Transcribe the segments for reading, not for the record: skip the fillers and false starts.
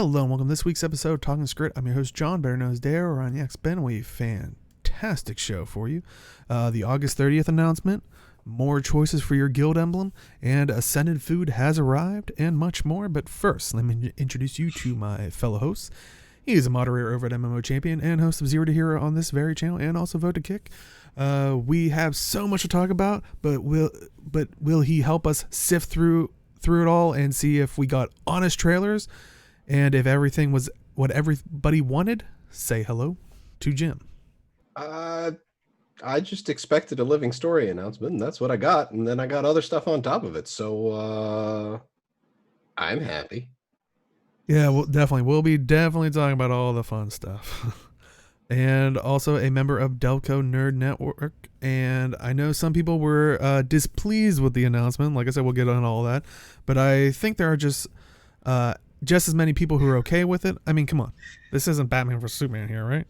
Hello and welcome to this week's episode of Talking Skritt. I'm your host John, better known as Dare, or on X Ben. We fantastic show for you. The August 30th announcement, more choices for your Guild Emblem, and Ascended food has arrived, and much more. But first, let me introduce you to my fellow hosts. He is a moderator over at MMO Champion and host of Zero to Hero on this very channel, and also Vote to Kick. We have so much to talk about, but will he help us sift through it all and see if we got honest trailers? And if everything was what everybody wanted? Say hello to Jim. I just expected a living story announcement, and that's what I got. And then I got other stuff on top of it. So I'm happy. Yeah, we'll be definitely talking about all the fun stuff. And also a member of Delco Nerd Network. And I know some people were displeased with the announcement. Like I said, we'll get on all that. But I think there are just as many people who are okay with it. I mean, come on. This isn't Batman vs. Superman here, right?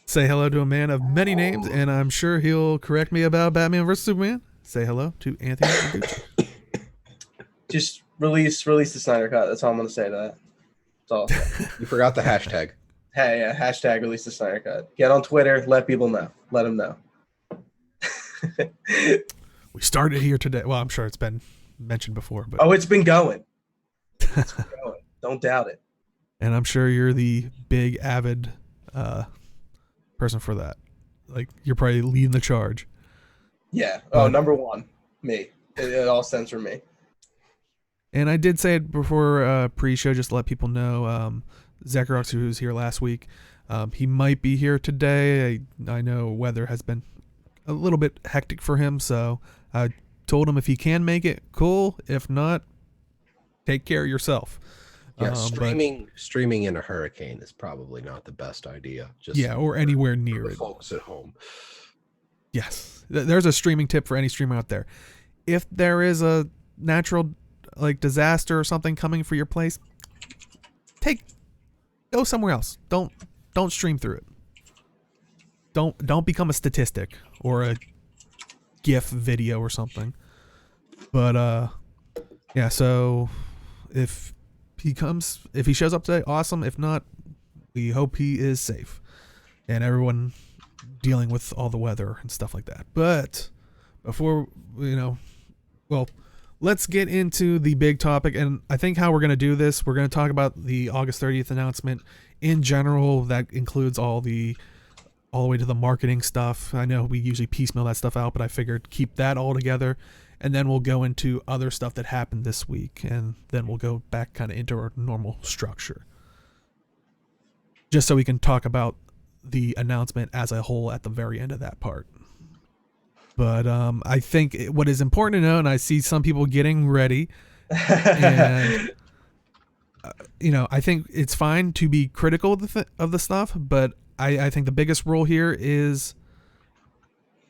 Say hello to a man of many names, and I'm sure he'll correct me about Batman vs. Superman. Say hello to Anthony Ragucci. Just release the Snyder Cut. That's all I'm going to say to that. That's all. You forgot the hashtag. Hey, yeah, hashtag release the Snyder Cut. Get on Twitter. Let people know. Let them know. We started here today. Well, I'm sure it's been mentioned before. But it's been going. It's been going. Don't doubt it. And I'm sure you're the big, avid person for that. Like, you're probably leading the charge. Yeah. Oh, number one. Me. It all stems from me. And I did say it before pre-show, just to let people know, ZeKrioX, who was here last week, he might be here today. I know weather has been a little bit hectic for him, so I told him if he can make it, cool. If not, take care of yourself. Yeah, streaming in a hurricane is probably not the best idea. Or anywhere near it. Folks at home. Yes, there's a streaming tip for any streamer out there. If there is a natural disaster or something coming for your place, go somewhere else. Don't stream through it. Don't become a statistic or a GIF video or something. But yeah, so if he shows up today, awesome. If not, we hope he is safe and everyone dealing with all the weather and stuff like that. But before, let's get into the big topic. And I think how we're going to do this, we're going to talk about the August 30th announcement in general. That includes all the way to the marketing stuff. I know we usually piecemeal that stuff out, but I figured keep that all together. And then we'll go into other stuff that happened this week. And then we'll go back kind of into our normal structure. Just so we can talk about the announcement as a whole at the very end of that part. But I think what is important to know, and I see some people getting ready, and I think it's fine to be critical of the stuff, but I think the biggest role here is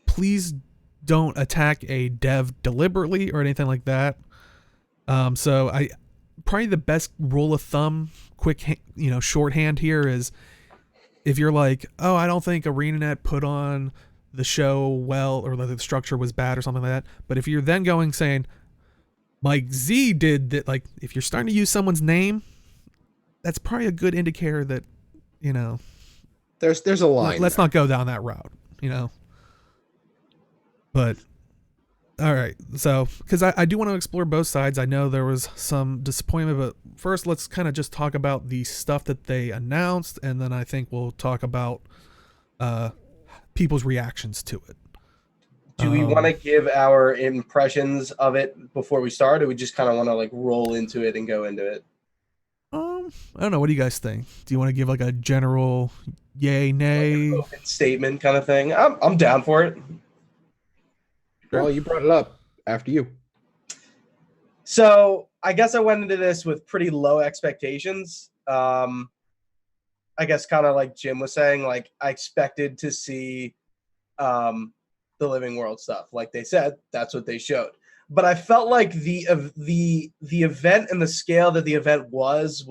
please don't attack a dev deliberately or anything like that. So probably the best rule of thumb, shorthand here is if you're like, oh, I don't think ArenaNet put on the show well, or the structure was bad or something like that. But if you're then saying, Mike Z did that, if you're starting to use someone's name, that's probably a good indicator that, there's a line. Let's not go down that route, But, all right. So, because I do want to explore both sides. I know there was some disappointment, but first let's kind of just talk about the stuff that they announced, and then I think we'll talk about people's reactions to it. Do we want to give our impressions of it before we start, or we just kind of want to roll into it and go into it? I don't know. What do you guys think? Do you want to give a general yay, nay an open statement kind of thing? I'm down for it. Well, you brought it up. After you. So I guess I went into this with pretty low expectations. I guess kind of like Jim was saying, I expected to see the Living World stuff. Like they said, that's what they showed. But I felt like the event and the scale that the event was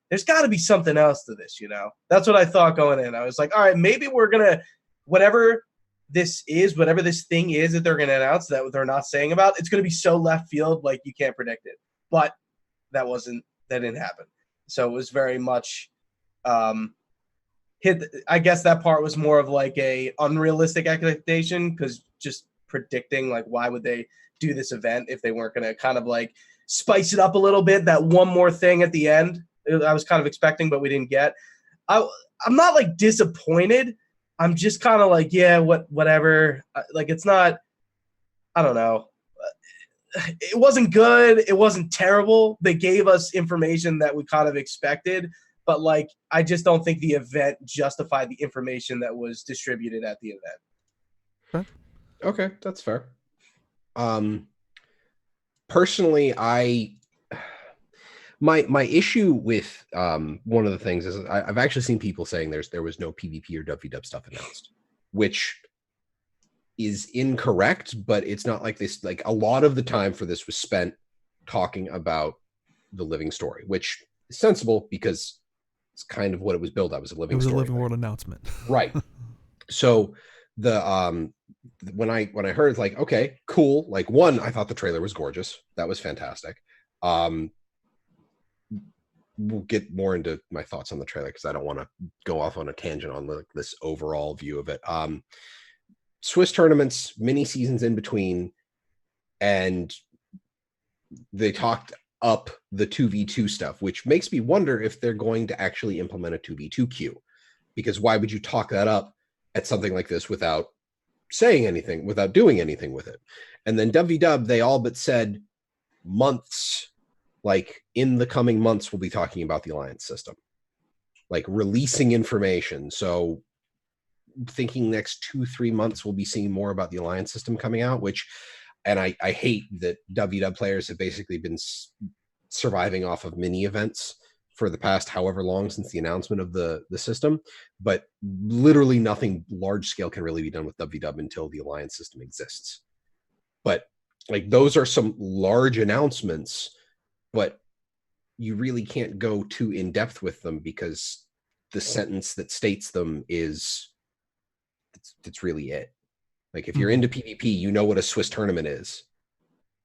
there's got to be something else to this, That's what I thought going in. I was like, all right, maybe we're going to, whatever this thing is that they're going to announce that they're not saying about, it's going to be so left field, you can't predict it. But that didn't happen. So it was very much I guess that part was more of like a unrealistic expectation, because just predicting like why would they do this event if they weren't going to kind of like spice it up a little bit, that one more thing at the end I was kind of expecting but we didn't get. I'm not like disappointed. I'm just kind of like, yeah, whatever. Like, it's not, I don't know. It wasn't good. It wasn't terrible. They gave us information that we kind of expected, but like, I just don't think the event justified the information that was distributed at the event. Okay, that's fair. Personally, my issue with one of the things is I've actually seen people saying there was no PvP or WW stuff announced, which is incorrect, but it's not like this. Like, a lot of the time for this was spent talking about the living story, which is sensible because it's kind of what it was billed. That was a living story. It was a living world announcement. Right. So the when I heard, like, okay, cool. Like, one, I thought the trailer was gorgeous. That was fantastic. We'll get more into my thoughts on the trailer because I don't want to go off on a tangent on like this overall view of it. Swiss tournaments, mini seasons in between, and they talked up the 2v2 stuff, which makes me wonder if they're going to actually implement a 2v2 queue, because why would you talk that up at something like this without saying anything, without doing anything with it? And then WW, they all but said months, like in the coming months, we'll be talking about the alliance system, like releasing information. So thinking next 2-3 months, we'll be seeing more about the alliance system coming out, which, and I hate that WW players have basically been surviving off of mini events for the past however long since the announcement of the system, but literally nothing large scale can really be done with WW until the alliance system exists. But like, those are some large announcements, but you really can't go too in depth with them because the sentence that states them is, it's really it. Like, if you're into PvP, you know what a Swiss tournament is,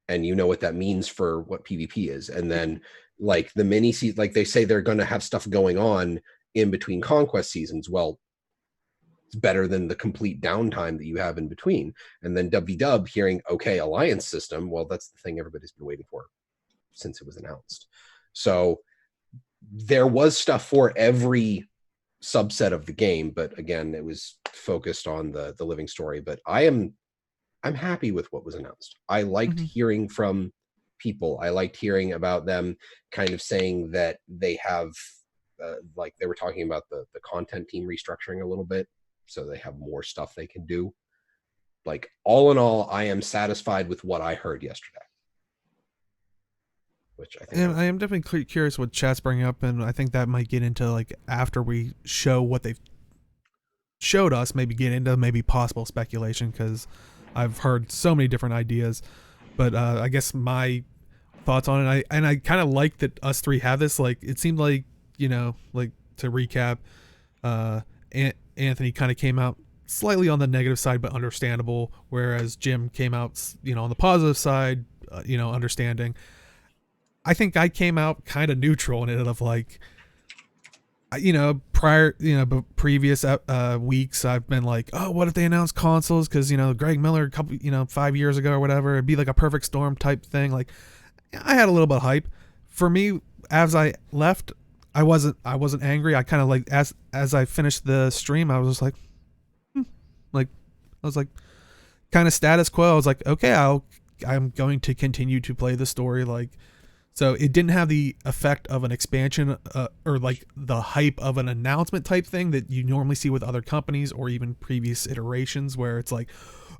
and you know what that means for what PvP is. And then like the mini season, like they say they're going to have stuff going on in between conquest seasons. Well, it's better than the complete downtime that you have in between. And then WW hearing, okay, alliance system, well, that's the thing everybody's been waiting for since it was announced. So there was stuff for every subset of the game, but again, it was focused on the living story. But I'm happy with what was announced. I liked hearing from people. I liked hearing about them kind of saying that they have like they were talking about the content team restructuring a little bit, so they have more stuff they can do. Like, all in all, I am satisfied with what I heard yesterday. Which I think, and I am definitely curious what chat's bringing up, and I think that might get into, like, after we show what they've showed us, maybe get into maybe possible speculation, because I've heard so many different ideas. But I guess my thoughts on it, I kind of like that us three have this. Like, it seemed like, you know, like, to recap, Anthony kind of came out slightly on the negative side, but understandable, whereas Jim came out, you know, on the positive side, you know, understanding. I think I came out kind of neutral in it, of like, you know, previous weeks I've been like, oh, what if they announce consoles? Because, you know, Greg Miller, 5 years ago or whatever, it'd be like a perfect storm type thing. Like, I had a little bit of hype. For me, as I left, I wasn't angry. I kind of like, as I finished the stream, I was just like, like, I was like, kind of status quo. I was like, okay, I'm going to continue to play the story, like. So it didn't have the effect of an expansion or like the hype of an announcement type thing that you normally see with other companies or even previous iterations, where it's like,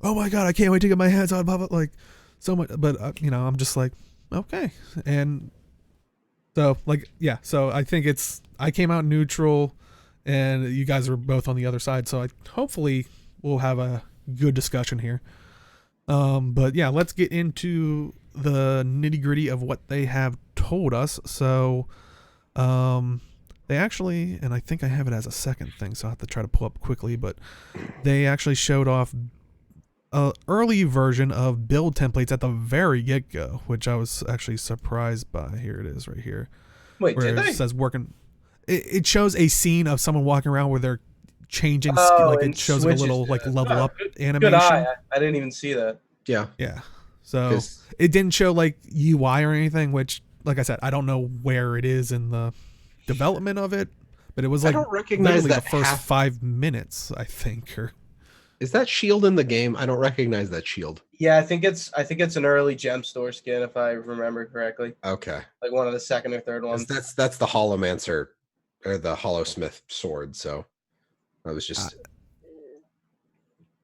oh my God, I can't wait to get my hands on it, like, so much. But, you know, I'm just like, okay. And so, like, yeah, so I think I came out neutral and you guys are both on the other side. So hopefully we'll have a good discussion here. But yeah, let's get into the nitty gritty of what they have told us. So, they actually, and I think I have it as a second thing, so I have to try to pull up quickly, but they actually showed off a early version of build templates at the very get-go, which I was actually surprised by. Here it is right here. Wait, where did it they? says working. It shows a scene of someone walking around where they're changing, like And it shows like a switches little to like it. level up Good animation. eye. I didn't even see that. Yeah. Yeah. So 'Cause- it didn't show like UI or anything, which, like I said, I don't know where it is in the development of it, but it was I like don't recognize literally that the first half- 5 minutes, I think. Or Is that shield in the game? I don't recognize that shield. Yeah, I think it's an early gem store skin if I remember correctly. Okay. Like one of the second or third 'Cause ones. that's the Holomancer or the Hollowsmith sword. So I was just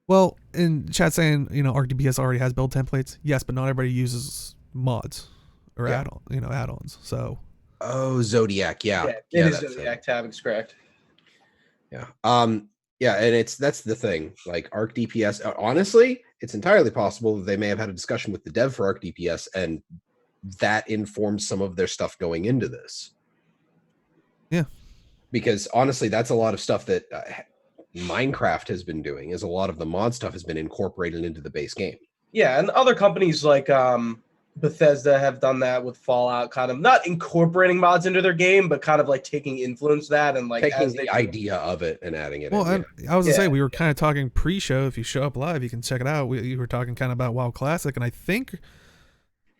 well, in chat saying, ArcDPS already has build templates. Yes, but not everybody uses mods or Yeah. add-ons. So Zodiac. Yeah. It is that's Zodiac tab, is correct. Yeah. Yeah, and that's the thing. Like ArcDPS, honestly, it's entirely possible that they may have had a discussion with the dev for ArcDPS, and that informs some of their stuff going into this. Yeah. Because honestly, that's a lot of stuff that Minecraft has been doing. Is a lot of the mod stuff has been incorporated into the base game. Yeah, and other companies like Bethesda have done that with Fallout, kind of not incorporating mods into their game, but kind of like taking influence that and like Taking as the they idea of it and adding it well, in. I was gonna say Yeah. we were kind of talking pre-show. If you show up live, you can check it out. We were talking kind of about WoW Classic, and I think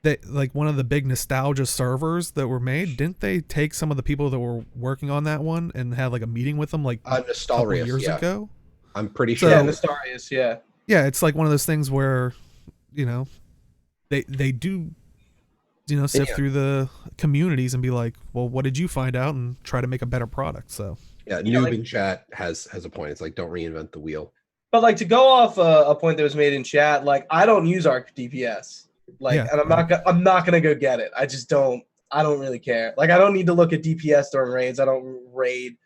that like one of the big nostalgia servers that were made, didn't they take some of the people that were working on that one and have like a meeting with them like a couple Nostalrius, years yeah. ago? I'm pretty So- sure. Yeah, Nestarius, yeah. Yeah, it's like one of those things where, they do, sift Yeah. through the communities and be like, well, what did you find out, and try to make a better product. So Yeah, Yeah, Noob like- in chat has a point. It's like, don't reinvent the wheel. But like to go off a point that was made in chat, like I don't use ArcDPS, like, Yeah. and I'm not gonna go get it. I just don't. I don't really care. Like I don't need to look at DPS during raids. I don't raid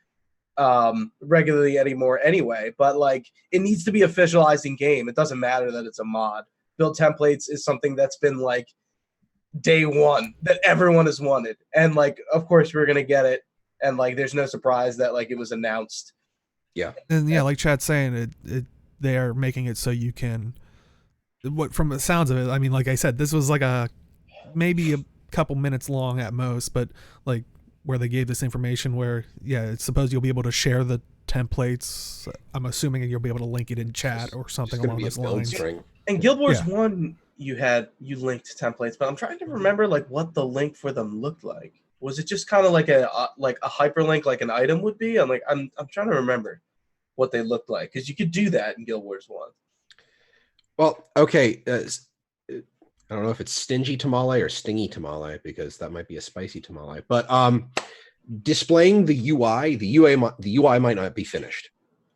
regularly anymore anyway. But like it needs to be officialized in game. It doesn't matter that it's a mod. Build templates is something that's been like day one that everyone has wanted, and like of course we're gonna get it. And like there's no surprise that like it was announced. and yeah, like chat's saying, they are making it so you can. What from the sounds of it, I mean, like I said, this was like maybe a couple minutes long at most, but like where they gave this information where it's supposed you'll be able to share the templates. I'm assuming you'll be able to link it in chat or something It's gonna along be a those build lines. string. And Guild Wars Yeah. 1, you linked templates, but I'm trying to remember like what the link for them looked like. Was it just kind of like a hyperlink like an item would be? I'm trying to remember what they looked like, because you could do that in Guild Wars 1. Well, okay. I don't know if it's stingy tamale or stingy tamale, because that might be a spicy tamale. But displaying the UI, the UI might not be finished.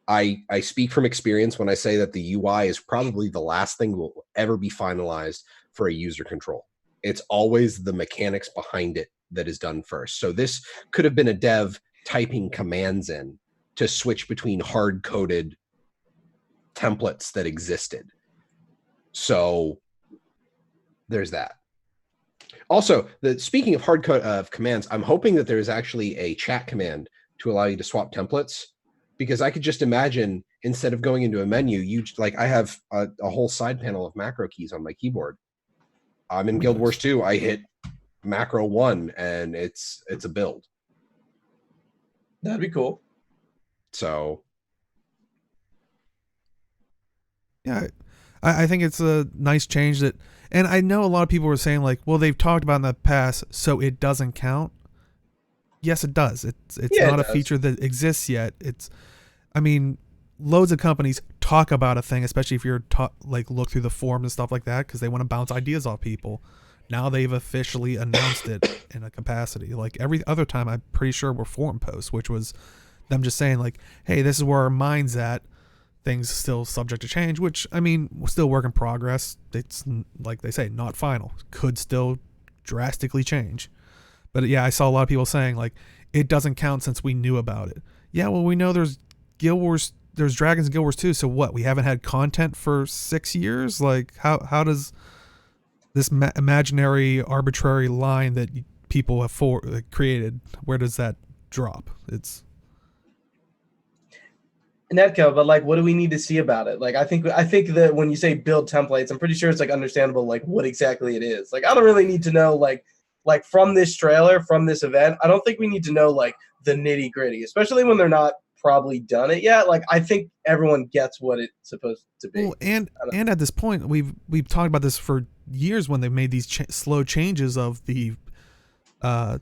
I speak from experience when I say that the UI is probably the last thing will ever be finalized for a user control. It's always the mechanics behind it that is done first. So this could have been a dev typing commands in to switch between hard-coded templates that existed. So there's that. Also, speaking of hard code of commands, I'm hoping that there is actually a chat command to allow you to swap templates, because I could just imagine instead of going into a menu, I have a whole side panel of macro keys on my keyboard. I'm in Guild Wars 2. I hit macro 1 and it's a build. That'd be cool. So Yeah, I think it's a nice change that, and I know a lot of people were saying like, well, they've talked about in the past, so it doesn't count. Yes, it does. It's Yeah, not it a does. feature that exists yet. I mean, loads of companies talk about a thing, especially if you're look through the forums and stuff like that, because they want to bounce ideas off people. Now they've officially announced it in a capacity. Like every other time, I'm pretty sure were forum posts, which was them just saying like, hey, this is where our mind's at. Things still subject to change, which, I mean, still work in progress. It's, like they say, not final. Could still drastically change. But yeah, I saw a lot of people saying, like, it doesn't count since we knew about it. Yeah, well, we know there's Guild Wars, there's Dragons and Guild Wars 2, so what? We haven't had content for 6 years? Like, how does this imaginary, arbitrary line that people have created, where does that drop? It's... Netco, but like, what do we need to see about it? Like, I think that when you say build templates, I'm pretty sure it's like understandable, like what exactly it is. Like, I don't really need to know like like from this trailer, from this event, I don't think we need to know like the nitty gritty, especially when they're not probably done it yet. Like I think everyone gets what it's supposed to be. Well, and at this point, we've talked about this for years when they've made these slow changes of the like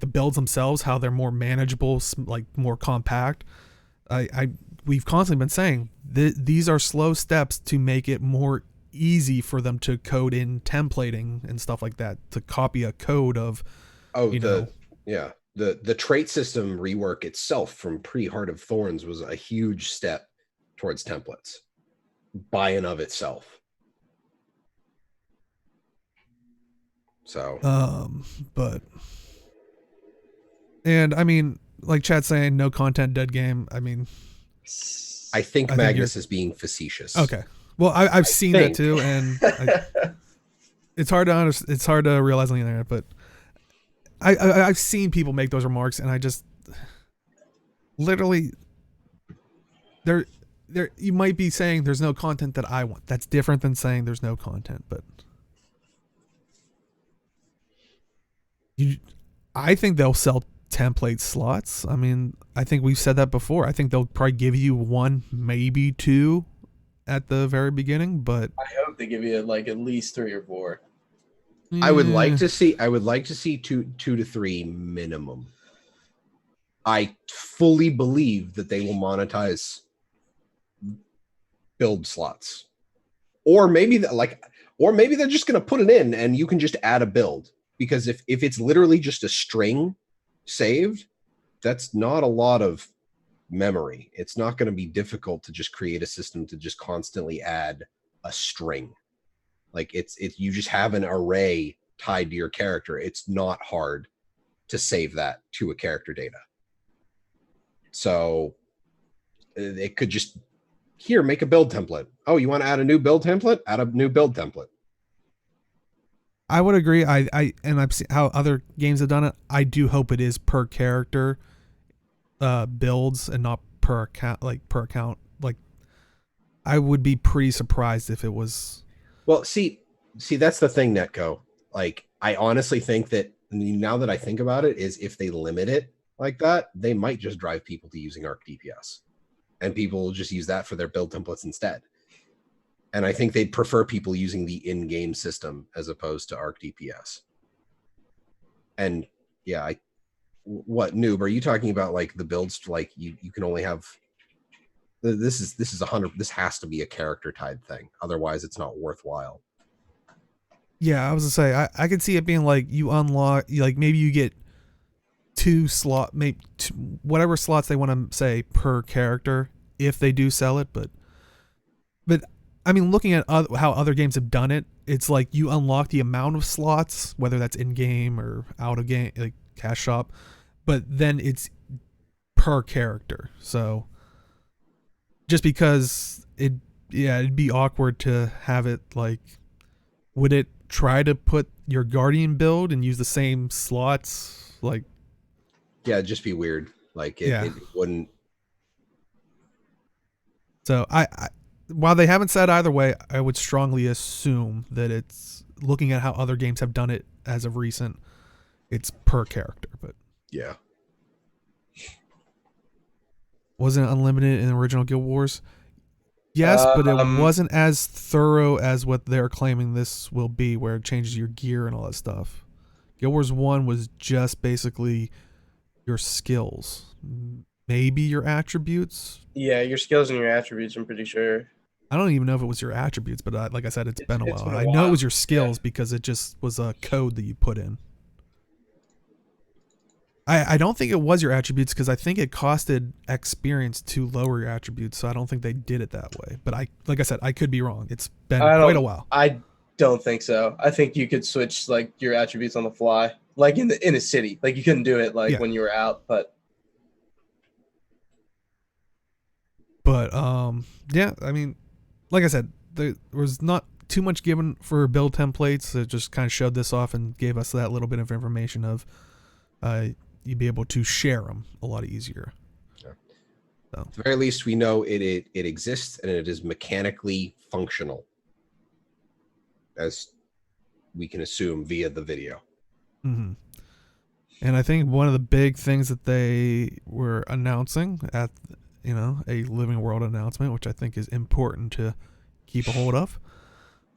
the builds themselves, how they're more manageable, like more compact. We've constantly been saying these are slow steps to make it more easy for them to code in templating and stuff like that, to copy a code of the trait system rework itself from pre-Heart of Thorns was a huge step towards templates by and of itself. So and I mean, like Chat's saying, no content, dead game. I mean, I think Magnus is being facetious. Okay. Well, I've seen that too, and it's hard to it's hard to realize on the internet, but I've seen people make those remarks, and I just literally there you might be saying there's no content that I want. That's different than saying there's no content, but I think they'll sell template slots. I mean, I think we've said that before. I think they'll probably give you 1, maybe 2 at the very beginning, but I hope they give you like at least 3 or 4. I would like to see 2 to 3 minimum. I fully believe that they will monetize build slots. Or maybe they're just going to put it in and you can just add a build, because if it's literally just a string saved, that's not a lot of memory. It's not going to be difficult to just create a system to just constantly add a string. Like it's you just have an array tied to your character. It's not hard to save that to a character data. So it could just, here, make a build template. Oh, you want to add a new build template? Add a new build template. I would agree. And I've seen how other games have done it. I do hope it is per character builds and not per account. Like I would be pretty surprised if it was. Well, see, that's the thing, Netco. Like, I honestly think that now that I think about it, is if they limit it like that, they might just drive people to using Arc DPS, and people will just use that for their build templates instead. And I think they'd prefer people using the in-game system as opposed to Arc DPS. And yeah, what noob are you talking about? Like the builds, like you can only have. This is 100. This has to be a character tied thing. Otherwise, it's not worthwhile. Yeah, I was gonna say I could see it being like you unlock, like maybe you get 2 slot, maybe whatever slots they want to say per character if they do sell it. But I mean, looking at how other games have done it, it's like you unlock the amount of slots, whether that's in game or out of game, like cash shop, but then it's per character. So just because it'd be awkward to have it like, would it try to put your Guardian build and use the same slots? Like, yeah, it'd just be weird. Like it wouldn't. So I while they haven't said either way, I would strongly assume that it's, looking at how other games have done it as of recent, it's per character. But yeah, wasn't it unlimited in original Guild Wars? Yes, but it wasn't as thorough as what they're claiming this will be, where it changes your gear and all that stuff. Guild Wars 1 was just basically your skills, maybe your attributes. Yeah, your skills and your attributes, I'm pretty sure. I don't even know if it was your attributes, but like I said, it's been a while. I know it was your skills because it just was a code that you put in. I don't think it was your attributes, because I think it costed experience to lower your attributes, so I don't think they did it that way. But like I said, I could be wrong. It's been quite a while. I don't think so. I think you could switch like your attributes on the fly, like in a city. Like you couldn't do it when you were out, but yeah, I mean, like I said, there was not too much given for build templates. It just kind of showed this off and gave us that little bit of information of you'd be able to share them a lot easier. Yeah. So. At the very least, we know it exists and it is mechanically functional. as we can assume via the video. Mm-hmm. And I think one of the big things that they were announcing at, a Living World announcement, which I think is important to keep a hold of,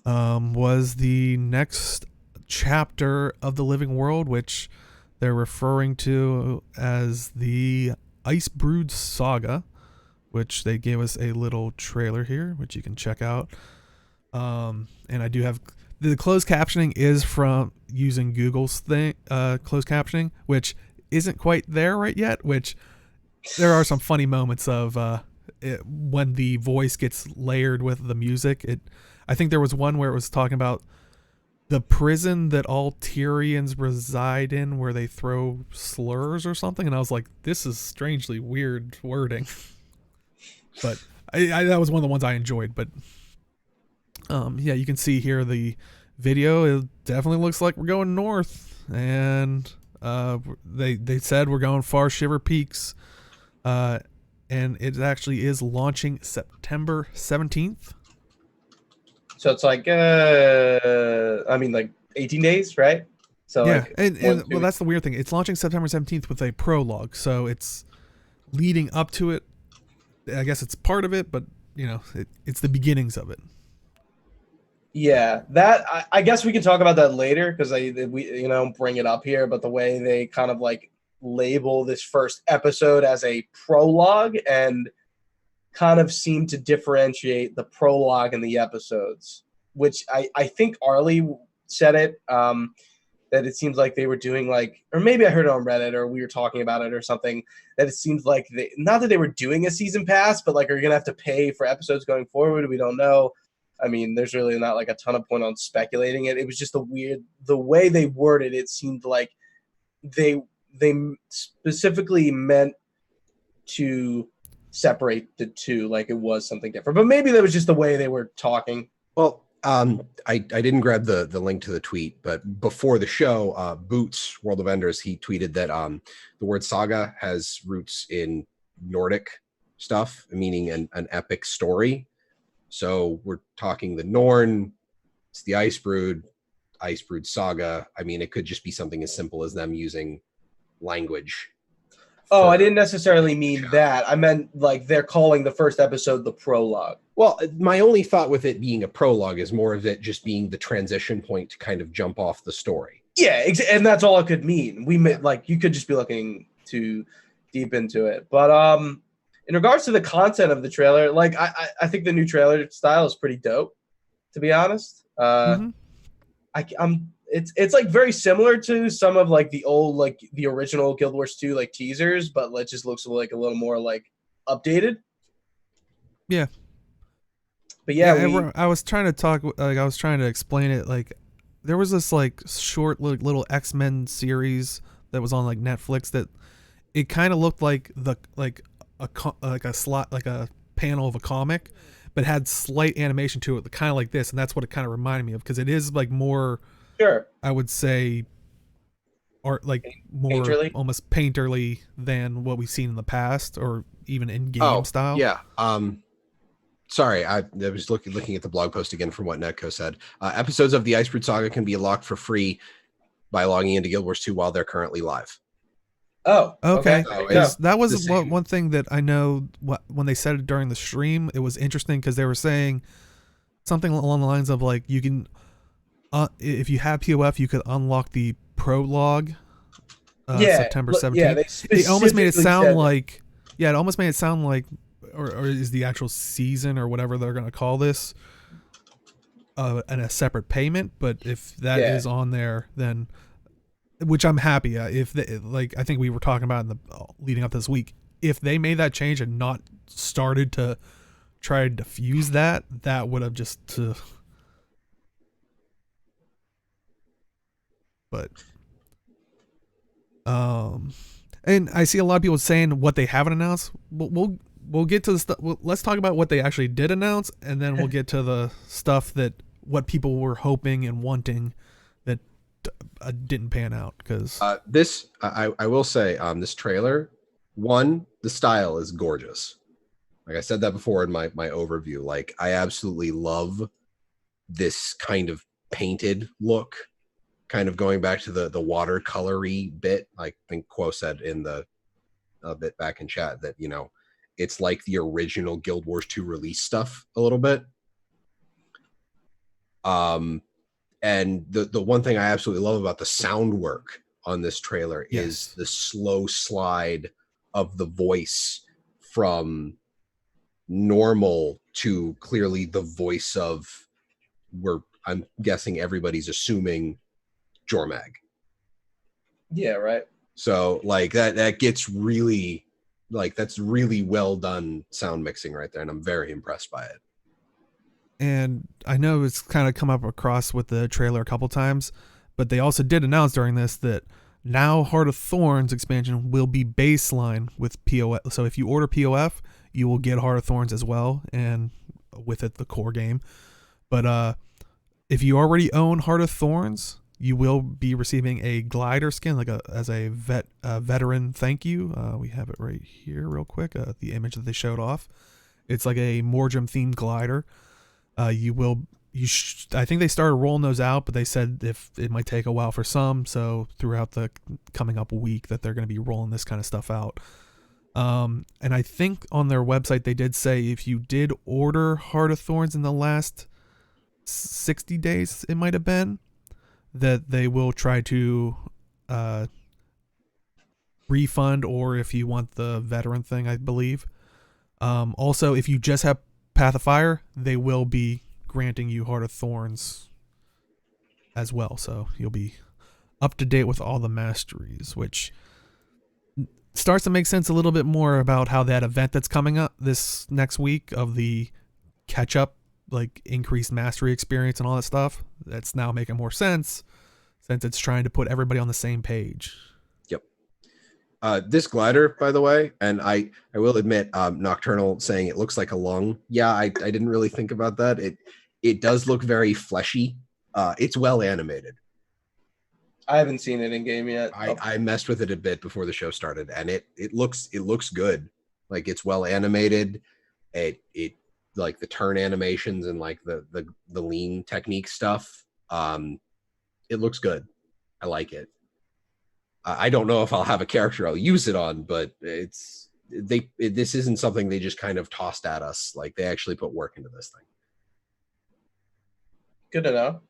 was the next chapter of the Living World, which they're referring to as the Icebrood Saga, which they gave us a little trailer here, which you can check out. And I do have the closed captioning is from using Google's closed captioning, which isn't quite there right yet, which there are some funny moments of when the voice gets layered with the music. I think there was one where it was talking about the prison that all Tyrians reside in, where they throw slurs or something, and I was like, this is strangely weird wording. But I that was one of the ones I enjoyed. But yeah, you can see here the video. It definitely looks like we're going north, and they said we're going far Shiver Peaks, and it actually is launching September 17th. So it's like like 18 days, right? So yeah, like and well, that's the weird thing. It's launching September 17th with a prologue, so it's leading up to it. I guess it's part of it, but it's the beginnings of it. Yeah, that I guess we can talk about that later, because we bring it up here, but the way they kind of like label this first episode as a prologue and kind of seem to differentiate the prologue and the episodes, which I think Arlie said it, that it seems like they were doing like, or maybe I heard it on Reddit or we were talking about it or something, that it seems like not that they were doing a season pass, but like, are you going to have to pay for episodes going forward? We don't know. I mean, there's really not like a ton of point on speculating it. It was just the way they worded it seemed like they specifically meant to separate the two, like it was something different. But maybe that was just the way they were talking. Well, I didn't grab the link to the tweet, but before the show, Boots, World of Enders, he tweeted that the word saga has roots in Nordic stuff, meaning an epic story. So we're talking the Norn, it's the Icebrood Saga. I mean, it could just be something as simple as them using language. Oh, I didn't necessarily mean that. I meant like they're calling the first episode the prologue. Well, my only thought with it being a prologue is more of it just being the transition point to kind of jump off the story. Yeah, and that's all it could mean. Like you could just be looking too deep into it. But in regards to the content of the trailer, like I think the new trailer style is pretty dope, to be honest. It's like very similar to some of like the old, like the original Guild Wars 2 like teasers, but it just looks like a little more like updated. Yeah. But yeah, I was trying to explain it. Like there was this like short little X-Men series that was on like Netflix that it kind of looked like a panel of a comic, but had slight animation to it, kind of like this, and that's what it kind of reminded me of, because it is like more, sure, I would say, art, like more painterly, almost painterly than what we've seen in the past, or even in game style. Yeah. Sorry, I was looking at the blog post again from what Netco said. Episodes of the Icebrood Saga can be unlocked for free by logging into Guild Wars 2 while they're currently live. Oh, okay. That was one thing that I know. When they said it during the stream, it was interesting because they were saying something along the lines of like, you can, if you have POF, you could unlock the prologue. September 17th. Yeah, they almost made it sound like, it almost made it sound like, or is the actual season or whatever they're going to call this, and a separate payment. But if that is on there, then. Which I'm happy if they, like I think we were talking about in the leading up this week, if they made that change and not started to try to diffuse that would have just but and I see a lot of people saying what they haven't announced. We'll get to the stuff. Let's talk about what they actually did announce, and then we'll get to the stuff that what people were hoping and wanting that didn't pan out. Because this I will say, this trailer, the style is gorgeous. Like I said that before in my overview, like I absolutely love this kind of painted look, kind of going back to the watercolory bit. I think Quo said in the bit back in chat that, it's like the original Guild Wars 2 release stuff a little bit. And the one thing I absolutely love about the sound work on this trailer is the slow slide of the voice from normal to clearly the voice of, where I'm guessing everybody's assuming, Jormag. Yeah, right. So like that gets really, like, that's really well done sound mixing right there, and I'm very impressed by it. And I know it's kind of come up across with the trailer a couple times, but they also did announce during this that now Heart of Thorns expansion will be baseline with POF. So if you order POF, you will get Heart of Thorns as well, and with it the core game. But if you already own Heart of Thorns, you will be receiving a glider skin, like as a veteran thank you. We have it right here, real quick. The image that they showed off. It's like a Morgem themed glider. I think they started rolling those out, but they said if it might take a while for some. So throughout the coming up week, that they're going to be rolling this kind of stuff out. And I think on their website they did say if you did order Heart of Thorns in the last 60 days, it might have been, that they will try to refund, or if you want the veteran thing, I believe. Also, if you just have Path of Fire, they will be granting you Heart of Thorns as well. So you'll be up to date with all the masteries, which starts to make sense a little bit more about how that event that's coming up this next week of the catch up, like increased mastery experience and all that stuff. That's now making more sense since it's trying to put everybody on the same page. This glider, by the way, and I will admit, Nocturnal saying it looks like a lung. Yeah, I didn't really think about that. It does look very fleshy. It's well animated. I haven't seen it in game yet. I messed with it a bit before the show started, and it looks good. Like, it's well animated. It like the turn animations and like the lean technique stuff. It looks good. I like it. I don't know if I'll have a character I'll use it on, but this isn't something they just kind of tossed at us. Like, they actually put work into this thing. Good to know.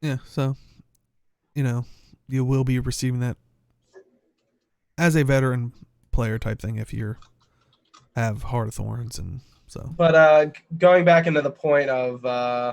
Yeah, so you will be receiving that as a veteran player type thing if you have Heart of Thorns, and so. But going back into the point of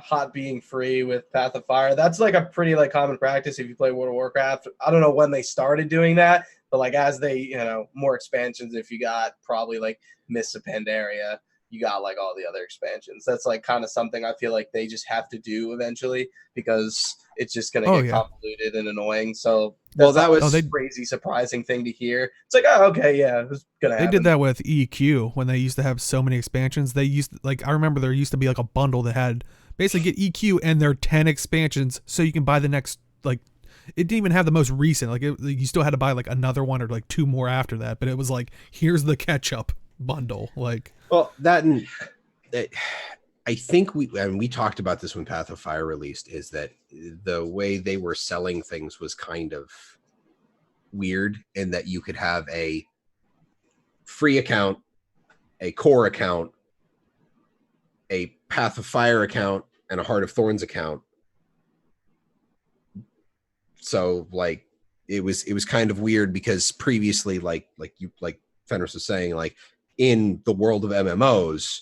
hot being free with Path of Fire, that's like a pretty common practice if you play World of Warcraft. I don't know when they started doing that, but like as they more expansions, if you got probably like Mists of Pandaria, you got like all the other expansions. That's like kind of something I feel like they just have to do eventually, because it's just going to get convoluted and annoying. So that was a crazy surprising thing to hear. It's like, oh, okay, yeah, it was going to happen. They did that with EQ when they used to have so many expansions. They used I remember there used to be like a bundle that had basically get EQ and their 10 expansions, so you can buy the next, like, it didn't even have the most recent. Like, you still had to buy like another one or like two more after that, but it was like, here's the catch up bundle. Like, well, I think we talked about this when Path of Fire released, is that the way they were selling things was kind of weird, in that you could have a free account, a core account, a Path of Fire account, and a Heart of Thorns account. So like it was kind of weird, because previously, like Fenris was saying, like in the world of MMOs,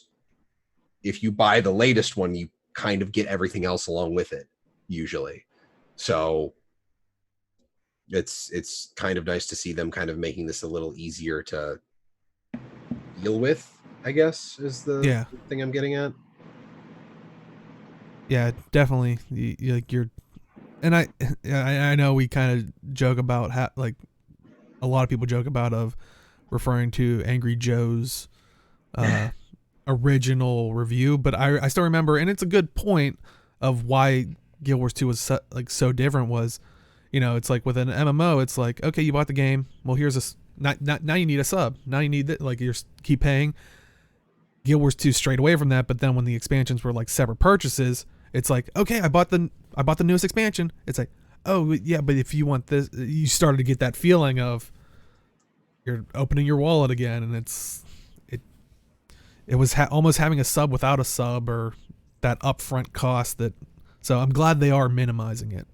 if you buy the latest one, you kind of get everything else along with it, usually. So it's kind of nice to see them kind of making this a little easier to deal with, I guess, is the thing I'm getting at. Yeah, definitely. And I know we kind of joke about like a lot of people joke about of referring to Angry Joe's original review, but I still remember, and it's a good point of why Guild Wars 2 was so different. Was, it's like with an MMO, it's like, okay, you bought the game, well, here's a now you need a sub, now you need that, like, you keep paying. Guild Wars 2 straight away from that, but then when the expansions were like separate purchases, It's like, okay, I bought the newest expansion. It's like, oh yeah, but if you want this, you started to get that feeling of you're opening your wallet again, and it was almost having a sub without a sub, or that upfront cost. That so I'm glad they are minimizing it.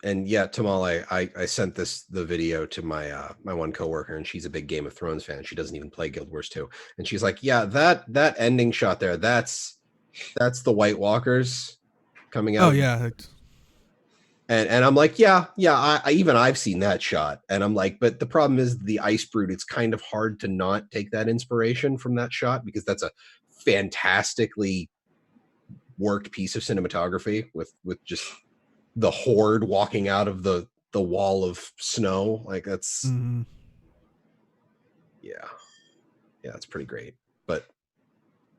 And yeah, Tamale, I sent the video to my my one coworker, and she's a big Game of Thrones fan. She doesn't even play Guild Wars 2, and she's like, yeah, that ending shot there, that's the White Walkers coming out. Oh yeah. And I'm like, yeah, I've seen that shot. And I'm like, but the problem is the Icebrood, it's kind of hard to not take that inspiration from that shot, because that's a fantastically worked piece of cinematography with just the horde walking out of the wall of snow. Like that's yeah, it's pretty great.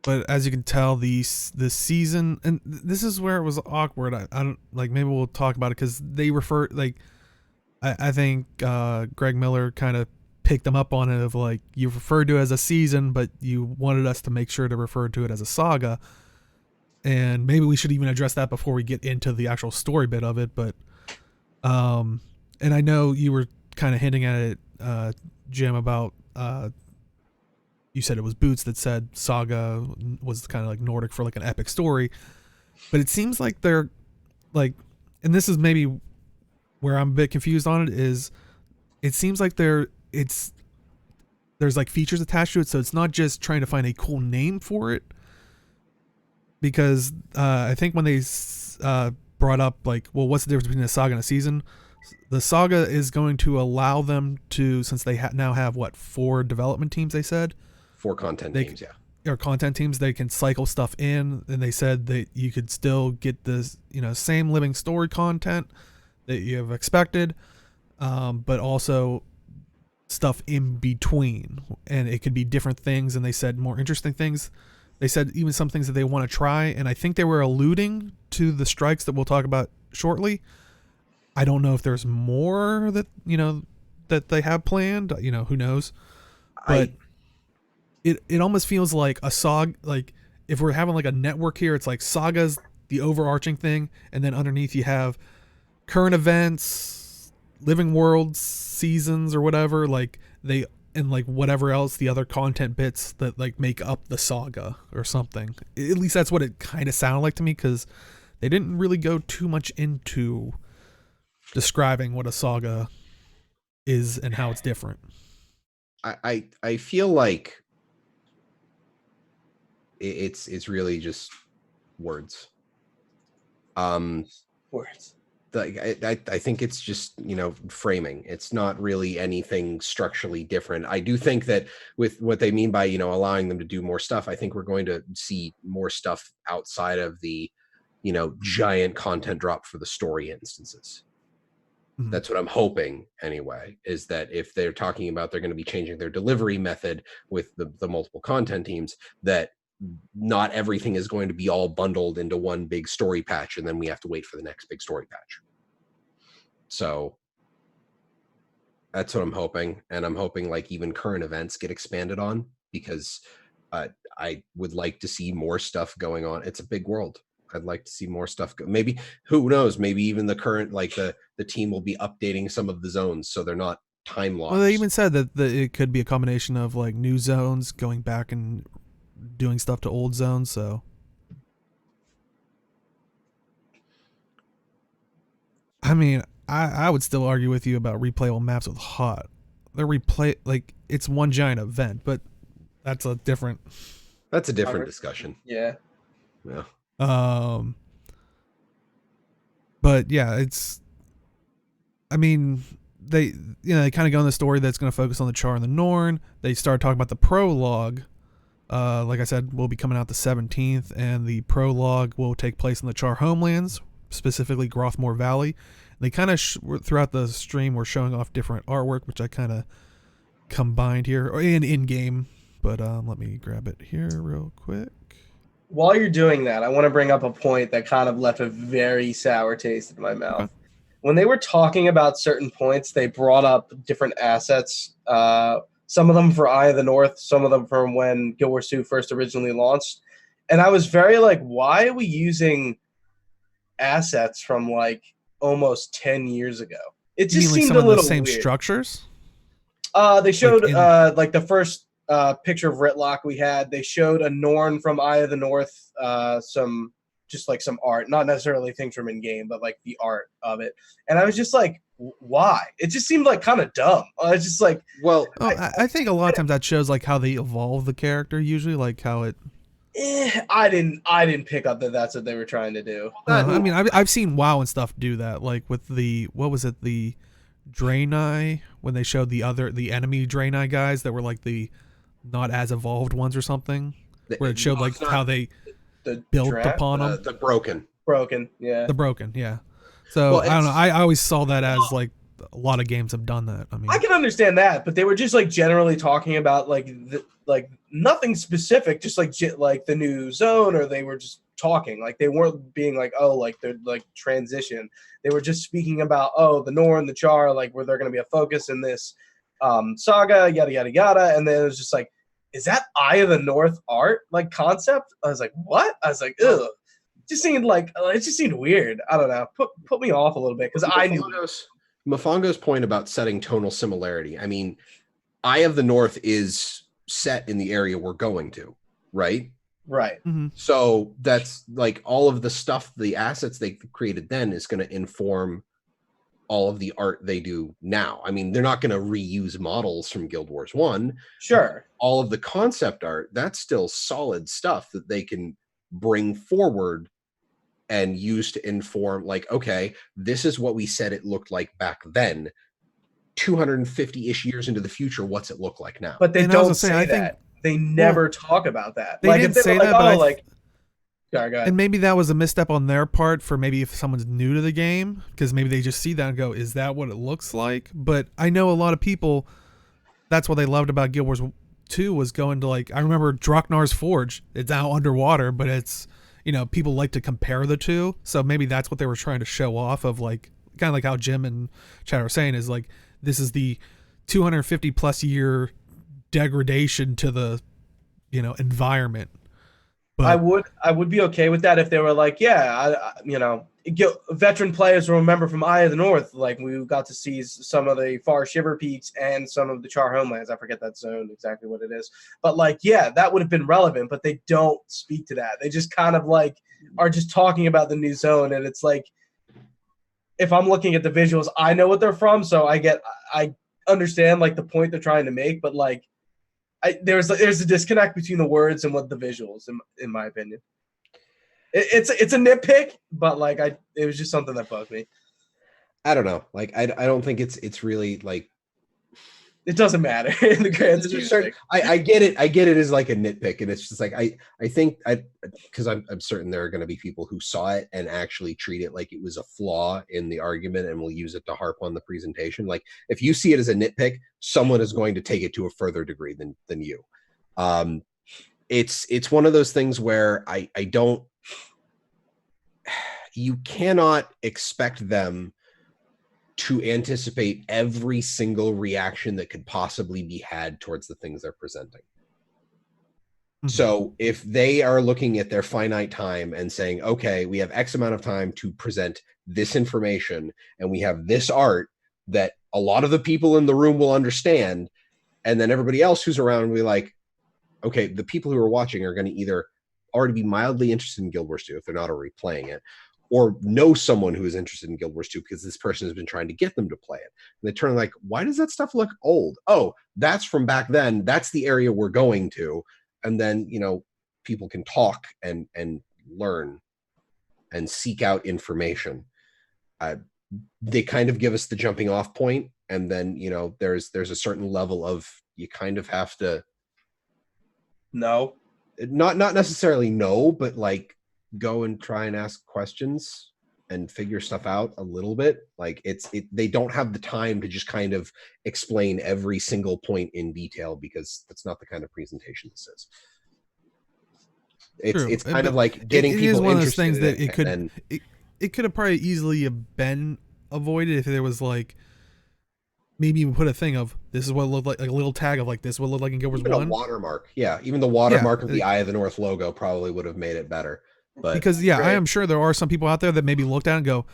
But as you can tell, this season, and this is where it was awkward. I don't like. Maybe we'll talk about it because they refer like. I think Greg Miller kind of picked them up on it of like, you referred to it as a season, but you wanted us to make sure to refer to it as a saga. And maybe we should even address that before we get into the actual story bit of it. But and I know you were kind of hinting at it, Jim, about you said it was Boots that said Saga was kind of like Nordic for like an epic story, but it seems like they're like, and this is maybe where I'm a bit confused on it, is it seems like there's like features attached to it, so it's not just trying to find a cool name for it. Because I think when they brought up like, well, what's the difference between a saga and a season? The saga is going to allow them to, since they now have what, 4 development teams, they said. 4 content teams, yeah. Or content teams, they can cycle stuff in, and they said that you could still get this, same living story content that you have expected, but also stuff in between, and it could be different things. And they said more interesting things. They said even some things that they want to try, and I think they were alluding to the strikes that we'll talk about shortly. I don't know if there's more that that they have planned. Who knows? But it almost feels like a saga. Like if we're having like a network here, it's like Saga's the overarching thing, and then underneath you have current events, living worlds, seasons, or whatever. Like they. And like whatever else, the other content bits that like make up the saga or something. At least that's what it kind of sounded like to me, because they didn't really go too much into describing what a saga is and how it's different. I feel like it's really just words. Words. I think it's just, framing. It's not really anything structurally different. I do think that with what they mean by, allowing them to do more stuff, I think we're going to see more stuff outside of the, giant content drop for the story instances. Mm-hmm. That's what I'm hoping anyway, is that if they're talking about they're going to be changing their delivery method with the multiple content teams, that not everything is going to be all bundled into one big story patch, and then we have to wait for the next big story patch. So that's what I'm hoping. And I'm hoping like even current events get expanded on, because I would like to see more stuff going on. It's a big world. I'd like to see more stuff. Maybe, who knows, maybe even the current, like the team will be updating some of the zones so they're not time locked. Well, they even said that it could be a combination of like new zones going back and doing stuff to old zones. So I mean, I would still argue with you about replayable maps with HOT. They're like it's one giant event, but that's a different discussion. Yeah. But yeah, I mean, they kind of go in the story that's going to focus on the Char and the Norn. They start talking about the prologue. Like I said, will be coming out the 17th, and the prologue will take place in the Char homelands, specifically Grothmore Valley. They kind of throughout the stream were showing off different artwork, which I kind of combined here, or in game. But let me grab it here real quick. While you're doing that, I want to bring up a point that kind of left a very sour taste in my mouth. Okay. When they were talking about certain points, they brought up different assets. Some of them for Eye of the North, some of them from when Guild Wars 2 first originally launched. And I was very like, why are we using assets from like almost 10 years ago. It You mean just like seemed some a of the little same weird. structures? They showed in- like the first picture of Ritlock we had. They showed a Norn from Eye of the North, some art, not necessarily things from in game, but like the art of it. And I was just like, why? It just seemed like kind of dumb. I was just like, Well, I think a lot of times that shows like how they evolve the character. Usually, like how it. I didn't pick up that that's what they were trying to do. I mean, I've seen WoW and stuff do that. Like with the what was it, the Draenei, when they showed the enemy Draenei guys that were like the not as evolved ones or something, where it showed like how they The built draft? upon them. the broken. Broken, yeah. The broken, yeah. So Well, I don't know. I always saw that as like a lot of games have done that. I mean, I can understand that, but they were just like generally talking about like nothing specific, just like the new zone, or they were just talking. Like they weren't being like, oh, like they're like transition. They were just speaking about, oh, the Norn, the Char, like where they're going to be a focus in this saga, yada yada yada. And then it was just like, is that Eye of the North art like concept? I was like, what? I was like, ugh. It just seemed weird. I don't know. Put me off a little bit because I knew. Mofongo's point about setting tonal similarity. I mean, Eye of the North is set in the area we're going to, right? Right. mm-hmm. So that's like all of the stuff, the assets they created then is going to inform all of the art they do now. I mean, they're not going to reuse models from Guild Wars 1. Sure. All of the concept art, that's still solid stuff that they can bring forward and use to inform, like, okay, this is what we said it looked like back then. 250-ish years into the future, what's it look like now? But they And I was don't gonna say, say I that. think- They never talk about that. They Like didn't if they say were that, like, but oh, I like, sorry, go ahead. and maybe that was a misstep on their part for maybe if someone's new to the game, because maybe they just see that and go, is that what it looks like? But I know a lot of people, that's what they loved about Guild Wars 2 was going to, like, I remember Draknar's Forge. It's now underwater, but it's, you know, people like to compare the two. So maybe that's what they were trying to show off of, like, kind of like how Jim and Chad are saying is like, this is the 250 plus year degradation to the, you know, environment. But I would be okay with that if they were like, yeah, veteran players will remember from Eye of the North, like we got to see some of the Far Shiver Peaks and some of the Char Homelands. I forget that zone exactly what it is, but like, yeah, that would have been relevant. But they don't speak to that. They just kind of like are just talking about the new zone, and it's like, if I'm looking at the visuals, I know what they're from, so I understand like the point they're trying to make, but like. There's a disconnect between the words and what the visuals, in my opinion. It's a nitpick, but like it was just something that bugged me. I don't know. Like I don't think it's really like it doesn't matter in the grand scheme of things. I get it. I get it as like a nitpick, and it's just like I think because I'm certain there are going to be people who saw it and actually treat it like it was a flaw in the argument and will use it to harp on the presentation. Like if you see it as a nitpick, someone is going to take it to a further degree than you. It's one of those things where I don't. You cannot expect them to anticipate every single reaction that could possibly be had towards the things they're presenting. Mm-hmm. So if they are looking at their finite time and saying, okay, we have X amount of time to present this information, and we have this art that a lot of the people in the room will understand, and then everybody else who's around will be like, okay, the people who are watching are going to either already be mildly interested in Guild Wars 2 if they're not already playing it, or know someone who is interested in Guild Wars 2 because this person has been trying to get them to play it. And they turn like, why does that stuff look old? Oh, that's from back then. That's the area we're going to. And then, you know, people can talk and learn and seek out information. They kind of give us the jumping off point. And then, you know, there's a certain level of, you kind of have to no, not necessarily no, but like, go and try and ask questions and figure stuff out a little bit. Like they don't have the time to just kind of explain every single point in detail, because that's not the kind of presentation this is. It's kind of like getting people interested. It is one of those things that it could have probably easily have been avoided if there was like maybe even put a thing of this is what it looked like a little tag of like this what it looked like in Guild Wars 1. A watermark. Yeah, even the watermark of the Eye of the North logo probably would have made it better. But Because yeah, I Right. am sure there are some people out there that maybe looked at it and go,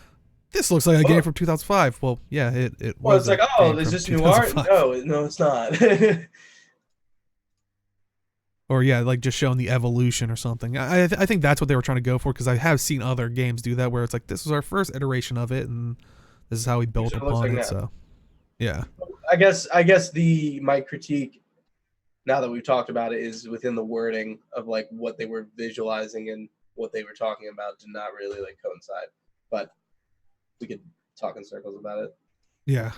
"This looks like a game from 2005." Well, yeah, it Well, was. it's like, a oh, game is from this new art? 2005. No, it's not. Or yeah, like just showing the evolution or something. I think that's what they were trying to go for, because I have seen other games do that where it's like, this was our first iteration of it and this is how we built Here's what it looks upon like it. now. So yeah, I guess my critique, now that we've talked about it, is within the wording of like what they were visualizing and what they were talking about did not really like coincide. But we could talk in circles about it. yeah.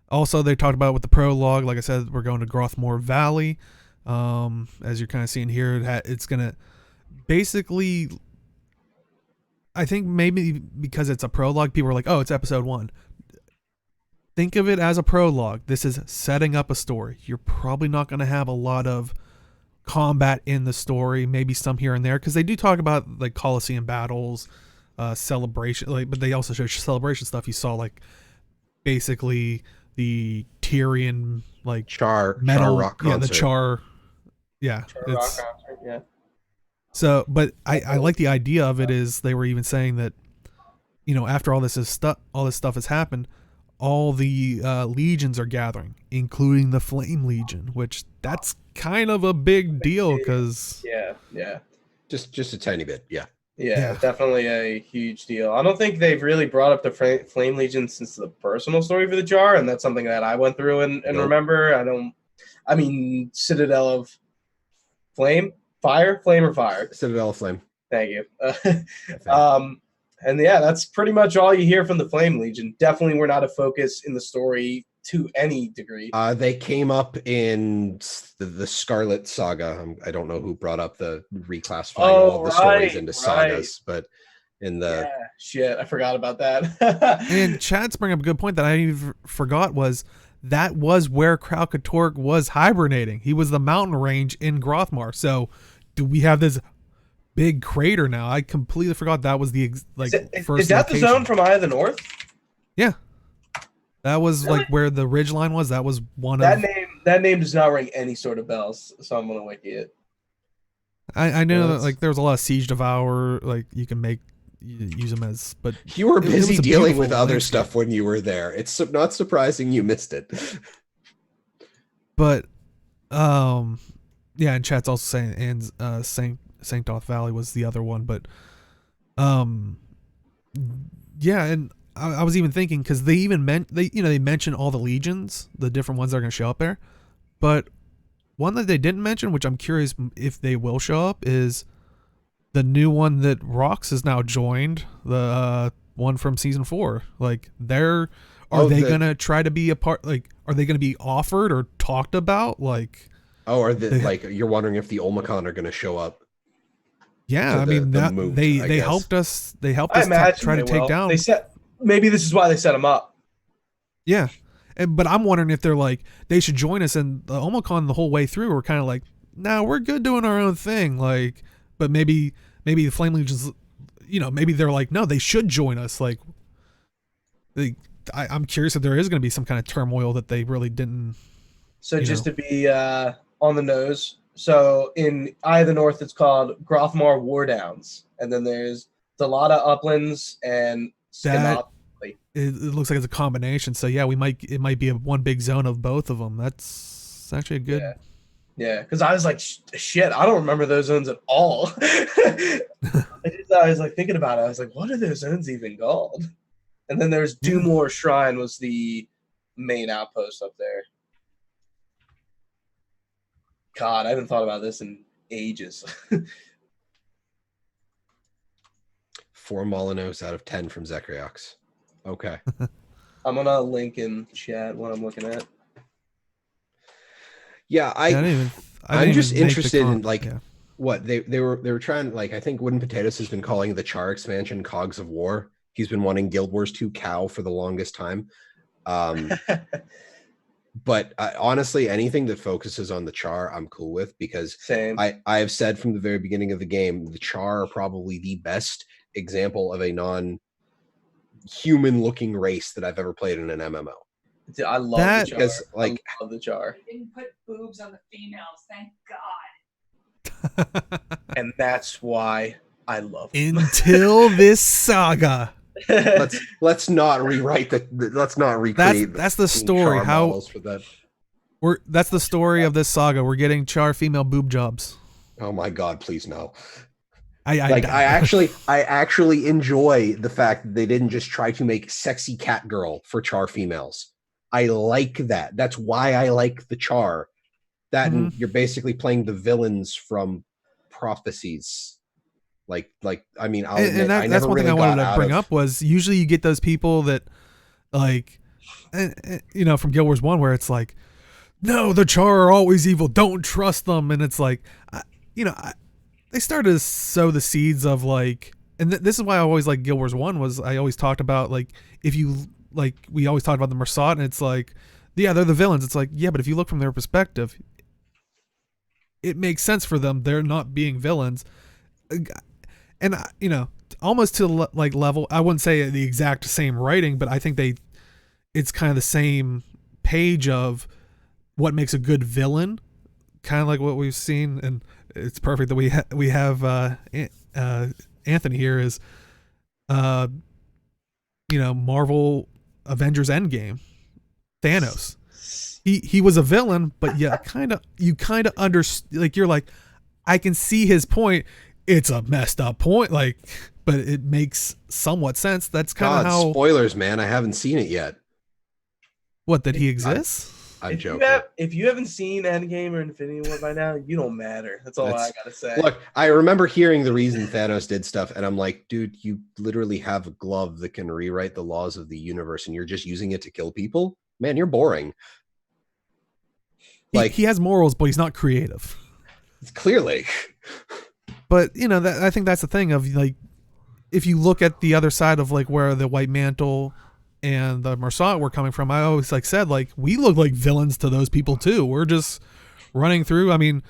Also, they talked about with the prologue. Like I said, we're going to Grothmore Valley. As you're kind of seeing here, it's gonna basically. I think maybe because it's a prologue, people are like, "Oh, it's episode 1." Think of it as a prologue. This is setting up a story. You're probably not going to have a lot of combat in the story, maybe some here and there, because they do talk about like Colosseum battles, celebration, like, but they also show celebration stuff. You saw like basically the Tyrion like Char metal, rock yeah, concert. the Char, yeah, Rock it's concert, yeah. so. But I like the idea of it. Is they were even saying that, after all this stuff has happened, all the legions are gathering, including the Flame Legion, which that's kind of a big deal because Yeah. Just a tiny bit, yeah. Yeah, definitely a huge deal. I don't think they've really brought up the Flame Legion since the personal story for the Jar, and that's something that I went through and Nope. remember. I mean, Citadel of Flame? Fire? Flame or fire? Citadel of Flame. Thank you. I think. And yeah, that's pretty much all you hear from the Flame Legion. Definitely were not a focus in the story to any degree. They came up in the Scarlet Saga. I don't know who brought up the reclassifying all of the stories into sagas, but in the shit, I forgot about that. And Chad's bringing up a good point that I even forgot was that was where Kralkatorg was hibernating. He was the mountain range in Grothmar. So do we have this big crater now? I completely forgot that was the first. Is that the zone from Eye of the North? Yeah, that was Really? like where the ridge line was. That was one that of name. That name does not ring any sort of bells, so I'm gonna wiki it. I know Yeah, that like there was a lot of siege devour. Like you can use them as, but you were busy was a dealing with beautiful other landscape. stuff when you were there. It's not surprising you missed it. But yeah, and chat's also saying and Sanctoth Valley was the other one, but yeah, and I was even thinking because they even they mention all the legions, the different ones that are going to show up there, but one that they didn't mention, which I'm curious if they will show up, is the new one that Rox has now joined, the one from season 4. Like are they gonna try to be a part? Like, are they gonna be offered or talked about? Like, like you're wondering if the Olmecon are going to show up? yeah, I mean that moot, they guess. helped us. They helped I us imagine try to they take will. down. They set maybe this is why they set him up. Yeah, but I'm wondering if they're like they should join us, and the Omicron the whole way through we're kind of like, nah, we're good doing our own thing. Like, but maybe the Flame Legions, maybe they're like, no, they should join us. Like, I'm curious if there is going to be some kind of turmoil that they really didn't. So just to be on the nose, so in Eye of the North, it's called Grothmar War Downs, and then there's Delata Uplands and That Scanop. it looks like it's a combination. So yeah, it might be one big zone of both of them. That's actually a good. Yeah, because I was like, shit, I don't remember those zones at all. I was like thinking about it. I was like, what are those zones even called? And then there's Doomlore Shrine was the main outpost up there. God, I haven't thought about this in ages. 4 Molinos out of 10 from ZeKrioX. Okay. I'm gonna link in chat what I'm looking at. Yeah, I'm just interested in like what they were trying. Like, I think Wooden Potatoes has been calling the Char expansion Cogs of War. He's been wanting Guild Wars 2 Cow for the longest time. But honestly, anything that focuses on the Char, I'm cool with, because Same. I have said from the very beginning of the game, the Char are probably the best example of a non-human looking race that I've ever played in an MMO. I love that, the Char. I love the Char. They didn't put boobs on the females, thank God. And that's why I love him. Until this saga. let's not rewrite let's not recreate That's the story. Char How models for that. that's the story of this saga. We're getting Char female boob jobs. Oh my god, please no. I actually enjoy the fact that they didn't just try to make sexy cat girl for Char females. I like that. That's why I like the Char. That and you're basically playing the villains from Prophecies. Like I mean, I'll admit, that's one thing I wanted to bring up was usually you get those people that like, you know, from Guild Wars 1 where it's like, no, the Char are always evil. Don't trust them. And it's like, they started to sow the seeds of like, and this is why I always like Guild Wars 1 was I always talked about like, if you like, we always talked about the MAAD and it's like, yeah, they're the villains. It's like, yeah, but if you look from their perspective, it makes sense for them. They're not being villains. And, you know, almost to like level, I wouldn't say the exact same writing, but I think it's kind of the same page of what makes a good villain, kind of like what we've seen. And it's perfect that we have Anthony here is, you know, Marvel Avengers Endgame, Thanos. He was a villain, but you kind of understand, like, you're like, I can see his point. It's a messed up point, like, but it makes somewhat sense. That's kind of how. Spoilers, man. I haven't seen it yet. What, that he exists? I'm joking. If you haven't seen Endgame or Infinity War by now, you don't matter. That's all I gotta say. Look, I remember hearing the reason Thanos did stuff, and I'm like, dude, you literally have a glove that can rewrite the laws of the universe, and you're just using it to kill people? Man, you're boring. Like, he has morals, but he's not creative. It's clearly. But, you know, I think that's the thing of, like, if you look at the other side of, like, where the White Mantle and the MAAD were coming from, I always, like, said, like, we look like villains to those people, too. We're just running through. I mean,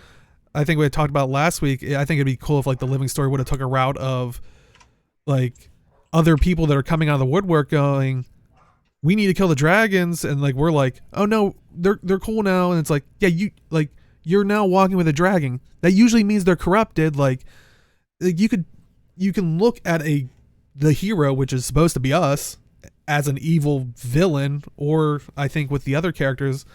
I think we had talked about last week. I think it'd be cool if, like, the Living Story would have took a route of, like, other people that are coming out of the woodwork going, we need to kill the dragons. And, like, we're like, oh, no, they're cool now. And it's like, yeah, you're now walking with a dragon. That usually means they're corrupted. Like you can look at the hero, which is supposed to be us, as an evil villain, or I think with the other characters,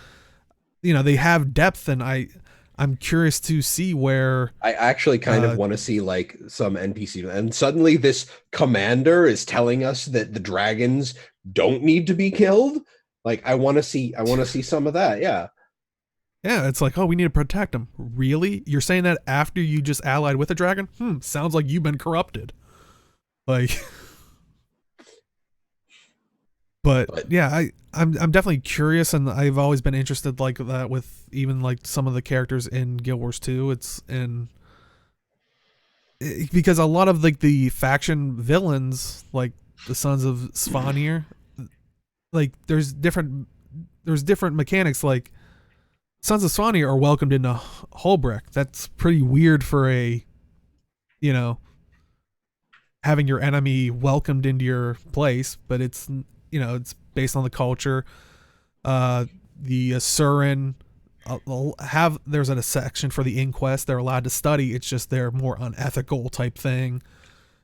you know, they have depth, and I'm curious to see where. I actually kind of want to see like some NPC, and suddenly this commander is telling us that the dragons don't need to be killed. Like, I want to see some of that. Yeah. Yeah, it's like, oh, we need to protect him. Really? You're saying that after you just allied with a dragon? Sounds like you've been corrupted. Like, but yeah, I'm definitely curious, and I've always been interested like that with even like some of the characters in Guild Wars 2. Because a lot of like the faction villains, like the Sons of Svanir, like there's different mechanics. Like, Sons of Svanir are welcomed into Holbrook. That's pretty weird for you know, having your enemy welcomed into your place, but it's, you know, it's based on the culture. The Asuran there's a section for the Inquest. They're allowed to study. It's just they're more unethical type thing.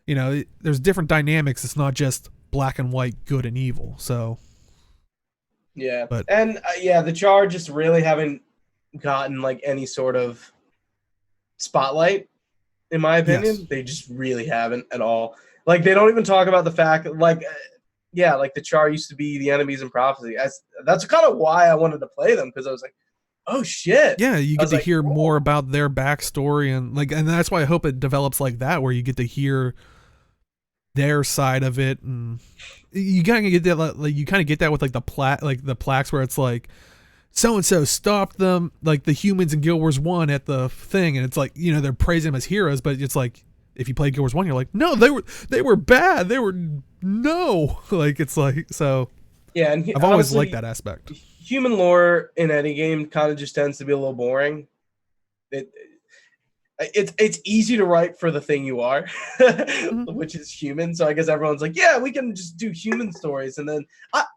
You know, there's different dynamics. It's not just black and white, good and evil. So. Yeah. The Char just really haven't gotten like any sort of spotlight, in my opinion. Yes. They just really haven't at all. Like, they don't even talk about the fact that, like, like the Char used to be the enemies in Prophecy. That's kind of why I wanted to play them, because I was like, oh shit. Yeah, you get to hear more about their backstory, and that's why I hope it develops like that, where you get to hear their side of it, and you kind of get that. Like, you kind of get that with like the plaques where it's like, so and so stopped them, like the humans in Guild Wars 1 at the thing, and it's like, you know, they're praising them as heroes, but it's like, if you play Guild Wars 1, you're like, no, they were bad. Like, it's like, so. Yeah, and I've always liked that aspect. Human lore in any game kind of just tends to be a little boring. It's easy to write for the thing you are, which is human. So I guess everyone's like, yeah, we can just do human stories. And then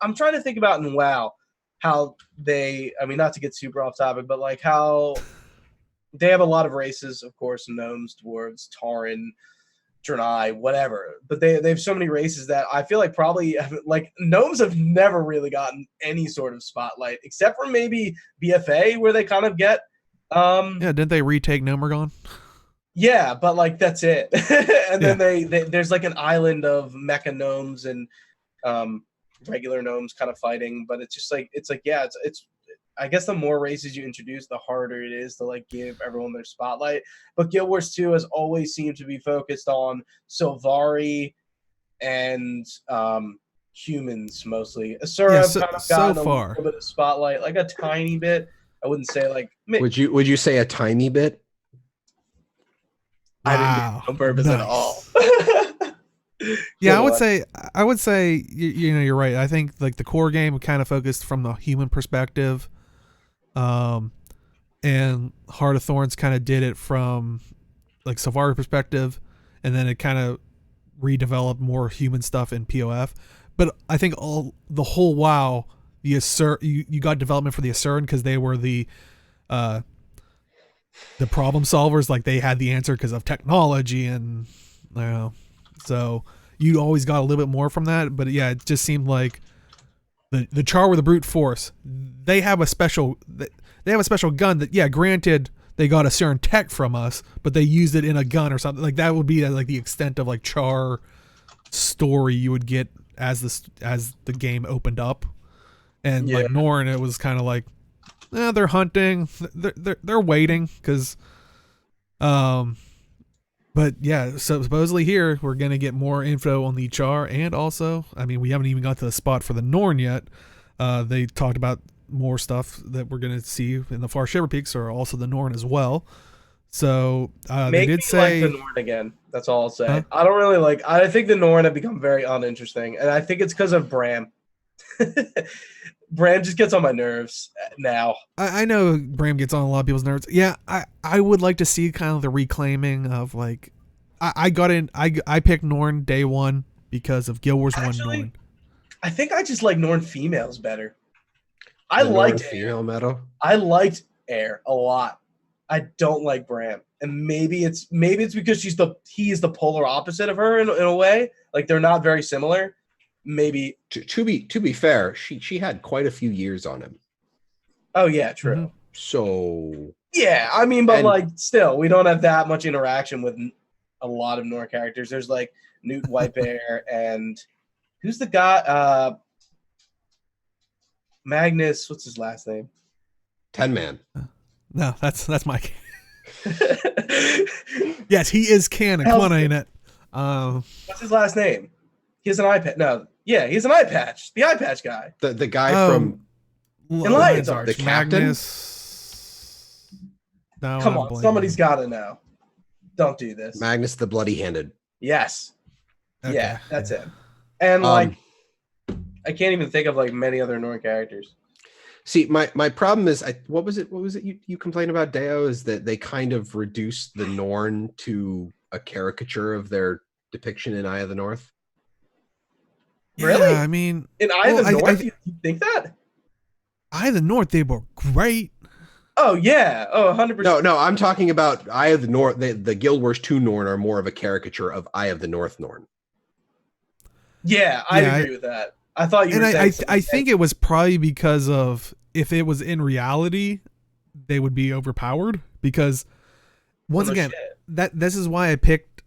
I'm trying to think about in WoW how they, I mean, not to get super off topic, but like how they have a lot of races, of course, gnomes, dwarves, Tauren, Draenei, whatever. But they have so many races that I feel like probably like gnomes have never really gotten any sort of spotlight, except for maybe BFA, where they kind of get. Yeah, didn't they retake Nomergon? Yeah, but like that's it. And then they there's like an island of mecha gnomes and regular gnomes kind of fighting, but it's just like it's I guess the more races you introduce, the harder it is to like give everyone their spotlight. But Guild Wars 2 has always seemed to be focused on Sylvari and humans mostly. Asura kind of gotten a little bit of spotlight, like a tiny bit. I wouldn't say like. Would you say a tiny bit? I didn't do it on purpose at all. Yeah, I would say you know, you're right. I think like the core game kind of focused from the human perspective, and Heart of Thorns kind of did it from like Sylvari perspective, and then it kind of redeveloped more human stuff in POF. But I think the whole WoW, you got development for the Asuran because they were the problem solvers. Like they had the answer because of technology, and you know, so you always got a little bit more from that. But yeah, it just seemed like the Char were the brute force. They have a special gun that, yeah, granted they got a certain tech from us, but they used it in a gun or something. Like that would be like the extent of like Char story you would get as the game opened up. And like Norn, it was kind of like, they're hunting, they're waiting because, but yeah, so supposedly here we're gonna get more info on the Char, and also, I mean, we haven't even got to the spot for the Norn yet. They talked about more stuff that we're gonna see in the Far Shiver Peaks, or also the Norn as well. So they did say like the Norn again. That's all I'll say. Huh? I don't really like. I think the Norn have become very uninteresting, and I think it's because of Bram. Bram just gets on my nerves now. I know Bram gets on a lot of people's nerves. Yeah, I would like to see kind of the reclaiming of like, I picked Norn day one because of Guild Wars 1 Norn. I think I just like Norn females better. I liked female meta. I liked Air a lot. I don't like Bram, and maybe it's because he is the polar opposite of her in a way. Like they're not very similar. Maybe to be fair, she had quite a few years on him. Oh yeah, true. Mm-hmm. So yeah, I mean, but like still, we don't have that much interaction with a lot of Norn characters. There's like Newt Whitebear and who's the guy? Magnus. What's his last name? 10 Man. No, that's Mike. Yes, he is canon. Come on, ain't it? What's his last name? He has an eye patch. No, yeah, he's an eye patch. The eye patch guy. The guy from Lion's Arch. The captain. Magnus. No, come on, somebody's got to know. Don't do this. Magnus the Bloody Handed. Yes. Okay. Yeah, that's him. And like, I can't even think of like many other Norn characters. See, my problem is, what was it you complained about, Deo, is that they kind of reduced the Norn to a caricature of their depiction in Eye of the North. Really? Yeah, I mean, in Eye of the North, you think that? Eye of the North, they were great. Oh yeah, 100%. No, I'm talking about Eye of the North. The Guild Wars 2 Norn are more of a caricature of Eye of the North Norn. Yeah, I agree with that. I thought you were saying I think it was probably because of, if it was in reality, they would be overpowered, because once again, this is why I picked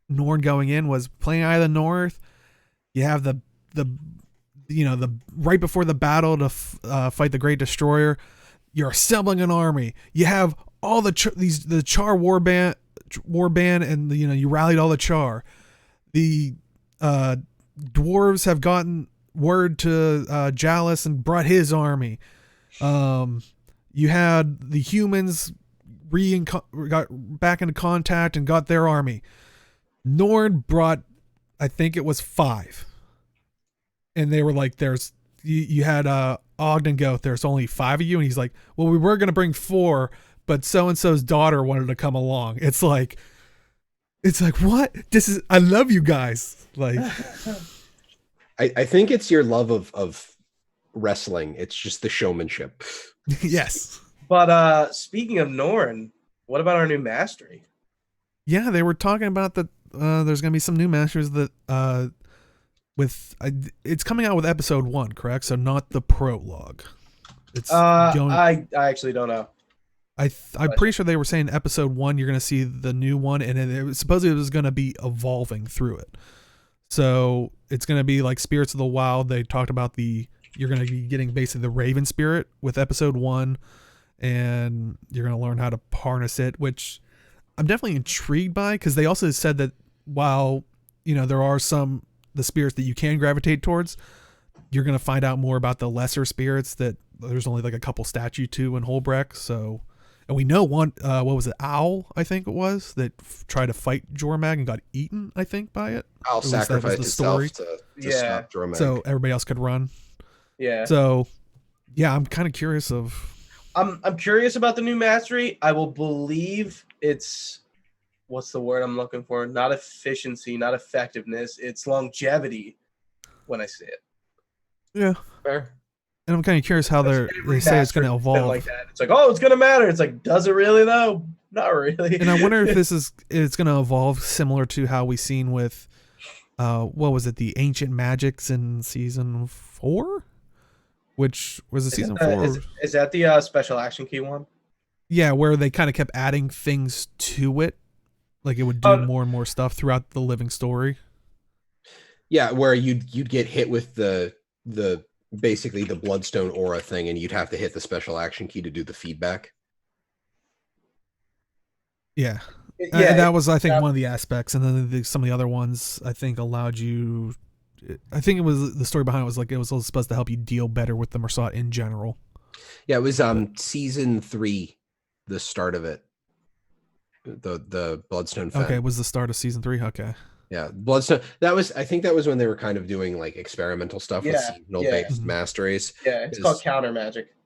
Norn going in, was playing Eye of the North. You have the right before the battle to fight the Great Destroyer, you're assembling an army. You have all the Char warband, and you rallied all the Char. The dwarves have gotten word to Jalis and brought his army. You had the humans got back into contact and got their army. Norn brought, I think it was 5, and they were like, "There's you had Ogden go, there's only 5 of you," and he's like, "Well, we were gonna bring 4, but so and so's daughter wanted to come along." It's like what? I love you guys. Like, I think it's your love of wrestling. It's just the showmanship. Yes. But speaking of Norn, What about our new mastery? Yeah, they were talking about that. There's gonna be some new masters that it's coming out with episode 1, correct? So not the prologue. It's going. I actually don't know. I'm pretty sure they were saying episode 1 you're gonna see the new one, and it was supposedly it was gonna be evolving through it. So it's gonna be like Spirits of the Wild. They talked about you're gonna be getting basically the Raven Spirit with episode 1, and you're gonna learn how to harness it, which I'm definitely intrigued by, because they also said that while there are the spirits that you can gravitate towards, you're gonna find out more about the lesser spirits that there's only like a couple statue to in Holbrecht. So, and we know one, what was it, Owl, I think it was, that tried to fight Jormag and got eaten, I think, by it. Owl sacrificed itself to stop Jormag. So everybody else could run. Yeah. So, yeah, I'm kind of curious of. I'm curious about the new mastery. I will believe it's, what's the word I'm looking for? Not efficiency, not effectiveness. It's longevity when I see it. Yeah. Fair. And I'm kind of curious how they say it's going to evolve. Like that. It's like, oh, it's going to matter. It's like, does it really though? Not really. And I wonder if it's going to evolve similar to how we seen with, what was it, the Ancient Magics in season 4? Which was season 4. Is that the special action key one? Yeah, where they kind of kept adding things to it. Like it would do more and more stuff throughout the living story. Yeah, where you'd get hit with the basically the Bloodstone aura thing, and you'd have to hit the special action key to do the feedback. Yeah. That was, I think, one of the aspects. And then some of the other ones, I think, allowed you... I think it was the story behind it was like it was supposed to help you deal better with the Mersat in general. Yeah, it was season 3, the start of it. The Bloodstone Fen. Okay, it was the start of season 3. Okay. Yeah, Bloodstone. I think that was when they were kind of doing like experimental stuff with seasonal based masteries. Yeah, it's called counter magic.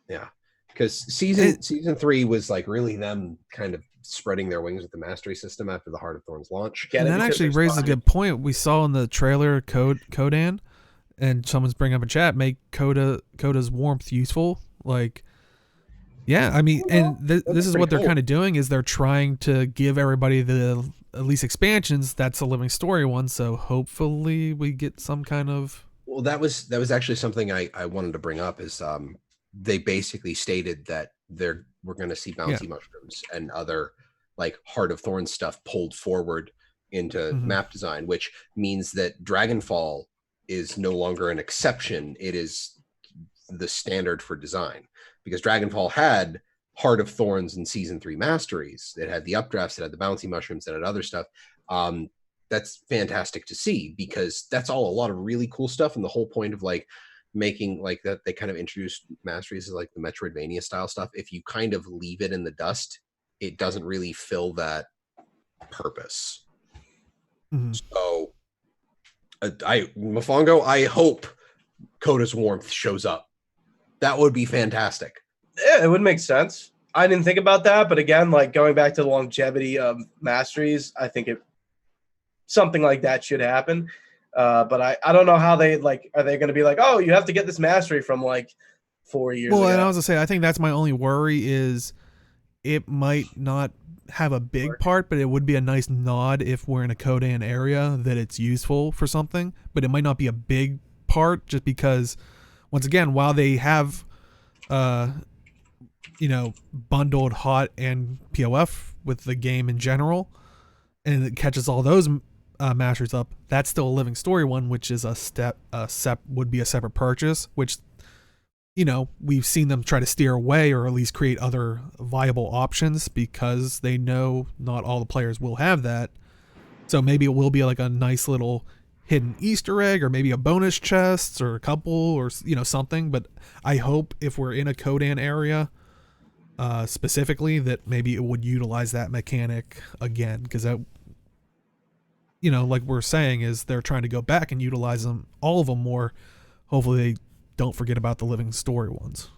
Yeah, because season 3 was like really them kind of spreading their wings with the mastery system after the Heart of Thorns launch. And that actually raises a good point. We saw in the trailer Kodan, and someone's bringing up a chat, make Coda's warmth useful. Like, yeah, I mean, and this is what they're kind of doing, is they're trying to give everybody the at least expansions. That's a living story one, so hopefully we get some kind of. Well, that was actually something I wanted to bring up, is they basically stated that we're going to see bouncy mushrooms and other like Heart of Thorns stuff pulled forward into map design, which means that Dragonfall is no longer an exception. It is the standard for design, because Dragonfall had Heart of Thorns in season 3 masteries. It had the updrafts, it had the bouncy mushrooms, it had other stuff. That's fantastic to see, because that's all a lot of really cool stuff. And the whole point of like making like that, they kind of introduced masteries as like the Metroidvania style stuff. If you kind of leave it in the dust, it doesn't really fill that purpose. So Mofongo, I hope Coda's warmth shows up. That would be fantastic. Yeah, it would make sense. I didn't think about that, but again, like going back to the longevity of masteries, I think something like that should happen. But I don't know how they are they going to be like, oh, you have to get this mastery from like 4 years ago. Well, and I was gonna say, I think that's my only worry, is it might not have a big part, but it would be a nice nod if we're in a Kodan area that it's useful for something, but it might not be a big part, just because once again, while they have bundled hot and POF with the game in general, and it catches all those masters up, that's still a living story one, which is would be a separate purchase, which we've seen them try to steer away, or at least create other viable options, because they know not all the players will have that. So maybe it will be like a nice little hidden Easter egg, or maybe a bonus chest, or a couple, or something. But I hope if we're in a Kodan area specifically, that maybe it would utilize that mechanic again, because that, like we're saying, is they're trying to go back and utilize them, all of them more. Hopefully they don't forget about the living story ones.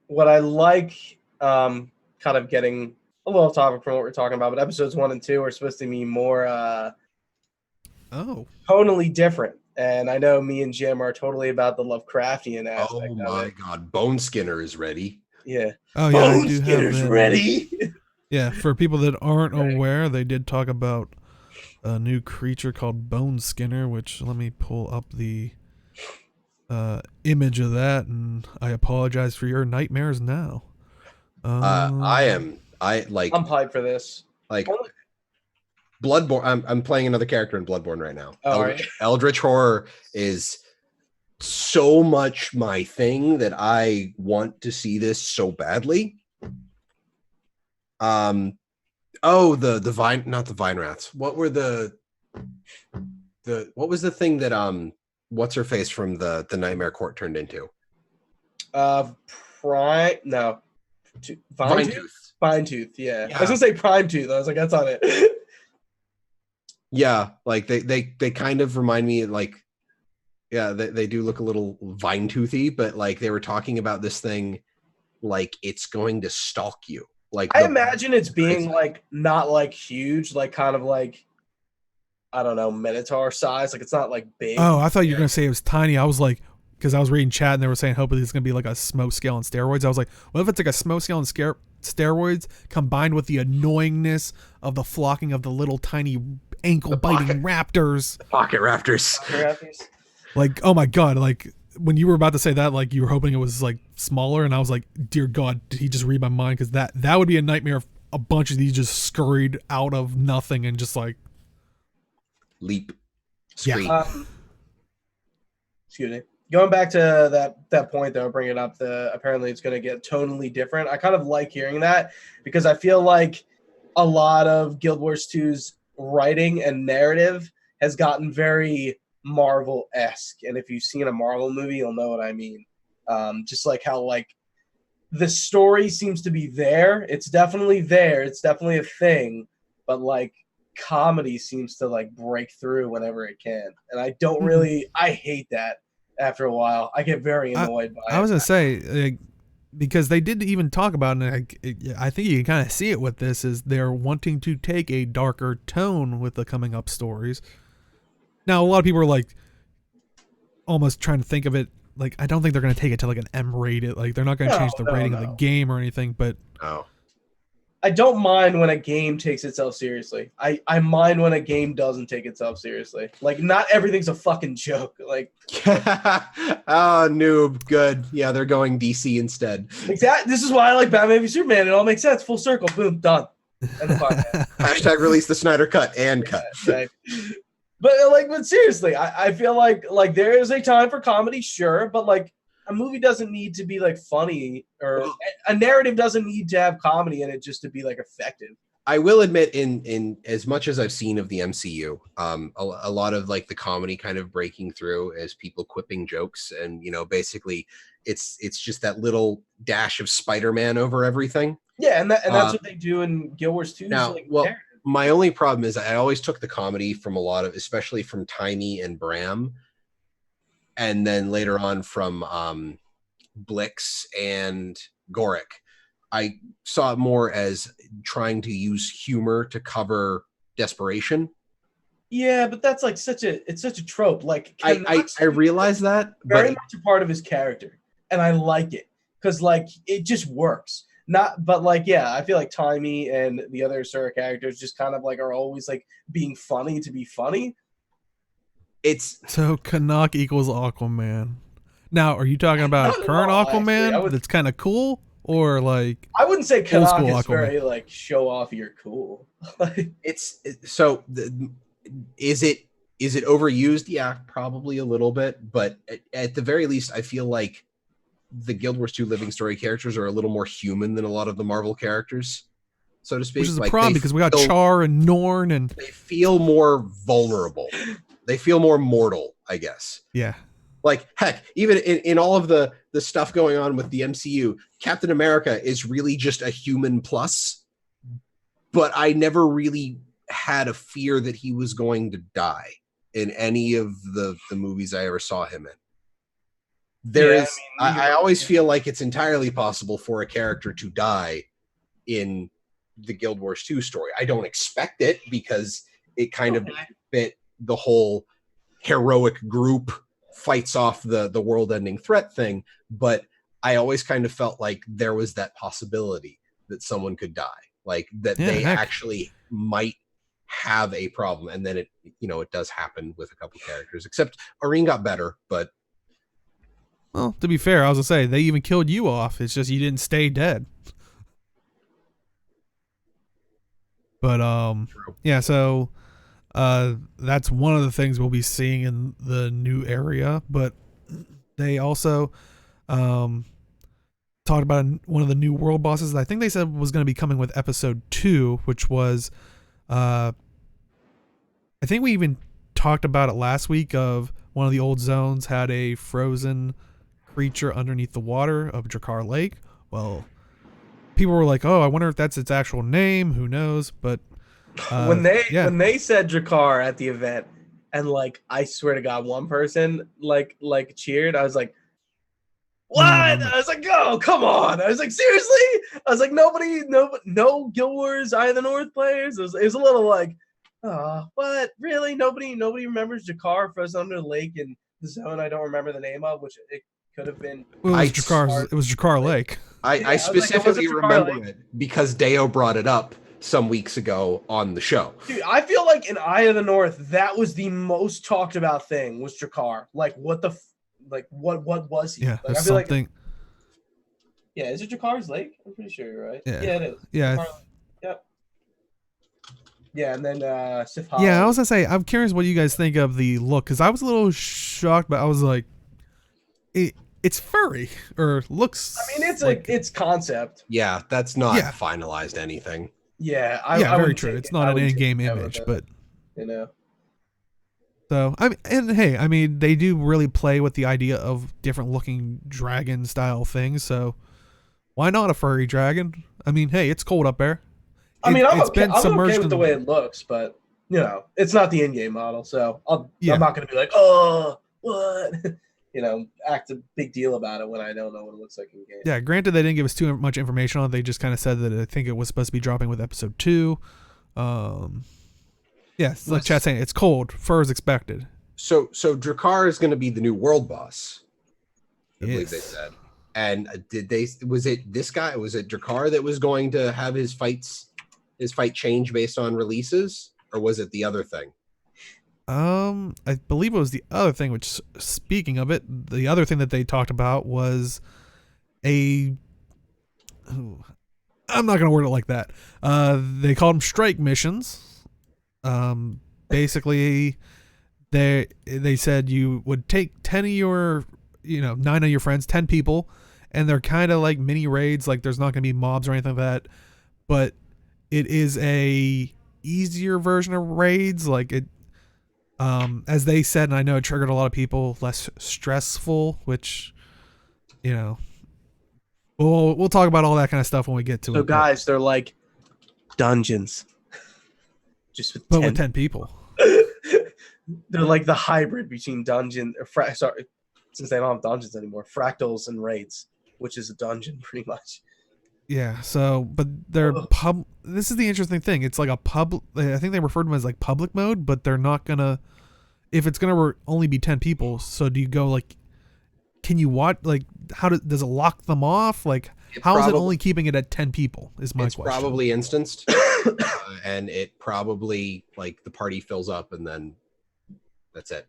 What I like, kind of getting a little off topic from what we're talking about, but episodes 1 and 2 are supposed to be more tonally different. And I know me and Jim are totally about the Lovecraftian aspect. Oh my God, Bone Skinner is ready. Yeah. Oh yeah, I Bone do have Skinner's that. ready. Yeah, for people that aren't Right. aware, they did talk about a new creature called Bone Skinner, which let me pull up the image of that, and I apologize for your nightmares now. I like I'm hyped for this. Bloodborne. I'm playing another character in Bloodborne right now. All right. Eldritch Horror is so much my thing that I want to see this so badly. The vine, not the vine rats. What were the what was the thing that what's her face from the Nightmare Court turned into? Prime no. Vine Tooth? Vine Tooth, yeah. I was gonna say Prime Tooth. I was like, that's on it. Yeah, like they kind of remind me like, yeah, they do look a little vine toothy, but like they were talking about this thing like it's going to stalk you. Like I imagine it's being like not like huge, like kind of like, I don't know, Minotaur size. Like it's not like big. Oh, I thought you were gonna say it was tiny. I was like, because I was reading chat and they were saying hopefully it's gonna be like a smoke scale on steroids. I was like, what if it's like a smoke scale on steroids combined with the annoyingness of the flocking of the little tiny ankle biting raptors, pocket raptors. Like, oh my god! Like when you were about to say that, like you were hoping it was like smaller, and I was like, dear God, did he just read my mind? Because that would be a nightmare if a bunch of these just scurried out of nothing and just like leap, scream. Yeah. Excuse me. Going back to that point though, bringing up apparently it's going to get tonally different. I kind of like hearing that because I feel like a lot of Guild Wars 2's writing and narrative has gotten very Marvel-esque, and if you've seen a Marvel movie, you'll know what I mean. Just like how like the story seems to be there. It's definitely there. It's definitely a thing, but like comedy seems to like break through whenever it can, and I don't really. I hate that. After a while, I get very annoyed by it. I was gonna say, because they did even talk about it, and I think you can kind of see it with this, is they're wanting to take a darker tone with the coming up stories. Now, a lot of people are like almost trying to think of it like, I don't think they're going to take it to like an M rated, like they're not going to change the rating of the game or anything, but I don't mind when a game takes itself seriously. I mind when a game doesn't take itself seriously. Like, not everything's a fucking joke. Like, oh, noob. Good. Yeah, they're going DC instead. Exactly. This is why I like Batman v Superman. It all makes sense. Full circle. Boom. Done. Hashtag release the Snyder Cut and cut. Okay. But seriously, I feel like there is a time for comedy, sure, but like a movie doesn't need to be like funny, or a narrative doesn't need to have comedy in it just to be like effective. I will admit, in as much as I've seen of the MCU, a lot of like the comedy kind of breaking through as people quipping jokes, and basically it's just that little dash of Spider-Man over everything. Yeah, and that's what they do in Guild Wars 2. Now, my only problem is I always took the comedy from a lot of, especially from Timey and Bram, and then later on from Blix and Gorick. I saw it more as trying to use humor to cover desperation. Yeah, but that's like such a trope. Like I realize that, very much a part of his character, and I like it because like it just works. I feel like Timey and the other Sura characters just kind of like are always like being funny to be funny. So Canuck equals Aquaman. Now, are you talking about current Aquaman that's kind of cool, or like I wouldn't say Canuck is very like show off you're cool. Is it overused? Yeah, probably a little bit, but at the very least, I feel like the Guild Wars 2 Living Story characters are a little more human than a lot of the Marvel characters, so to speak. Which is a problem because we got Char and Norn, and they feel more vulnerable. They feel more mortal, I guess. Yeah. Like, heck, even in all of the stuff going on with the MCU, Captain America is really just a human plus, but I never really had a fear that he was going to die in any of the movies I ever saw him in. I always feel like it's entirely possible for a character to die in the Guild Wars 2 story. I don't expect it because it kind of fit the whole heroic group fights off the world-ending threat thing, but I always kind of felt like there was that possibility that someone could die, like that they actually might have a problem. And then it does happen with a couple characters, except Irene got better, but. Well, to be fair, I was gonna say they even killed you off. It's just you didn't stay dead. But yeah, so that's one of the things we'll be seeing in the new area. But they also talked about one of the new world bosses that I think they said was going to be coming with episode 2, which was I think we even talked about it last week. Of one of the old zones had a frozen creature underneath the water of Drakkar Lake. Well, people were like, "Oh, I wonder if that's its actual name. Who knows?" But when they said Drakkar at the event, and like I swear to God, one person like cheered. I was like, "What?" I was like, "Oh, come on!" I was like, "Seriously?" I was like, "No Guild Wars Eye of the North players." It was a little like, "Oh, what? Really? Nobody remembers Drakkar frozen under the lake in the zone I don't remember the name of, which it could have been." It was Drakkar Lake. I specifically remember it because Deo brought it up some weeks ago on the show. Dude, I feel like in Eye of the North, that was the most talked about thing was Drakkar. Like, what was he? Yeah, like, I feel something. Yeah, is it Drakkar's Lake? I'm pretty sure you're right. Yeah, it is. Yeah. Yep. Yeah, and then Sif Hollow. Yeah, I was gonna say, I'm curious what you guys think of the look, because I was a little shocked, but I was like, it's furry or looks. I mean, it's concept. Yeah, that's not finalized anything. Yeah, very true. It's not an in-game image, but So I mean, they do really play with the idea of different looking dragon style things. So why not a furry dragon? I mean, hey, it's cold up there. I'm okay with the way it looks, but it's not the in-game model, so I'm not going to be like, oh, what? Act a big deal about it when I don't know what it looks like in game. Yeah, granted, they didn't give us too much information on it. They just kind of said that I think it was supposed to be dropping with episode 2. Yes, like chat saying, it's cold. Fur is expected. So Drakkar is going to be the new world boss. I believe they said. And was it this guy? Was it Drakkar that was going to have his fight change based on releases, or was it the other thing? I believe it was the other thing, which, speaking of it, the other thing that they talked about was I'm not going to word it like that. They called them strike missions. Basically, they said you would take 10 of your, 9 of your friends, 10 people, and they're kind of like mini raids. Like, there's not going to be mobs or anything like that, but it is a easier version of raids. Like it, as they said, and I know it triggered a lot of people, less stressful, which, we'll talk about all that kind of stuff when we get to it. So guys, they're like dungeons, just with 10 people. They're like the hybrid between dungeon, since they don't have dungeons anymore, fractals and raids, which is a dungeon pretty much. Yeah. So, but they're this is the interesting thing. It's like a I think they refer to them as like public mode, but they're not gonna. If it's gonna only be 10 people, so do you go like? Can you watch? Like, how does it lock them off? Like, how is it only keeping it at 10 people? Is my question. It's probably instanced, and it probably like the party fills up, and then that's it.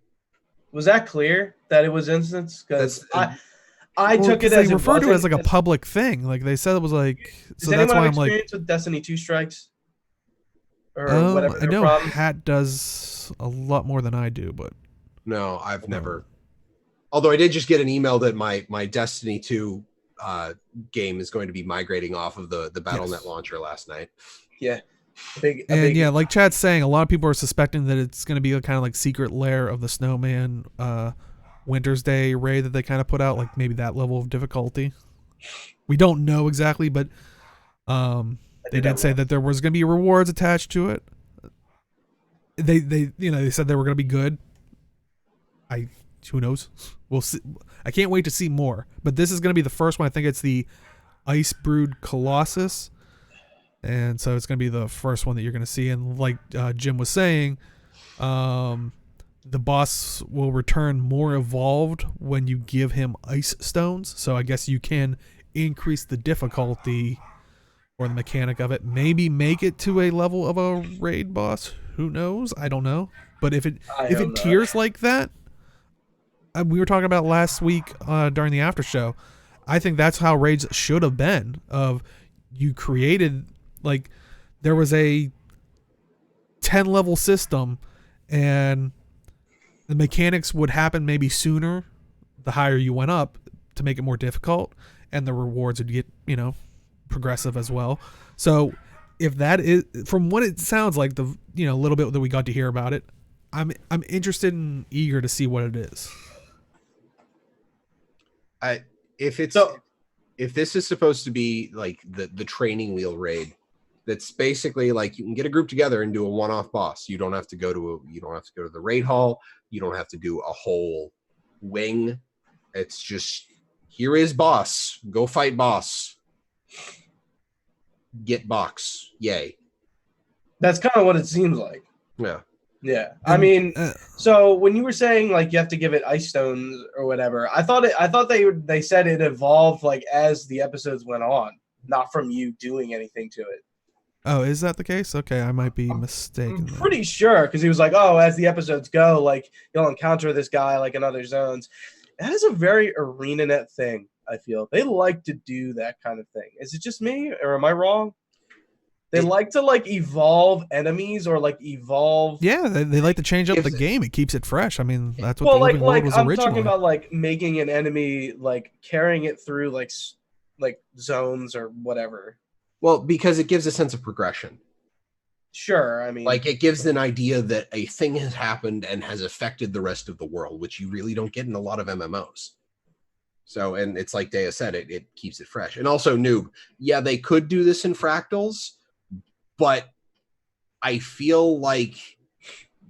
Was that clear that it was instanced? Because I took it as they referred to it as like a public thing. Like they said it was like. So that's why I'm like. Experience with Destiny 2 strikes? Or whatever. I know Hat does a lot more than I do, but. No, I've never. Although I did just get an email that my Destiny 2 game is going to be migrating off of the Battle.net launcher last night. Yeah. Like Chad's saying, a lot of people are suspecting that it's going to be a kind of like secret lair of the Snowman Winter's Day raid that they kind of put out, like maybe that level of difficulty. We don't know exactly, but they did say that there was going to be rewards attached to it. They said they were going to be good. Who knows? We'll see. I can't wait to see more. But this is going to be the first one. I think it's the Icebrood Colossus. And so it's going to be the first one that you're going to see. And like Jim was saying, the boss will return more evolved when you give him ice stones. So I guess you can increase the difficulty or the mechanic of it. Maybe make it to a level of a raid boss. Who knows? I don't know. But if it tiers like that, we were talking about last week during the after show. I think that's how raids should have been. Of you created, like, there was a 10 level system, and the mechanics would happen maybe sooner the higher you went up to make it more difficult, and the rewards would get, progressive as well. So if that is, from what it sounds like, the little bit that we got to hear about it, I'm interested and eager to see what it is. If this is supposed to be like the training wheel raid, that's basically like you can get a group together and do a one-off boss. You don't have to go to the raid hall. You don't have to do a whole wing. It's just, here is boss. Go fight boss. Get box. Yay. That's kind of what it seems like. Yeah. Yeah. I mean, so when you were saying like you have to give it ice stones or whatever, I thought they said it evolved like as the episodes went on, not from you doing anything to it. Oh, is that the case? Okay, I might be mistaken. I'm pretty sure, because he was like, oh, as the episodes go, like, you'll encounter this guy like in other zones. That is a very ArenaNet thing, I feel. They like to do that kind of thing. Is it just me, or am I wrong? They like to like evolve enemies or like evolve. Yeah, they like to change up the game. It keeps it fresh. I mean, that's what the Living World was I'm originally. talking about like making an enemy, like carrying it through like zones or whatever. Well, because it gives a sense of progression. Sure, I mean, like it gives an idea that a thing has happened and has affected the rest of the world, which you really don't get in a lot of MMOs. So, and it's like Dea said, it keeps it fresh. And also, Noob, yeah, they could do this in Fractals, but I feel like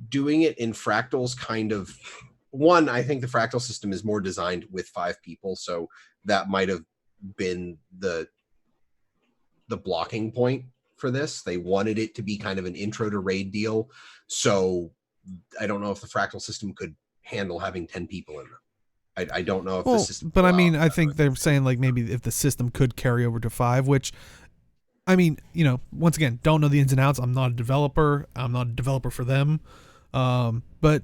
doing it in Fractals kind of, one, I think the Fractal system is more designed with 5 people, so that might have been the blocking point for this. They wanted it to be kind of an intro to raid deal, so I don't know if the Fractal system could handle having 10 people in them. I don't know if the system. But I mean, I think they're saying like maybe if the system could carry over to 5, which, I mean, once again, don't know the ins and outs. I'm not a developer. I'm not a developer for them. But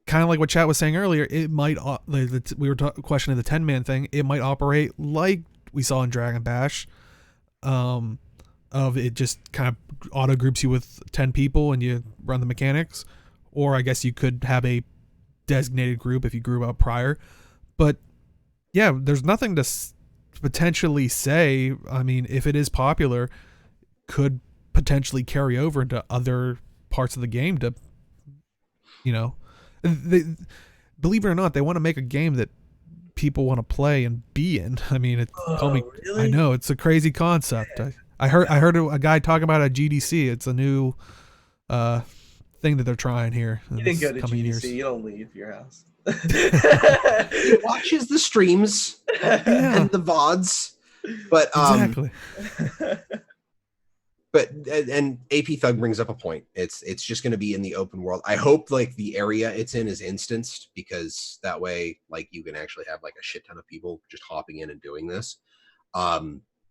kind of like what Chat was saying earlier, it might. We were questioning the 10-man thing. It might operate like we saw in Dragon Bash. Of it just kind of auto groups you with 10 people and you run the mechanics, or I guess you could have a designated group if you grew up prior. But yeah, there's nothing to potentially say. I mean, if it is popular, could potentially carry over into other parts of the game to, they, believe it or not, they want to make a game that people want to play and be in. I mean, really? I know it's a crazy concept. I heard a guy talking about it at GDC. It's a new thing that they're trying here. You didn't go to GDC. Years. You don't leave your house. He watches the streams and the VODs, but exactly. But and AP Thug brings up a point. It's just going to be in the open world. I hope like the area it's in is instanced, because that way like you can actually have like a shit ton of people just hopping in and doing this.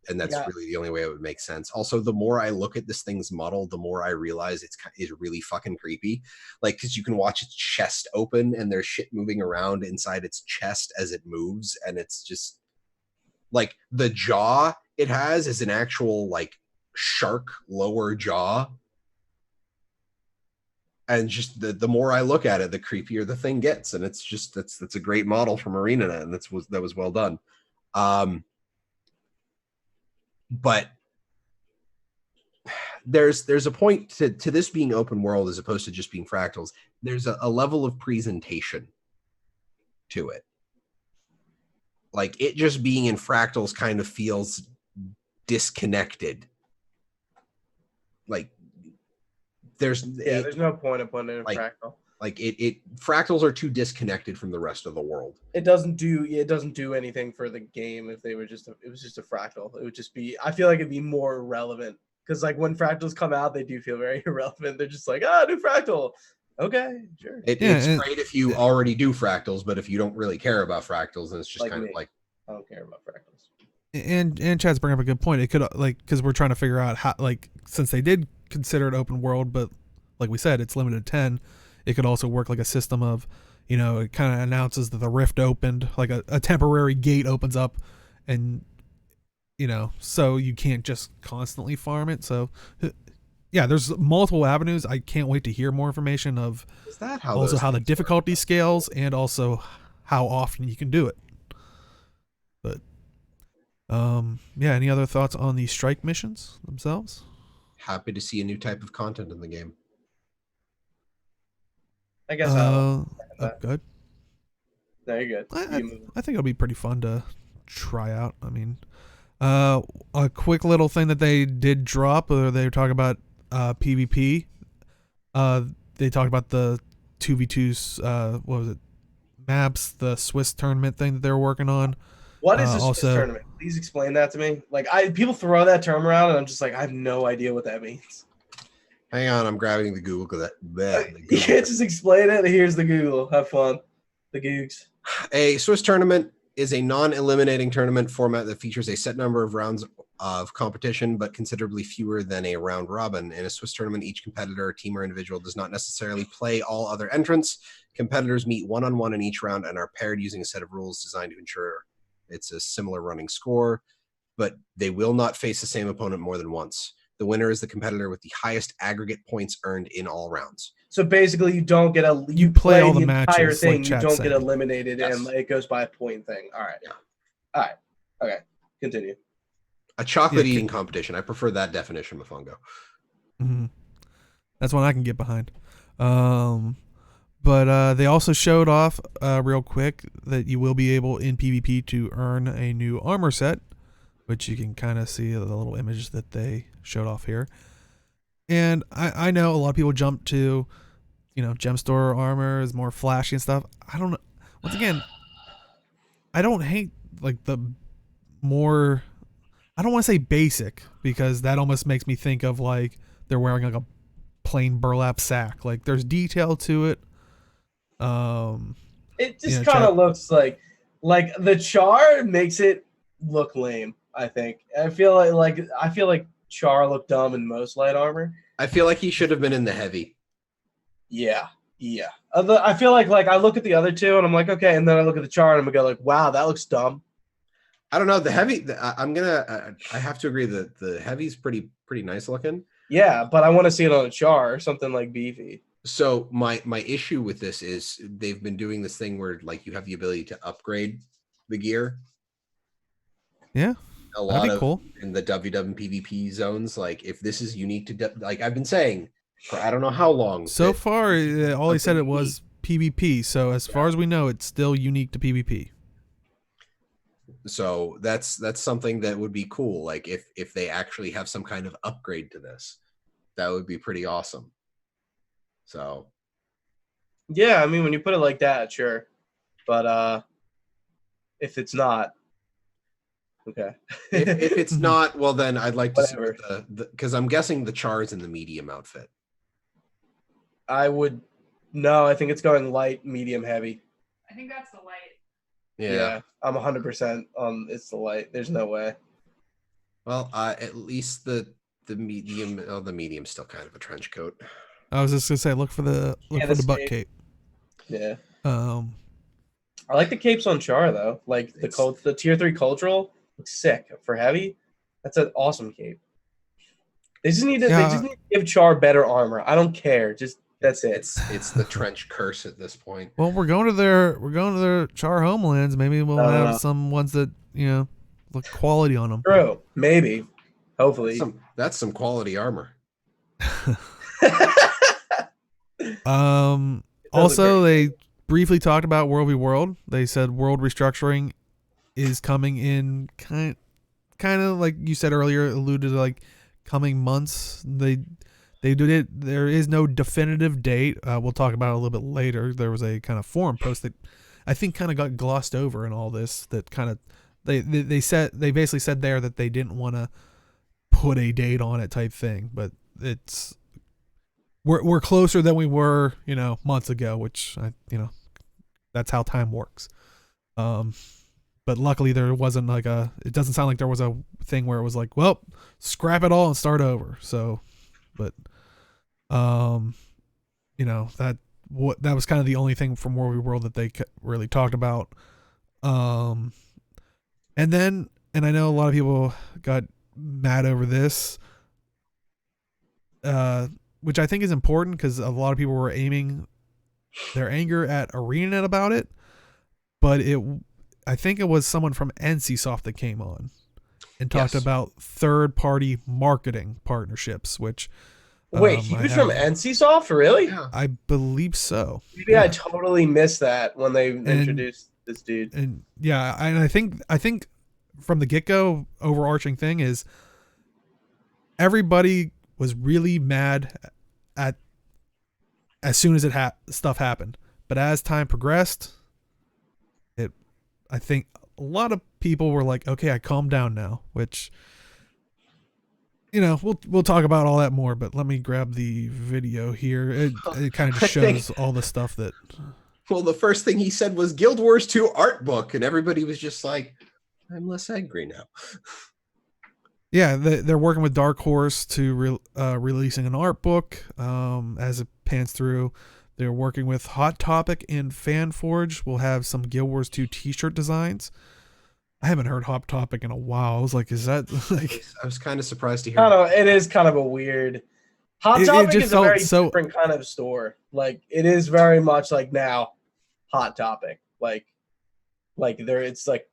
And that's really the only way it would make sense. Also, the more I look at this thing's model, the more I realize it's really fucking creepy. Like, because you can watch its chest open and there's shit moving around inside its chest as it moves, and it's just like the jaw it has is an actual like shark lower jaw. And just the more I look at it, the creepier the thing gets, and it's just that's a great model from ArenaNet, and that was well done. But there's a point to this being open world as opposed to just being Fractals. There's a level of presentation to it. Like, it just being in Fractals kind of feels disconnected. Like, there's no point of putting it in Fractal. Like Fractals are too disconnected from the rest of the world. It doesn't do anything for the game if it was just a Fractal. It would just be, I feel like it'd be more relevant, because like when Fractals come out, they do feel very irrelevant. They're just like, new Fractal. Okay, sure. It's great if you already do fractals, but if you don't really care about fractals, then it's just Like kind me. of like, I don't care about fractals. And Chad's bringing up a good point. It could like, because we're trying to figure out how, like, since they did consider it open world, but like we said, it's limited to 10. It could also work like a system of, you know, it kind of announces that the rift opened, like a temporary gate opens up, and you know, so you can't just constantly farm it. So yeah, there's multiple avenues. I can't wait to hear more information of is that how also those how the things difficulty scales and also how often you can do it. But yeah, any other thoughts on the strike missions themselves? Happy to see a new type of content in the game. I guess I'll. Good. No, you're good. I think it'll be pretty fun to try out. I mean, a quick little thing that they did drop, they were talking about PvP. They talked about the 2v2s, what was it? Maps, the Swiss tournament thing that they were working on. What is a Swiss tournament? Please explain that to me. Like, people throw that term around, and I'm just like, I have no idea what that means. Hang on, I'm grabbing the Google. You can't just explain it. Here's the Google. Have fun. The Googs. A Swiss tournament is a non-eliminating tournament format that features a set number of rounds of competition, but considerably fewer than a round robin. In a Swiss tournament, each competitor, team, or individual does not necessarily play all other entrants. Competitors meet one-on-one in each round and are paired using a set of rules designed to ensure it's a similar running score, but they will not face the same opponent more than once. The winner is the competitor with the highest aggregate points earned in all rounds. So basically, you don't get you play all the entire matches, thing. Like you don't said. get eliminated, Yes. and it goes by a point thing. All right. Yeah. All right. Okay. Continue. A chocolate eating competition. I prefer that definition, Mofongo. Mm-hmm. That's one I can get behind. But they also showed off real quick that you will be able in PvP to earn a new armor set, which you can kind of see the little image that they showed off here. And I know a lot of people jump to, you know, gem store armor is more flashy and stuff. I don't know. Once again, I don't hate like the more, I don't want to say basic, because that almost makes me think of like they're wearing like a plain burlap sack. Like there's detail to it. It just kind of looks like the char makes it look lame. I think I feel like Char looked dumb in most light armor. I feel like he should have been in the heavy. Yeah. I feel like I look at the other two and I'm like, okay, and then I look at the Char and I'm gonna go like, wow, that looks dumb. I don't know, the heavy. I have to agree that the heavy's pretty nice looking. Yeah, but I want to see it on a Char or something like beefy. So my issue with this is they've been doing this thing where like you have the ability to upgrade the gear. Yeah. A lot of cool. In the WW and PvP zones, like if this is unique to like I've been saying for I don't know how long. So far, all he said it was PvP. So as far as we know, it's still unique to PvP. So that's something that would be cool. Like if they actually have some kind of upgrade to this, that would be pretty awesome. So. Yeah, I mean when you put it like that, sure, but if it's not. Okay. if it's not, well then I'd like to see the because I'm guessing the Char is in the medium outfit. No, I think it's going light, medium, heavy. I think that's the light. Yeah, I'm 100% on it's the light. There's no way. Well, at least the medium. Oh, the medium's still kind of a trench coat. I was just gonna say, look for the butt cape. Yeah. I like the capes on Char though. Like the tier 3 cultural. Looks sick for heavy. That's an awesome cape. They just need to give Char better armor. I don't care. Just that's it. It's the trench curse at this point. Well, we're going to their Char homelands. Maybe we'll have some ones that look quality on them. True. Maybe. Hopefully. That's some quality armor. Also, they briefly talked about World v World. They said world restructuring is coming in kind of like you said earlier, alluded to like coming months. They did it. There is no definitive date. We'll talk about it a little bit later. There was a kind of forum post that I think kind of got glossed over in all this. That kind of they basically said there that they didn't want to put a date on it type thing, but it's we're closer than we were, months ago, which that's how time works. But luckily there wasn't it doesn't sound like there was a thing where it was like, well, scrap it all and start over. So, but that was kind of the only thing from War We World that they really talked about. And I know a lot of people got mad over this, which I think is important because a lot of people were aiming their anger at ArenaNet about it, but I think it was someone from NCSoft that came on and talked about third-party marketing partnerships, which wait, he was from NCSoft, really? Yeah. I believe so. Maybe I totally missed that when they introduced this dude. And yeah, and I think from the get-go, overarching thing is everybody was really mad at as soon as stuff happened, but as time progressed, I think a lot of people were like, okay, I calmed down now, which, we'll talk about all that more, but let me grab the video here. It kind of just shows all the stuff that. Well, the first thing he said was Guild Wars 2 art book, and everybody was just like, I'm less angry now. Yeah, they're working with Dark Horse to releasing an art book as it pans through. They're working with Hot Topic and FanForge. We'll have some Guild Wars 2 t-shirt designs. I haven't heard Hot Topic in a while. I was like, is that like... I was kind of surprised to hear. I don't know. It is kind of a weird... Hot Topic is a very different kind of store. Like, it is very much like now Hot Topic. Like there, it's like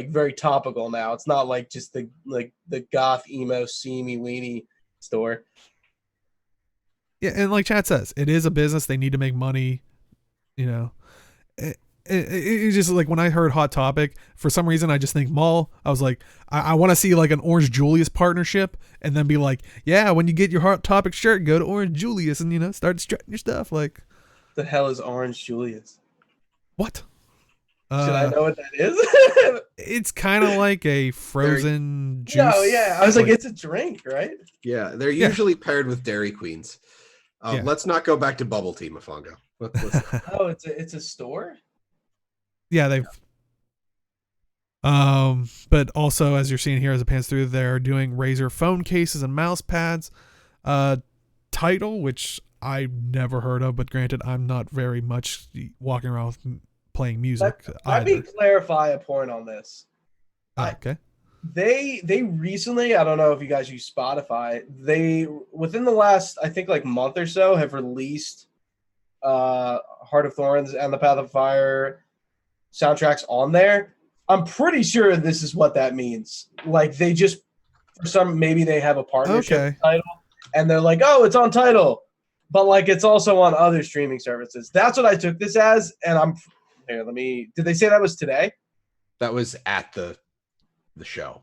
very topical now. It's not like just the goth emo seamy weenie store. Yeah, and like Chad says, it is a business. They need to make money. It just like when I heard Hot Topic, for some reason I just think mall. I was like, I want to see like an Orange Julius partnership, and then be like, yeah, when you get your Hot Topic shirt, go to Orange Julius and start strutting your stuff. Like, the hell is Orange Julius? What? Should I know what that is? It's kind of like a frozen juice. No, yeah, I was like, it's a drink, right? Yeah, they're usually paired with Dairy Queens. Let's not go back to bubble tea, Mofongo. Oh, it's a store? Yeah, they've but also, as you're seeing here as it pans through, they're doing Razer phone cases and mouse pads. Title, which I've never heard of, but granted, I'm not very much walking around with playing music. Let me clarify a point on this. Okay. They recently, I don't know if you guys use Spotify, they within the last, I think, like month or so, have released Heart of Thorns and the Path of Fire soundtracks on there. I'm pretty sure this is what that means. Like, they just, maybe they have a partnership with Tidal, and they're like, oh, it's on Tidal, but like it's also on other streaming services. That's what I took this as, and did they say that was today? That was at the show,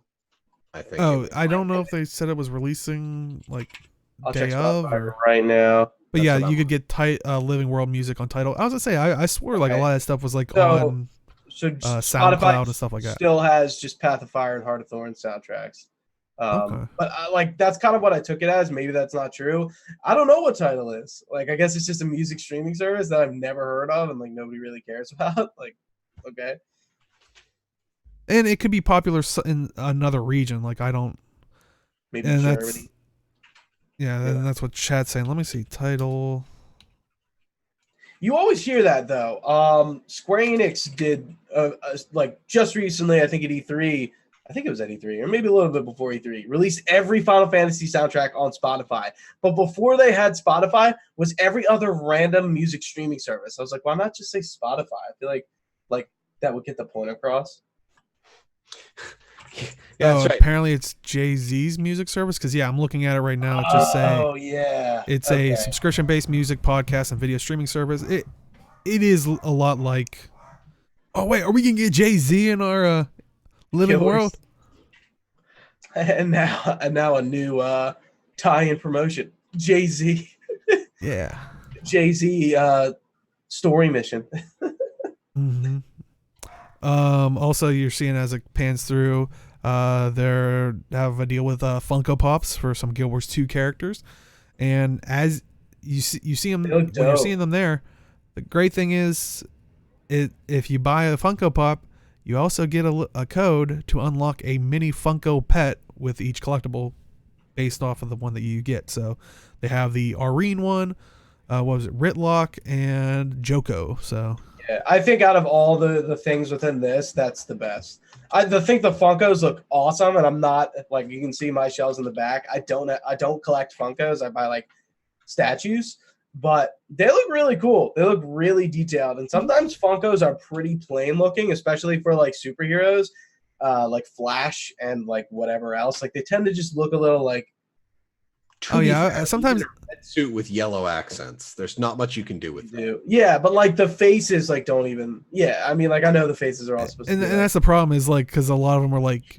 I think. Oh, I don't know if they said it was releasing like I'll day of or right now. But yeah, you could get Living World music on Tidal. I was gonna say, I swear like a lot of that stuff was like on SoundCloud and stuff like that. Still has just Path of Fire and Heart of Thorns soundtracks. But that's kind of what I took it as. Maybe that's not true. I don't know what Tidal is. Like, I guess it's just a music streaming service that I've never heard of and like nobody really cares about. Like, okay. And it could be popular in another region. Like, I don't. Maybe Germany. And that's what Chad's saying. Let me see. Tidal. You always hear that, though. Square Enix did, like, just recently, I think at E3, I think it was at E3, or maybe a little bit before E3, released every Final Fantasy soundtrack on Spotify. But before they had Spotify, was every other random music streaming service. I was like, why not just say Spotify? I feel like that would get the point across. Yeah, that's right. Apparently it's Jay-Z's music service, because I'm looking at it right now. It's just it's a subscription-based music podcast and video streaming service. It is a lot like, oh wait, are we gonna get Jay-Z in our Living World? And now a new tie-in promotion, Jay-Z. Yeah, Jay-Z story mission. Mm-hmm. Also, you're seeing as it pans through, they have a deal with Funko Pops for some Guild Wars 2 characters, and as you see them They when look you're dope. seeing them there. The great thing is, if you buy a Funko Pop, you also get a code to unlock a mini Funko pet with each collectible based off of the one that you get. So they have the Arene one, what was it, Ritlock and Joko. So Yeah, I think out of all the things within this, that's the best. Think the Funkos look awesome, and I'm not like you can see my shelves in the back. I don't collect Funkos. I buy like statues, but they look really cool. They look really detailed, and sometimes Funkos are pretty plain looking, especially for like superheroes, like Flash and like whatever else. Like they tend to just look a little like. oh yeah, sometimes red suit with yellow accents. There's not much you can do with that. Yeah, but like the faces, like don't even. Yeah, I mean, like I know the faces are all supposed and to. Be that's the problem is like because a lot of them are like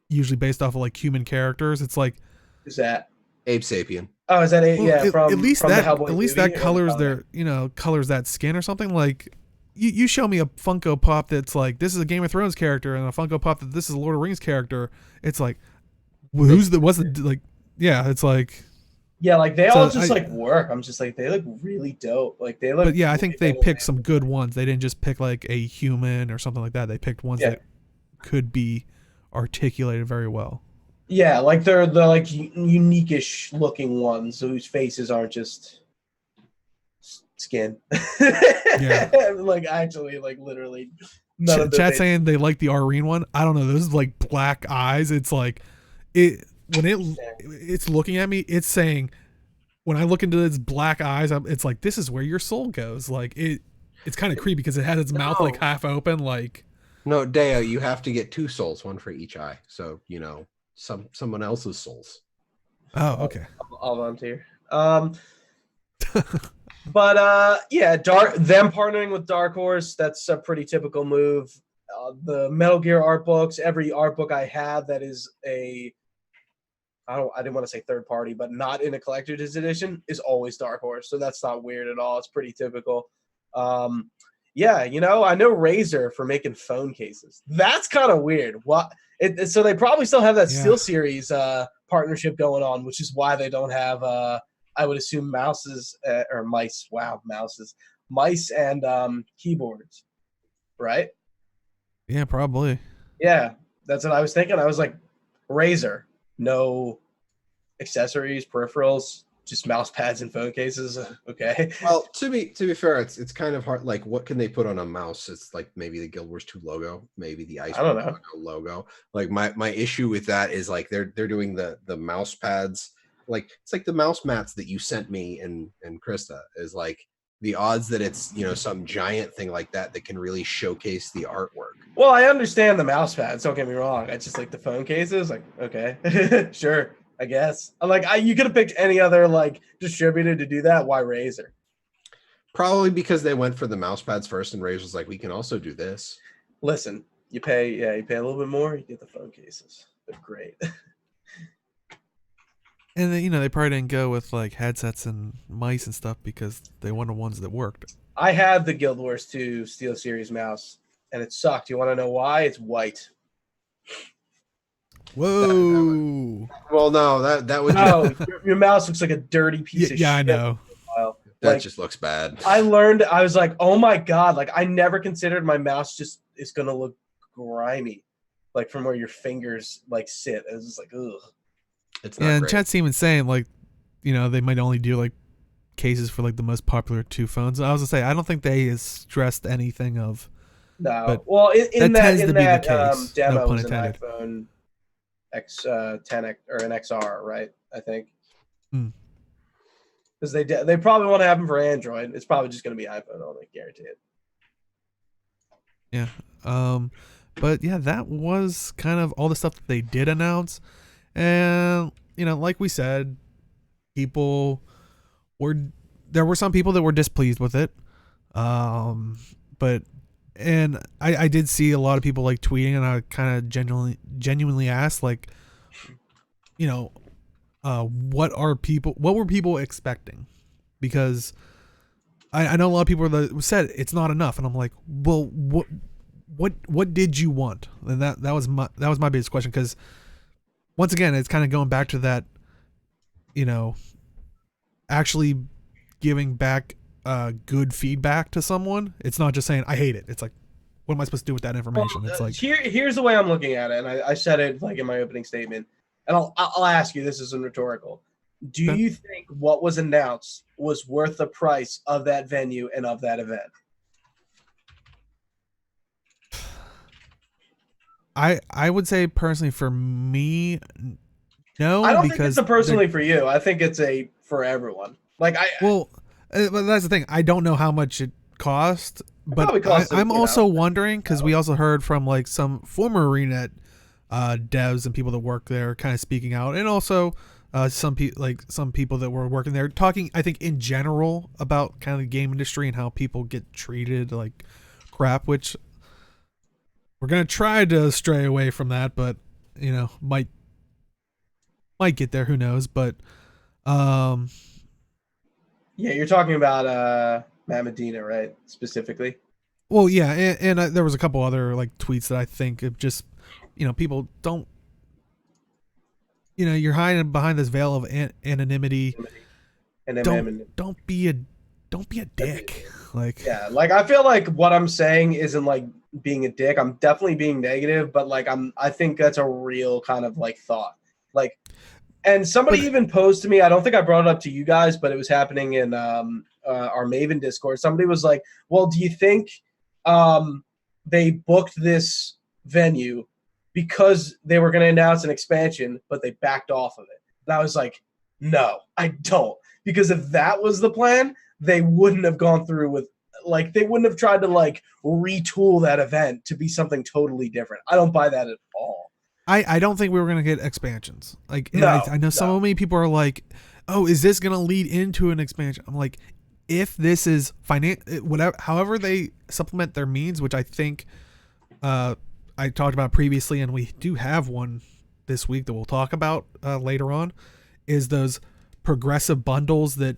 usually based off of like human characters. It's like Is that Ape Sapien. Oh, is that it? well, Yeah, at least from the that Hellboy at least movie, that or colors the their colors that skin or something. Like you show me a Funko Pop that's like this is a Game of Thrones character and a Funko Pop that this is a Lord of the Rings character. It's like what's the like yeah, it's like Yeah, like they So all just like work. I'm just like they look really dope. Like they look. but yeah, I really think they well picked made. some good ones. They didn't just pick like a human or something like that. They picked ones Yeah. that could be articulated very well. Yeah, like they're the like unique-ish looking ones whose faces aren't just skin. Yeah. Like actually, like literally, none of the Chat faces. saying they like the Arene one. I don't know. Those like black eyes. It's like it when it's looking at me. It's saying when I look into its black eyes, it's like this is where your soul goes. Like it's kind of creepy because it has its mouth like half open. Like No, Deo, you have to get 2 souls, one for each eye. So someone else's souls. oh okay. I'll volunteer. But yeah, them partnering with Dark Horse, that's a pretty typical move. The Metal Gear art books, every art book I have that is I didn't want to say third party, but not in a collector's edition is always Dark Horse. So that's not weird at all. It's pretty typical. Yeah, I know Razer for making phone cases. That's kind of weird. So they probably still have that Yeah. SteelSeries partnership going on, which is why they don't have I would assume mouses or mice. Wow, mice and keyboards, right? Yeah, probably. Yeah, that's what I was thinking. I was like, Razer, no accessories, peripherals, just mouse pads and phone cases. Okay. Well, to be fair, it's kind of hard. Like, what can they put on a mouse? It's like maybe the Guild Wars 2 logo, maybe the Icebrood Saga logo. Like my issue with that is like they're doing the mouse pads. Like it's like the mouse mats that you sent me and Krista is like the odds that it's some giant thing like that can really showcase the artwork. Well, I understand the mouse pads. Don't get me wrong. I just like the phone cases. Like, okay, sure, I guess. Like, you could have picked any other like distributor to do that. Why Razer? Probably because they went for the mouse pads first, and Razer was like, we can also do this. Listen, you pay a little bit more, you get the phone cases. They're great. And then, they probably didn't go with like headsets and mice and stuff because they wanted ones that worked. I had the Guild Wars 2 SteelSeries mouse, and it sucked. You want to know why? It's white. Whoa. Well, no, that would No, your mouse looks like a dirty piece of shit. Yeah, I know. that just looks bad. I was like, oh my God. Like, I never considered my mouse just is going to look grimy. Like, from where your fingers, like, sit. It was just like, ugh. It's not And great. chat's even saying like, they might only do like cases for like the most popular 2 phones. I was gonna say I don't think they stressed anything of. No. But Well, in that that, tends to be the case. demo No pun was an intended. iPhone X10 or an XR, right? I think. Because they probably want to have them for Android. It's probably just going to be iPhone only, guaranteed. Yeah. But yeah, that was kind of all the stuff that they did announce. And, like we said, there were some people that were displeased with it. But I did see a lot of people like tweeting, and I kind of genuinely asked, like, what were people expecting? Because I know a lot of people that said it's not enough, and I'm like, well, what did you want? And that was my biggest question, because once again, it's kind of going back to that, actually giving back good feedback to someone. It's not just saying I hate it. It's like, what am I supposed to do with that information? Well, It's like, here's the way I'm looking at it, and I said it like in my opening statement, and I'll ask you. This isn't rhetorical. Do Okay. you think what was announced was worth the price of that venue and of that event? I would say personally for me, no, I don't think because it's a personally for you. I think it's a for everyone. Like well, but that's the thing. I don't know how much it cost, but probably cost I'm you also know, wondering because we also heard from like some former ArenaNet devs and people that work there kind of speaking out, and also some people that were working there talking, I think, in general about kind of the game industry and how people get treated like crap, which we're gonna try to stray away from that, but you know, might get there, who knows. But um yeah, you're talking about Matt Medina, right? Specifically. well, yeah, and there was a couple other like tweets that I think of just, you know, people don't, you know, you're hiding behind this veil of anonymity. And Don't be a dick. Like, yeah, like I feel like what I'm saying isn't like being a dick. I'm definitely being negative, but like I think that's a real kind of like thought. Like, and somebody even posed to me. I don't think I brought it up to you guys, but it was happening in our Maven Discord. Somebody was like, "Well, do you think they booked this venue because they were going to announce an expansion, but they backed off of it?" And I was like, "No, I don't." Because if that was the plan, they wouldn't have gone through with, like, they wouldn't have tried to like retool that event to be something totally different. I don't buy that at all. I don't think we were gonna get expansions. Like, and No, I know so many people are like, "Oh, is this gonna lead into an expansion?" I'm like, if this is whatever, however they supplement their means, which I think I talked about previously, and we do have one this week that we'll talk about later on, is those progressive bundles that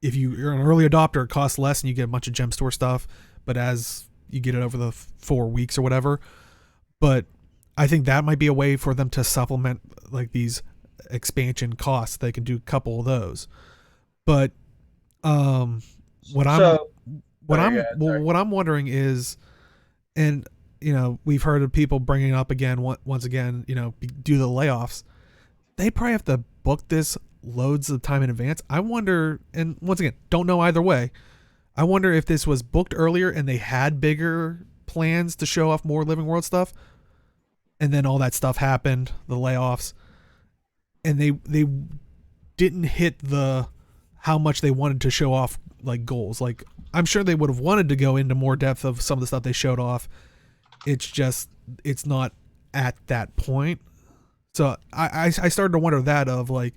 if you're an early adopter, it costs less and you get a bunch of gem store stuff, but as you get it over the 4 weeks or whatever. But I think that might be a way for them to supplement like these expansion costs. They can do a couple of those. But what I'm wondering is, and you know, we've heard of people bringing it up again once again, you know, due to the layoffs. They probably have to book this loads of time in advance. I wonder, and once again, don't know either way. I wonder if this was booked earlier and they had bigger plans to show off more Living World stuff, and then all that stuff happened, the layoffs, and they didn't hit the how much they wanted to show off like goals. Like, I'm sure they would have wanted to go into more depth of some of the stuff they showed off. It's just, it's not at that point. So I started to wonder that of like,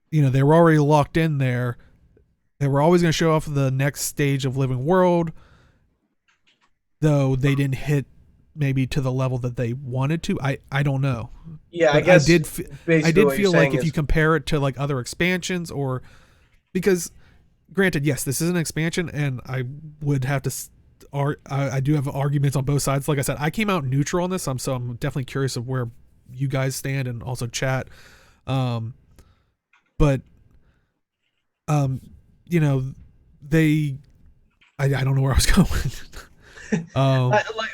you know, they were already locked in there. They were always going to show off the next stage of Living World, though they didn't hit maybe to the level that they wanted to. I don't know. Yeah, but I guess I did feel like if you compare it to like other expansions, or because granted, yes, this is an expansion, and I would have to I do have arguments on both sides. Like I said, I came out neutral on this, so I'm definitely curious of where you guys stand, and also chat. But you know, I don't know where I was going.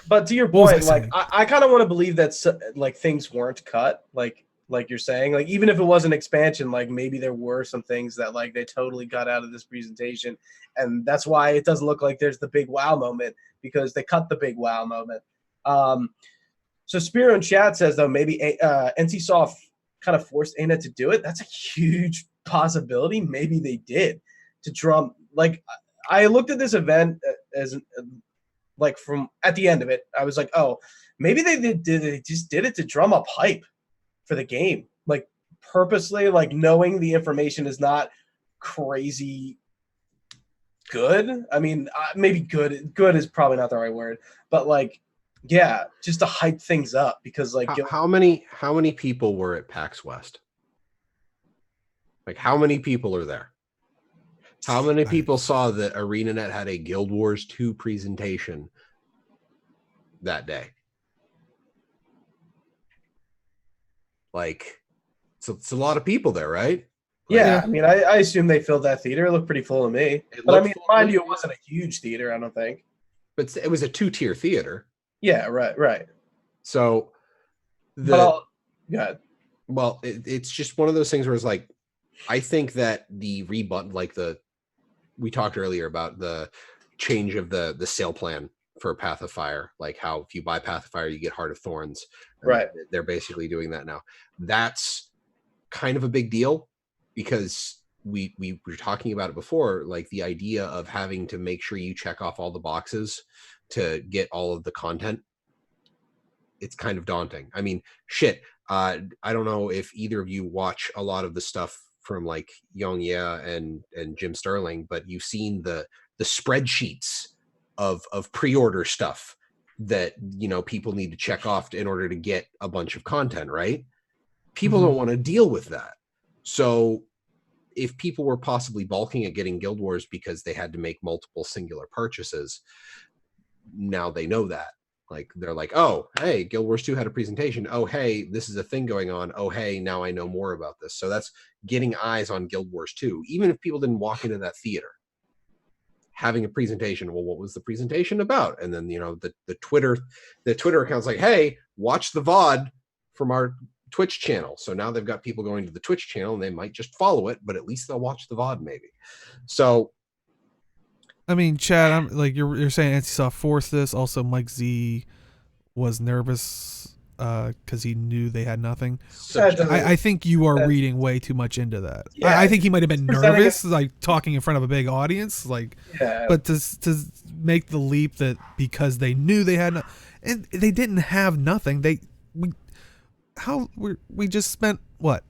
But to your point, like I kind of want to believe that like things weren't cut, like you're saying, like even if it was an expansion, like maybe there were some things that like they totally got out of this presentation, and that's why it doesn't look like there's the big wow moment, because they cut the big wow moment. So Spiro in chat says though maybe NCSoft kind of forced ANET to do it. That's a huge possibility. Maybe they did to drum. Like I looked at this event as like from at the end of it, I was like, oh, maybe they just did it to drum up hype for the game, like purposely, like knowing the information is not crazy good. I mean, maybe good is probably not the right word, but like, yeah, just to hype things up, because like how many people were at PAX West? Like how many people are there? How many people saw that ArenaNet had a Guild Wars 2 presentation that day? Like, so it's a lot of people there, right? Yeah, Yeah. I mean, I assume they filled that theater. It looked pretty full to me. It But I looked mean, full. mind you, it wasn't a huge theater, I don't think. But it was a 2-tier theater. Yeah, right. So But go ahead. well, it's just one of those things where it's like, I think that the we talked earlier about the change of the sale plan for Path of Fire, like how if you buy Path of Fire, you get Heart of Thorns. Right. They're basically doing that now. That's kind of a big deal because we were talking about it before, like the idea of having to make sure you check off all the boxes to get all of the content. It's kind of daunting. I mean, shit. I don't know if either of you watch a lot of the stuff from like Young and Jim Sterling, but you've seen the spreadsheets of pre-order stuff that people need to check off in order to get a bunch of content, right? People don't want to deal with that. So if people were possibly balking at getting Guild Wars because they had to make multiple singular purchases, now they know that. Like they're like, oh, hey, Guild Wars 2 had a presentation. Oh, hey, this is a thing going on. Oh, hey, now I know more about this. So that's getting eyes on Guild Wars 2. Even if people didn't walk into that theater, having a presentation. Well, what was the presentation about? And then the Twitter account's like, hey, watch the VOD from our Twitch channel. So now they've got people going to the Twitch channel and they might just follow it, but at least they'll watch the VOD maybe. So I mean, Chad, I'm like you're saying Antisoft forced this. Also, Mike Z was nervous because he knew they had nothing. I think you are reading way too much into that. Yeah, I think he might have been nervous, like talking in front of a big audience, like. Yeah. But to make the leap that because they knew they had and they didn't have nothing. We just spent what,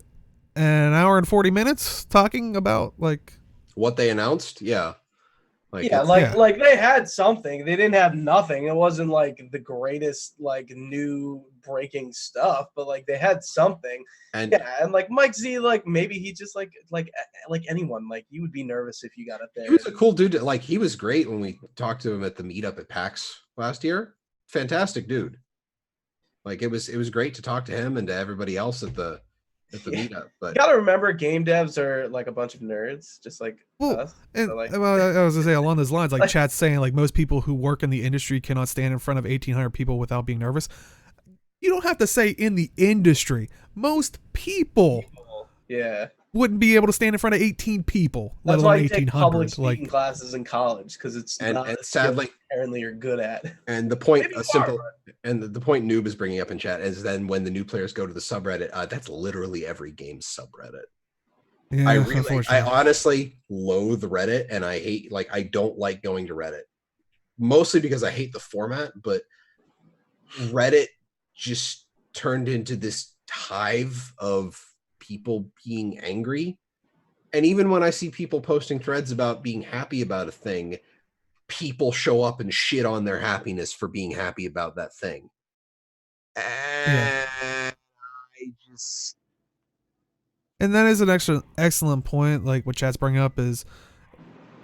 an hour and 40 minutes talking about like what they announced. Yeah. Like they had something. They didn't have nothing. It wasn't like the greatest like new breaking stuff, but like they had something. And like Mike Z, like maybe he just like anyone, like you would be nervous if you got up there. He was a cool dude. Like he was great when we talked to him at the meetup at PAX last year. Fantastic dude. Like it was great to talk to him and to everybody else at the meetup. But you gotta remember, game devs are like a bunch of nerds, just like us. And, so, like, well, I was gonna say along those lines, like Chat's saying, like most people who work in the industry cannot stand in front of 1,800 people without being nervous. You don't have to say in the industry. Most people, wouldn't be able to stand in front of 18 people, let alone 1,800. That's why you take public speaking classes in college, because it's not sadly apparently you're good at. And the point, the point Noob is bringing up in chat is then when the new players go to the subreddit, that's literally every game's subreddit. Yeah, I honestly loathe Reddit, and I don't like going to Reddit, mostly because I hate the format. But Reddit just turned into this hive of people being angry. And even when I see people posting threads about being happy about a thing, people show up and shit on their happiness for being happy about that thing. And and that is an excellent point. Like what Chat's bringing up is,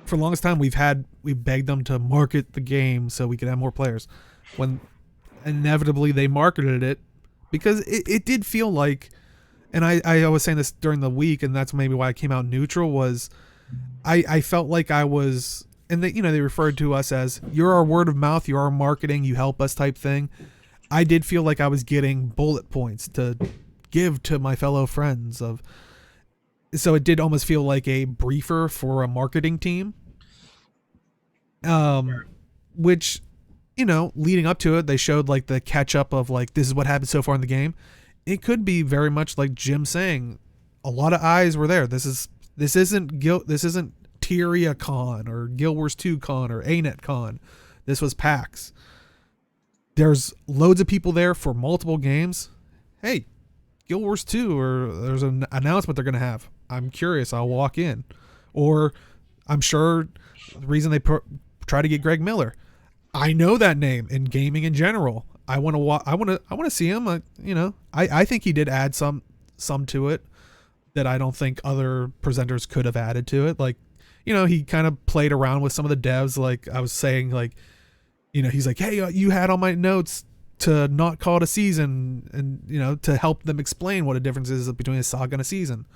for the longest time we begged them to market the game so we could have more players. When inevitably they marketed it, because it did feel like, and I was saying this during the week, and that's maybe why I came out neutral, was I felt like I was, and they referred to us as, you're our word of mouth, you're our marketing, you help us type thing. I did feel like I was getting bullet points to give to my fellow friends so it did almost feel like a briefer for a marketing team. Which, leading up to it, they showed like the catch up of like, this is what happened so far in the game. It could be very much like Jim saying, a lot of eyes were there. This isn't Tyria Con or Guild Wars 2 Con or ANET Con. This was PAX. There's loads of people there for multiple games. Hey, Guild Wars 2, or there's an announcement they're going to have. I'm curious. I'll walk in. Or I'm sure the reason they try to get Greg Miller, I know that name in gaming in general. I want to see him. I think he did add some to it that I don't think other presenters could have added to it. Like, he kind of played around with some of the devs. Like I was saying, like, he's like, hey, you had all my notes to not call it a season, and to help them explain what a difference is between a saga and a season.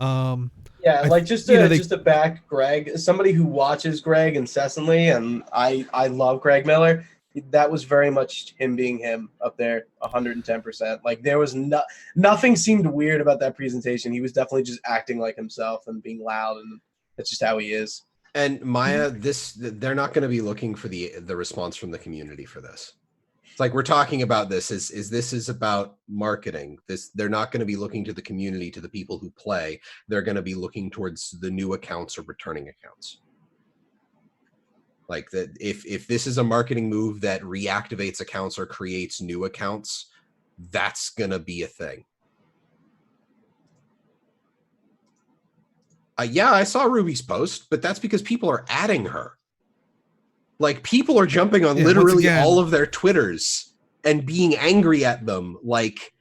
Yeah, I like th- you know, they just to back Greg, as somebody who watches Greg incessantly, and I love Greg Miller. That was very much him being him up there, 110%. Like there was nothing seemed weird about that presentation. He was definitely just acting like himself and being loud, and that's just how he is. And Maya, they're not going to be looking for the response from the community for this. It's like we're talking about this is this is about marketing. They're not going to be looking to the community, to the people who play. They're going to be looking towards the new accounts or returning accounts. Like that, if this is a marketing move that reactivates accounts or creates new accounts, that's going to be a thing. Yeah, I saw Ruby's post, but that's because people are adding her. Like people are jumping on literally all of their Twitters and being angry at them. Like,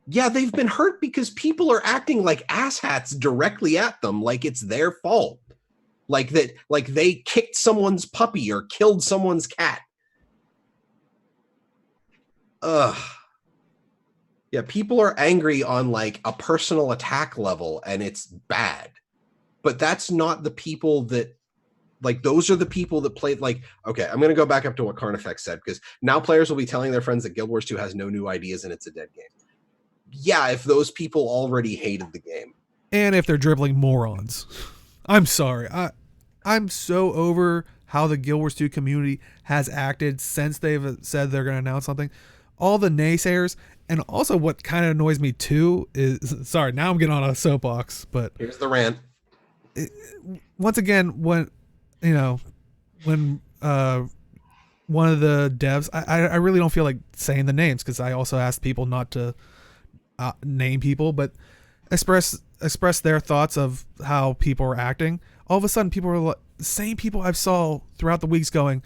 yeah, they've been hurt because people are acting like asshats directly at them, like it's their fault. Like that, like they kicked someone's puppy or killed someone's cat. Ugh. Yeah, people are angry on like a personal attack level, and it's bad. But that's not the people that, like, those are the people that played. Like, okay, I'm going to go back up to what Carnifex said, because now players will be telling their friends that Guild Wars 2 has no new ideas and it's a dead game. Yeah, if those people already hated the game. And if they're dribbling morons. I'm sorry. I'm so over how the Guild Wars 2 community has acted since they've said they're going to announce something. All the naysayers. And also what kind of annoys me too is, sorry, now I'm getting on a soapbox, but here's the rant. Once again, when one of the devs, I really don't feel like saying the names because I also asked people not to name people, but express their thoughts of how people are acting. All of a sudden, people are the same people I've saw throughout the weeks going,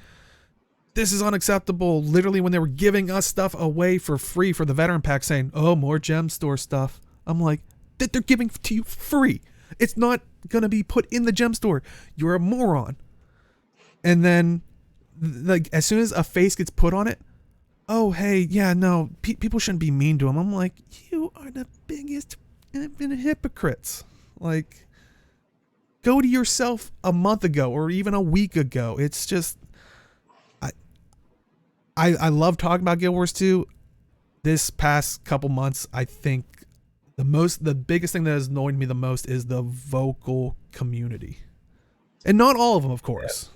this is unacceptable. Literally, when they were giving us stuff away for free for the veteran pack, saying, "Oh, more gem store stuff." I'm like, that they're giving to you free. It's not gonna be put in the gem store. You're a moron. And then, like, as soon as a face gets put on it, oh hey, yeah, no, people shouldn't be mean to him. I'm like, you are the biggest hypocrites. Like, go to yourself a month ago or even a week ago. It's just. I love talking about Guild Wars 2. This past couple months, I think the biggest thing that has annoyed me the most is the vocal community, and not all of them, of course.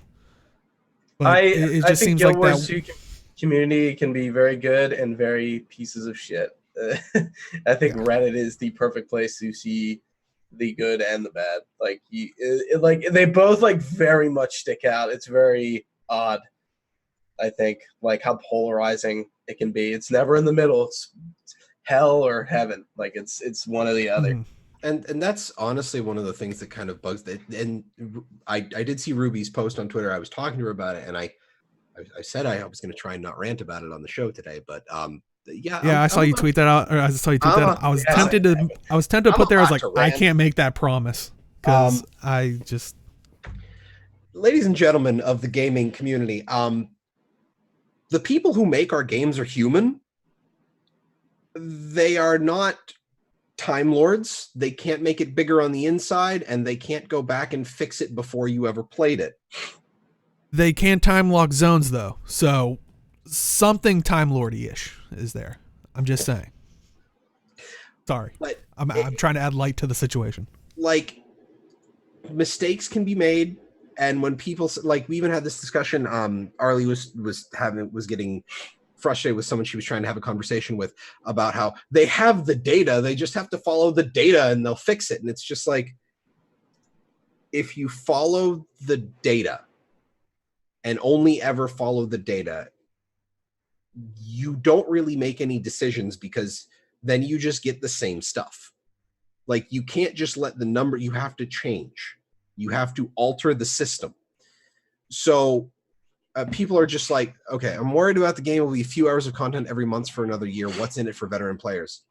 Yeah. But it just think seems Guild like Wars that 2 community can be very good and very pieces of shit. I think Reddit is the perfect place to see the good and the bad. Like like they both like very much stick out. It's very odd. I think, like how polarizing it can be. It's never in the middle. It's hell or heaven. Like it's one or the other. And that's honestly one of the things that kind of bugs that. And I did see Ruby's post on Twitter. I was talking to her about it, and I said I was going to try and not rant about it on the show today, but yeah, I saw you tweet that out. Or I saw you tweet that out. I was tempted to put there. I was like, I can't make that promise because I just. Ladies and gentlemen of the gaming community, the people who make our games are human. They are not Time Lords. They can't make it bigger on the inside, and they can't go back and fix it before you ever played it. They can time lock zones, though. So something Time Lordy-ish is there. I'm just saying. Sorry. I'm trying to add light to the situation. Like, mistakes can be made. And when people, like, we even had this discussion, Arlie was getting frustrated with someone she was trying to have a conversation with about how they have the data, they just have to follow the data and they'll fix it. And it's just like, if you follow the data and only ever follow the data, you don't really make any decisions because then you just get the same stuff. Like, you can't just let the number, you have to change. You have to alter the system. So people are just like, okay, I'm worried about the game will be a few hours of content every month for another year. What's in it for veteran players?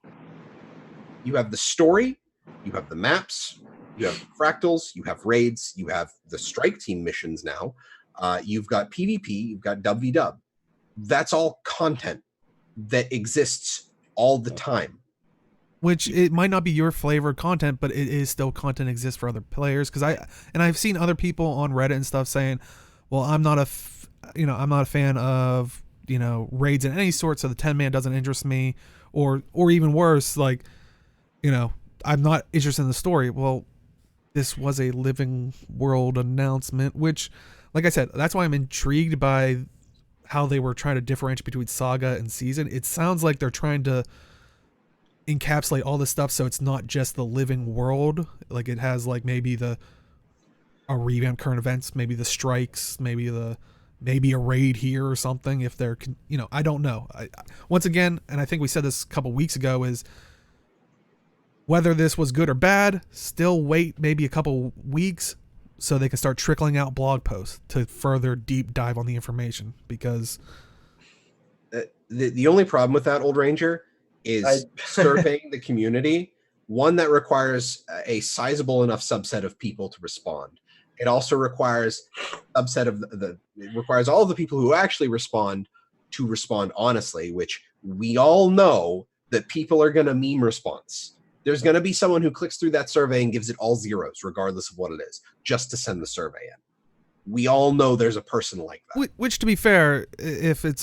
You have the story, you have the maps, you have fractals, you have raids, you have the strike team missions now. You've got PvP, you've got WW. That's all content that exists all the time. which it might not be your flavor content, but it is still content exists for other players. Because I've seen other people on Reddit and stuff saying, well, I'm not I'm not a fan of raids in any sort, so the 10-man doesn't interest me, or even worse, like I'm not interested in the story. Well, this was a living world announcement, which, like I said, that's why I'm intrigued by how they were trying to differentiate between saga and season. It sounds like they're trying to encapsulate all this stuff so it's not just the living world. Like it has like maybe a revamp current events, maybe the strikes, maybe a raid here or something. If they're I don't know. Once again, and I think we said this a couple weeks ago, is whether this was good or bad, still wait maybe a couple weeks so they can start trickling out blog posts to further deep dive on the information. Because the only problem with that, Old Ranger, is surveying the community, one that requires a sizable enough subset of people to respond. It also requires it requires all of the people who actually respond to respond honestly, which we all know that people are going to meme response. There's going to be someone who clicks through that survey and gives it all zeros, regardless of what it is, just to send the survey in. We all know there's a person like that. Which, to be fair, if it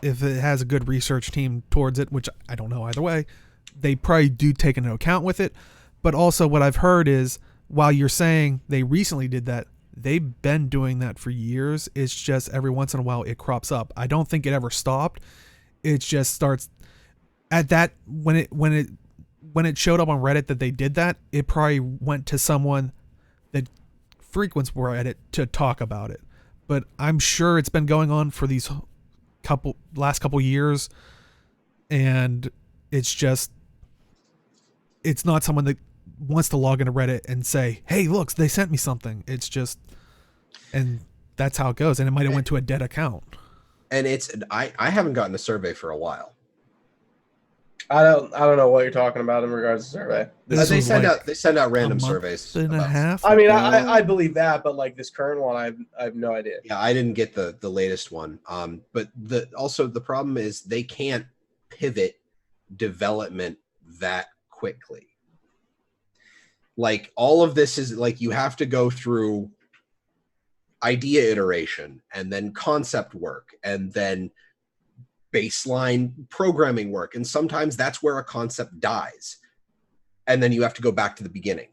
has a good research team towards it, which I don't know either way, they probably do take into account with it. But also what I've heard is, while you're saying they recently did that, they've been doing that for years. It's just every once in a while it crops up. I don't think it ever stopped. It just starts at that when it showed up on Reddit that they did that, it probably went to someone that frequents Reddit to talk about it. But I'm sure it's been going on for these last couple years, and it's not someone that wants to log into Reddit and say, hey, look, they sent me something. It's just, and that's how it goes. And it might have went to a dead account. And I haven't gotten a survey for a while. I don't know what you're talking about in regards to survey. They send out random surveys. And a half. I mean, I believe that, but like this current one, I have no idea. Yeah, I didn't get the latest one. But the problem is they can't pivot development that quickly. Like all of this is like you have to go through idea iteration and then concept work and then baseline programming work, and sometimes that's where a concept dies and then you have to go back to the beginning.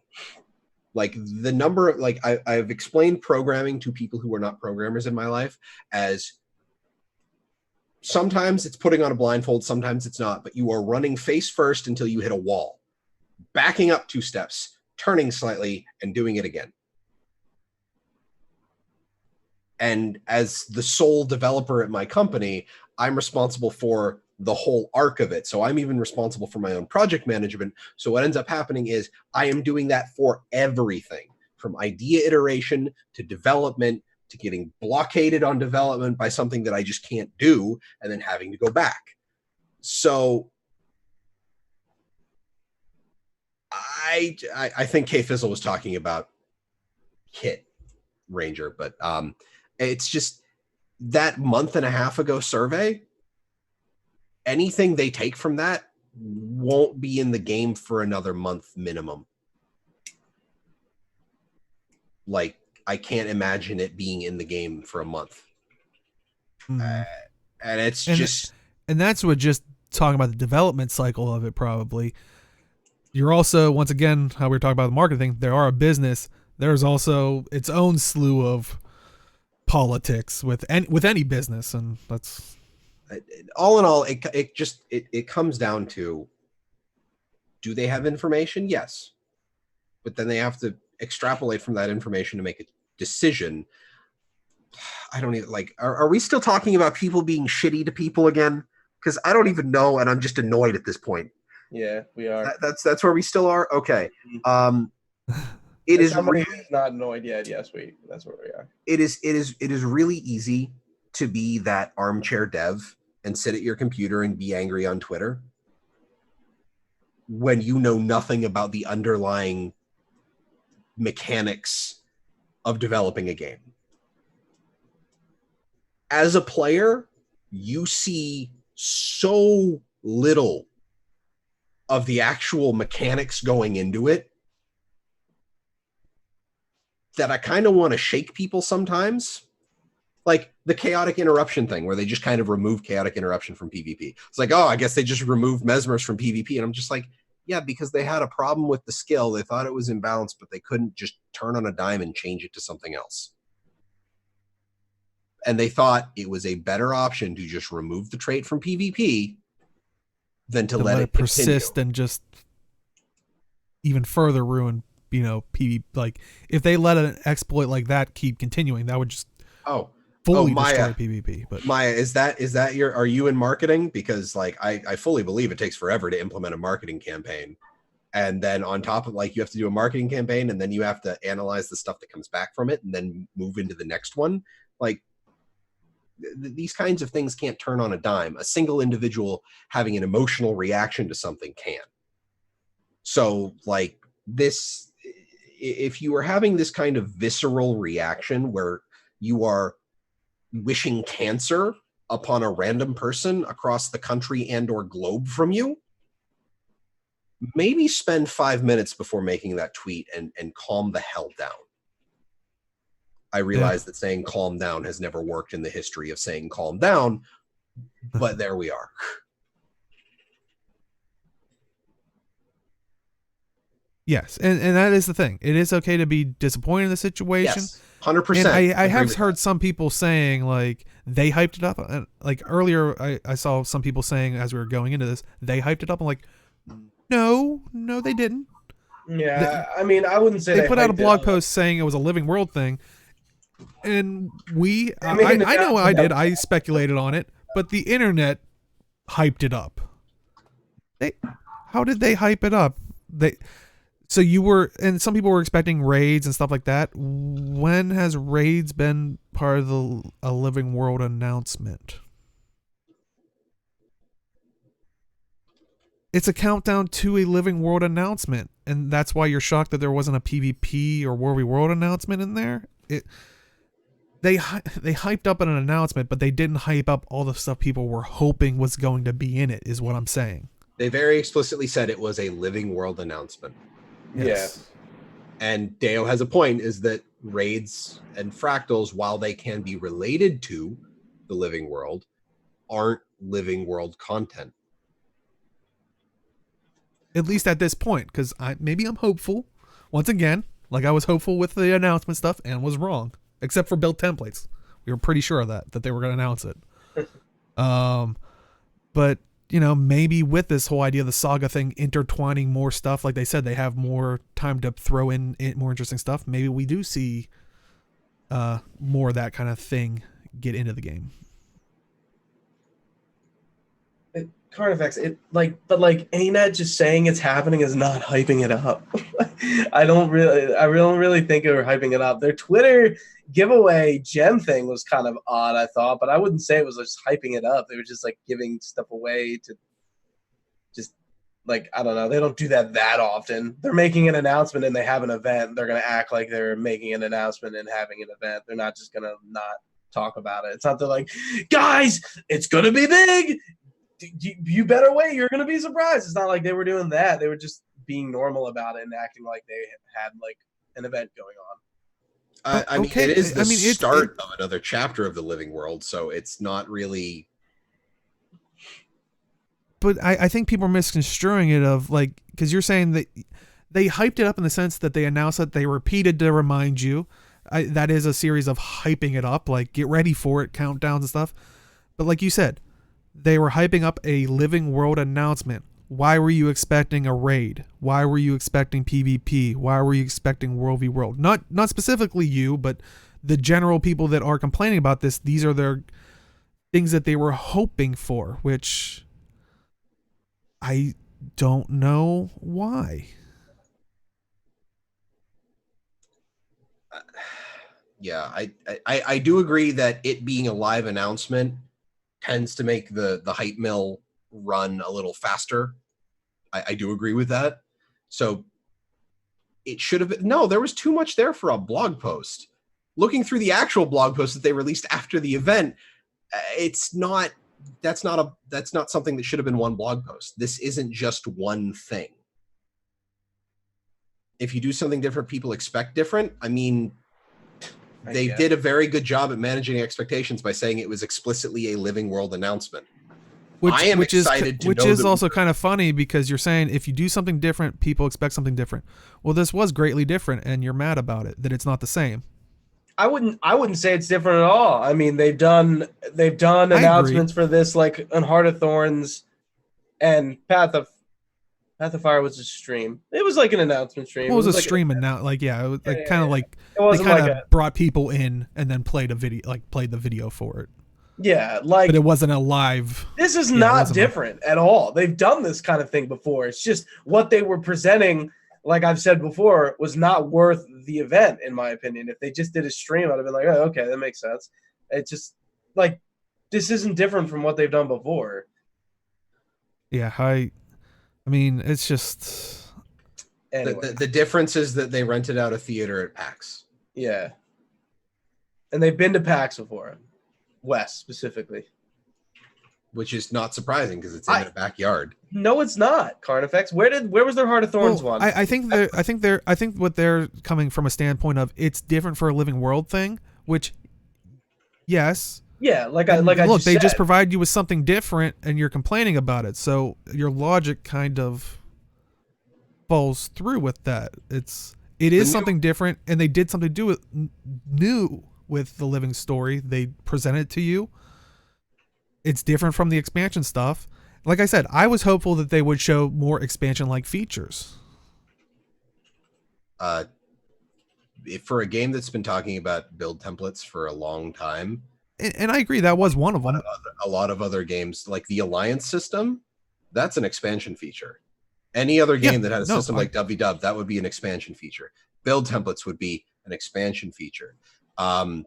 Like the number of I've explained programming to people who are not programmers in my life as sometimes it's putting on a blindfold, sometimes it's not, but you are running face first until you hit a wall, backing up 2 steps, turning slightly, and doing it again. And as the sole developer at my company, I'm responsible for the whole arc of it. So I'm even responsible for my own project management. So what ends up happening is I am doing that for everything, from idea iteration to development to getting blockaded on development by something that I just can't do and then having to go back. So I think K Fizzle was talking about Kit Ranger, but it's just that month and a half ago survey, anything they take from that won't be in the game for another month minimum. Like, I can't imagine it being in the game for a month. And and that's what, just talking about the development cycle of it, probably. You're also, once again, how we were talking about the marketing, they are a business. There's also its own slew of politics with any business, and that's all in all. It comes down to, do they have information? Yes, but then they have to extrapolate from that information to make a decision. I don't even are we still talking about people being shitty to people again? Because I don't even know, and I'm just annoyed at this point. Yeah, we are. That's where we still are. Okay. It is somebody who's not annoyed yet. Yes, that's where we are. It is really easy to be that armchair dev and sit at your computer and be angry on Twitter when you know nothing about the underlying mechanics of developing a game. As a player, you see so little of the actual mechanics going into it that I kind of want to shake people sometimes. Like the chaotic interruption thing where they just kind of remove chaotic interruption from PvP. It's like, oh, I guess they just removed mesmers from PvP. And I'm just like, yeah, because they had a problem with the skill. They thought it was imbalanced, but they couldn't just turn on a dime and change it to something else. And they thought it was a better option to just remove the trait from PvP than to let it persist continue. and just even further ruin, PvP. Like if they let an exploit like that keep continuing, that would just fully destroy PvP. But Maya, is that are you in marketing? Because like I fully believe it takes forever to implement a marketing campaign. And then on top of like you have to do a marketing campaign and then you have to analyze the stuff that comes back from it and then move into the next one. Like these kinds of things can't turn on a dime. A single individual having an emotional reaction to something can. So like this, if you are having this kind of visceral reaction where you are wishing cancer upon a random person across the country and or globe from you, maybe spend 5 minutes before making that tweet and calm the hell down. I realize that saying calm down has never worked in the history of saying calm down, but there we are. Yes, and that is the thing. It is okay to be disappointed in the situation. Yes, 100%. And I have heard some people saying like they hyped it up. Like earlier, I saw some people saying as we were going into this, they hyped it up. I'm like, no, they didn't. Yeah, I mean, I wouldn't say they put out a blog post saying it was a Living World thing. And I know what I did. I speculated on it, but the internet hyped it up. How did they hype it up? So you were, and some people were expecting raids and stuff like that. When has raids been part of a Living World announcement? It's a countdown to a Living World announcement, and that's why you're shocked that there wasn't a PvP or War v World announcement in there. They hyped up an announcement, but they didn't hype up all the stuff people were hoping was going to be in it, is what I'm saying. They very explicitly said it was a Living World announcement. Yes. Yeah. And Deo has a point, is that raids and fractals, while they can be related to the Living World, aren't Living World content. At least at this point, because maybe I'm hopeful. Once again, like I was hopeful with the announcement stuff and was wrong. Except for build templates. We were pretty sure of that they were going to announce it. But, maybe with this whole idea of the saga thing intertwining more stuff, like they said, they have more time to throw in more interesting stuff. Maybe we do see more of that kind of thing get into the game. Carnifex, ain't that just saying it's happening is not hyping it up. I don't really think they were hyping it up. Their Twitter giveaway gem thing was kind of odd, I thought, but I wouldn't say it was just hyping it up. They were just like giving stuff away to just like, I don't know. They don't do that often. They're making an announcement and they have an event. They're going to act like they're making an announcement and having an event. They're not just going to not talk about it. It's not they're like, guys, it's going to be big. You better wait. You're going to be surprised. It's not like they were doing that. They were just being normal about it and acting like they had like an event going on. I mean, it is the start of another chapter of the Living World, so it's not really. But I think people are misconstruing it of like, because you're saying that they hyped it up in the sense that they announced it, they repeated to remind you. That is a series of hyping it up, like get ready for it, countdowns and stuff. But like you said, they were hyping up a Living World announcement. Why were you expecting a raid? Why were you expecting PvP? Why were you expecting World v World? Not specifically you, but the general people that are complaining about this. These are their things that they were hoping for, which I don't know why. Yeah, I do agree that it being a live announcement tends to make the hype mill run a little faster. I do agree with that. So it should have been, no, there was too much there for a blog post. Looking through the actual blog post that they released after the event, it's not that's not something that should have been one blog post. This isn't just one thing. If you do something different, people expect different. I mean, they did a very good job at managing expectations by saying it was explicitly a living world announcement. Which is also kind of funny because you're saying if you do something different, people expect something different. Well, this was greatly different, and you're mad about it that it's not the same. I wouldn't say it's different at all. I mean, they've done announcements for this, like on Heart of Thorns and Path of Fire was a stream. It was like an announcement stream. Well, it was a like stream and now, like, yeah, it was like kind of like they kind of brought people in and then played the video for it. Yeah, like, but it wasn't a live. This is not different at all. They've done this kind of thing before. It's just what they were presenting, like I've said before, was not worth the event, in my opinion. If they just did a stream, I'd have been like, oh, okay, that makes sense. It's just like, this isn't different from what they've done before. Yeah, I mean, it's just anyway. The difference is that they rented out a theater at PAX. Yeah, and they've been to PAX before. West specifically, which is not surprising because it's in their backyard. No, it's not. Carnifex. Where was their Heart of Thorns one? I think what they're coming from a standpoint of it's different for a living world thing, which yes. Yeah, look, they just provide you with something different and you're complaining about it. So your logic kind of falls through with that. It is something different, and they did something new with the living story. They present it to you. It's different from the expansion stuff. Like I said, I was hopeful that they would show more expansion-like features. For a game that's been talking about build templates for a long time, and I agree that was one of them. A lot of other games, like the Alliance system, that's an expansion feature. Any other game that had a system like WW, that would be an expansion feature. Build templates would be an expansion feature. The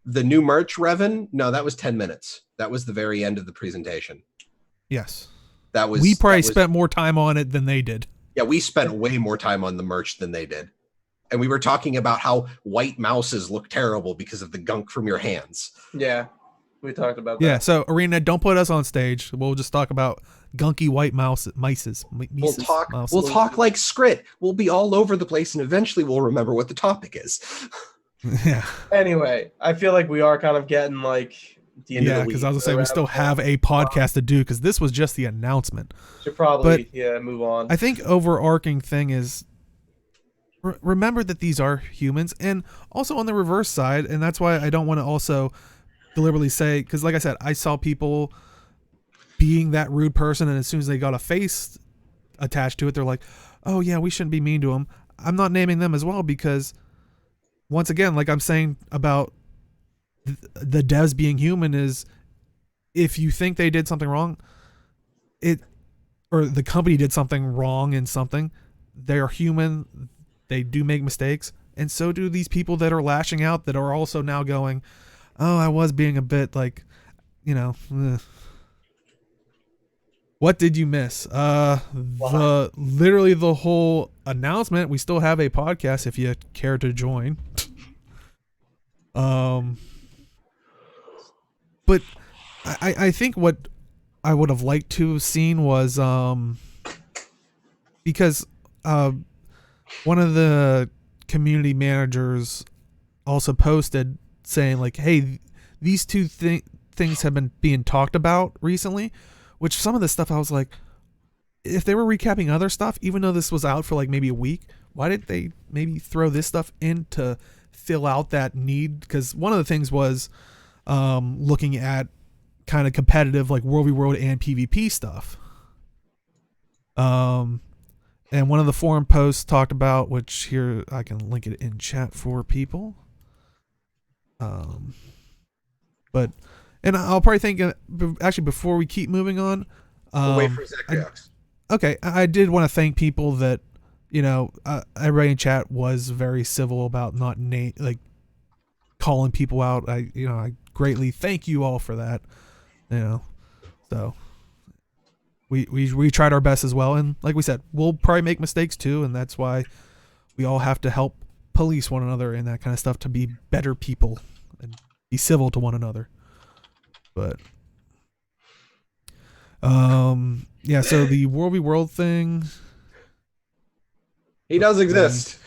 new merch, Revan, no, that was 10 minutes. That was the very end of the presentation. Yes. We probably spent more time on it than they did. Yeah, we spent way more time on the merch than they did. And we were talking about how white mouses look terrible because of the gunk from your hands. Yeah, we talked about that. Yeah, so Arena, don't put us on stage. We'll just talk about gunky white mices. We'll talk like Skritt. We'll be all over the place, and eventually we'll remember what the topic is. Yeah. Anyway, I feel like we are kind of getting like the end of the week. Because I was gonna say we still have a podcast to do because this was just the announcement. Should probably move on. I think overarching thing is remember that these are humans, and also on the reverse side, and that's why I don't want to also deliberately say, because like I said, I saw people being that rude person, and as soon as they got a face attached to it, they're like, oh yeah, we shouldn't be mean to them. I'm not naming them as well because once again, like I'm saying about the devs being human, is if you think they did something wrong, or the company did something wrong in something, they're human. They do make mistakes, and so do these people that are lashing out that are also now going, oh, I was being a bit like, What did you miss? Literally the whole announcement. We still have a podcast if you care to join. But I think what I would have liked to have seen was because one of the community managers also posted saying like, hey, these two things have been being talked about recently, which some of the stuff I was like, if they were recapping other stuff, even though this was out for like maybe a week, why didn't they maybe throw this stuff in to fill out that need? Because one of the things was looking at kind of competitive like World v World and PvP stuff. And one of the forum posts talked about, which here I can link it in chat for people. But I'll probably think actually before we keep moving on. We'll wait for ZeKrioX. Okay, I did want to thank people that everybody in chat was very civil about not calling people out. I greatly thank you all for that. So we tried our best as well, and like we said, we'll probably make mistakes too, and that's why we all have to help police one another and that kind of stuff to be better people and be civil to one another. But yeah, so the World v World thing, He does exist.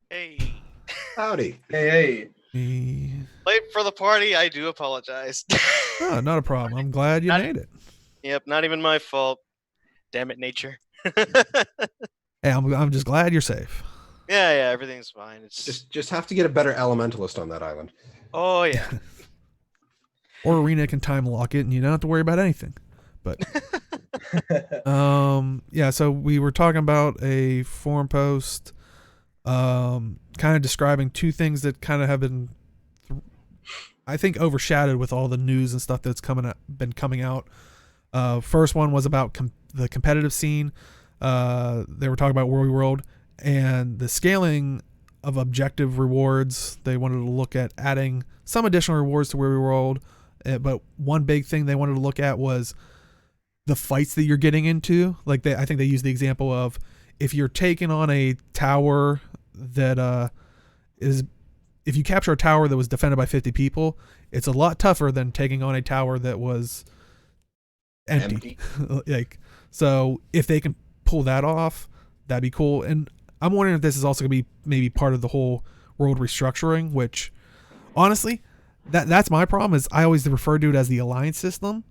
Hey, Howdy. Hey. the, late for the party. I do apologize. oh, not a problem. I'm glad you Not- made it. Yep, not even my fault. Damn it, nature. Hey, I'm just glad you're safe. Yeah, everything's fine. It's Just have to get a better elementalist on that island. oh yeah. Or Arena can time lock it, and you don't have to worry about anything. But yeah, so we were talking about a forum post, kind of describing two things that kind of have been, I think, overshadowed with all the news and stuff that's been coming out. First one was about the competitive scene. They were talking about World v World and the scaling of objective rewards. They wanted to look at adding some additional rewards to World v World, but one big thing they wanted to look at was the fights that you're getting into. Like I think they used the example of if you're taking on a tower that is, if you capture a tower that was defended by 50 people, it's a lot tougher than taking on a tower that was empty. Like, so if they can pull that off, that'd be cool. And I'm wondering if this is also gonna be maybe part of the whole world restructuring, which honestly, that's my problem, is I always refer to it as the alliance system.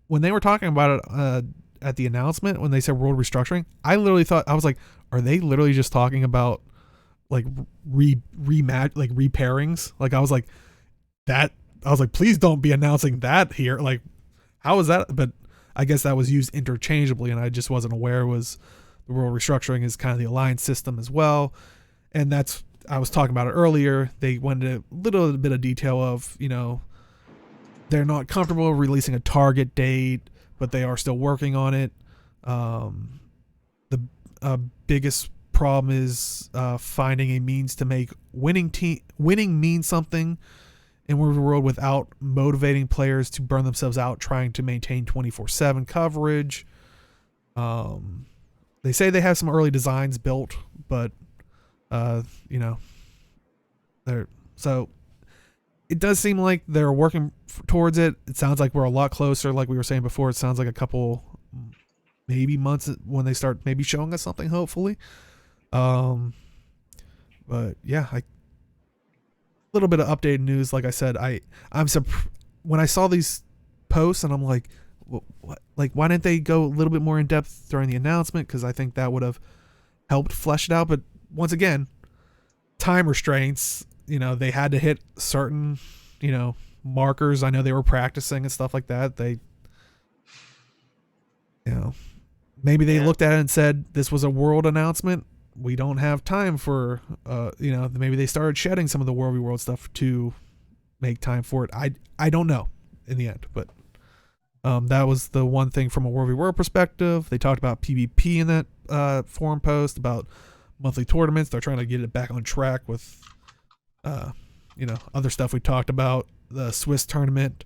When they were talking about it at the announcement, when they said world restructuring, I literally thought, I was like, are they literally just talking about like repairings? Like I was like, please don't be announcing that here. Like, how is that? But I guess that was used interchangeably, and I just wasn't aware was the world restructuring is kind of the alliance system as well. And that's, I was talking about it earlier. They went into a little bit of detail of, you know, they're not comfortable releasing a target date, but they are still working on it. The biggest problem is finding a means to make winning mean something in World v World without motivating players to burn themselves out trying to maintain 24/7 coverage. They say they have some early designs built, but you know, so it does seem like they're working towards it. It sounds like we're a lot closer. Like we were saying before, it sounds like a couple, maybe months when they start maybe showing us something, hopefully. But yeah, a little bit of updated news. Like I said, when I saw these posts and I'm like, what? Like, why didn't they go a little bit more in depth during the announcement? Because I think that would have helped flesh it out. But once again, time restraints. You know, they had to hit certain, you know, markers. I know they were practicing and stuff like that. They, you know, maybe they looked at it and said, this was a world announcement. We don't have time for, you know, maybe they started shedding some of the World v World stuff to make time for it. I don't know in the end, but that was the one thing from a World v World perspective. They talked about PvP in that forum post about monthly tournaments. They're trying to get it back on track with, you know, other stuff we talked about, the Swiss tournament.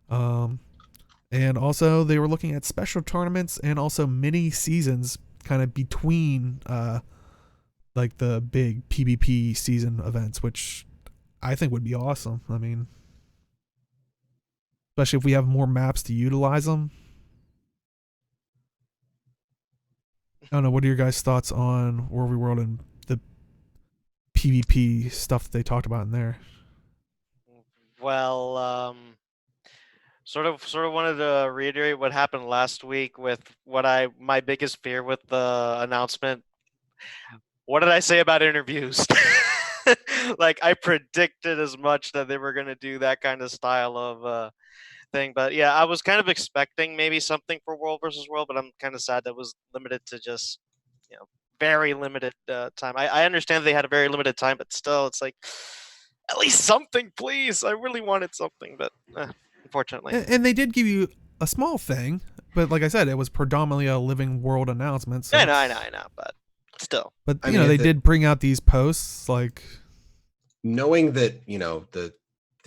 And also they were looking at special tournaments and also mini seasons kind of between, like the big PvP season events, which I think would be awesome. I mean, especially if we have more maps to utilize them. I don't know. What are your guys' thoughts on World v World and the PvP stuff that they talked about in there? Well, sort of wanted to reiterate what happened last week with my biggest fear with the announcement. What did I say about interviews? Like, I predicted as much that they were going to do that kind of style of thing. But yeah, I was kind of expecting maybe something for World versus World, but I'm kind of sad that was limited to just, you know, very limited time. I understand they had a very limited time, but still, it's like, at least something, please. I really wanted something, but unfortunately. And they did give you a small thing, but like I said, it was predominantly a Living World announcement. So I know, but still. But you know, they did bring out these posts, like knowing that, you know, the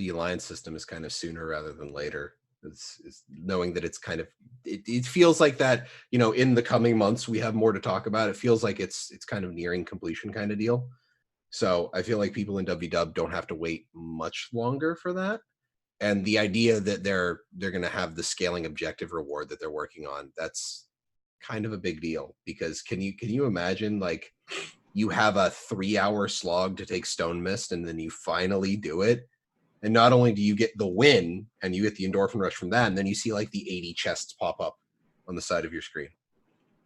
alliance system is kind of sooner rather than later. Is knowing that it's kind of, it feels like that, you know, in the coming months we have more to talk about. It feels like it's kind of nearing completion kind of deal. So I feel like people in WW don't have to wait much longer for that. And the idea that they're going to have the scaling objective reward that they're working on, that's kind of a big deal, because can you imagine, like, you have a 3-hour slog to take Stone Mist and then you finally do it, and not only do you get the win and you get the endorphin rush from that, and then you see like the 80 chests pop up on the side of your screen.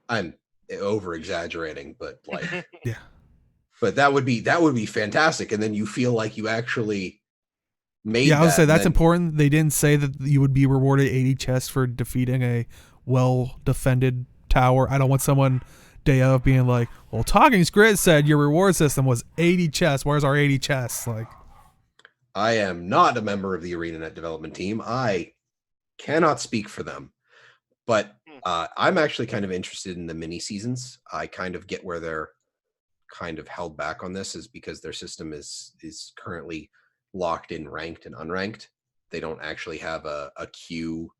I'm over exaggerating, but like Yeah. but that would be fantastic, and then you feel like you actually made Yeah, I would that, say that's then, important. They didn't say that you would be rewarded 80 chests for defeating a well-defended tower. I don't want someone day of being like, well, Talking Skritt said your reward system was 80 chests. Where's our 80 chests? Like, I am not a member of the ArenaNet development team. I cannot speak for them, but I'm actually kind of interested in the mini seasons. I kind of get where they're kind of held back on this, is because their system is currently locked in ranked and unranked. They don't actually have a queue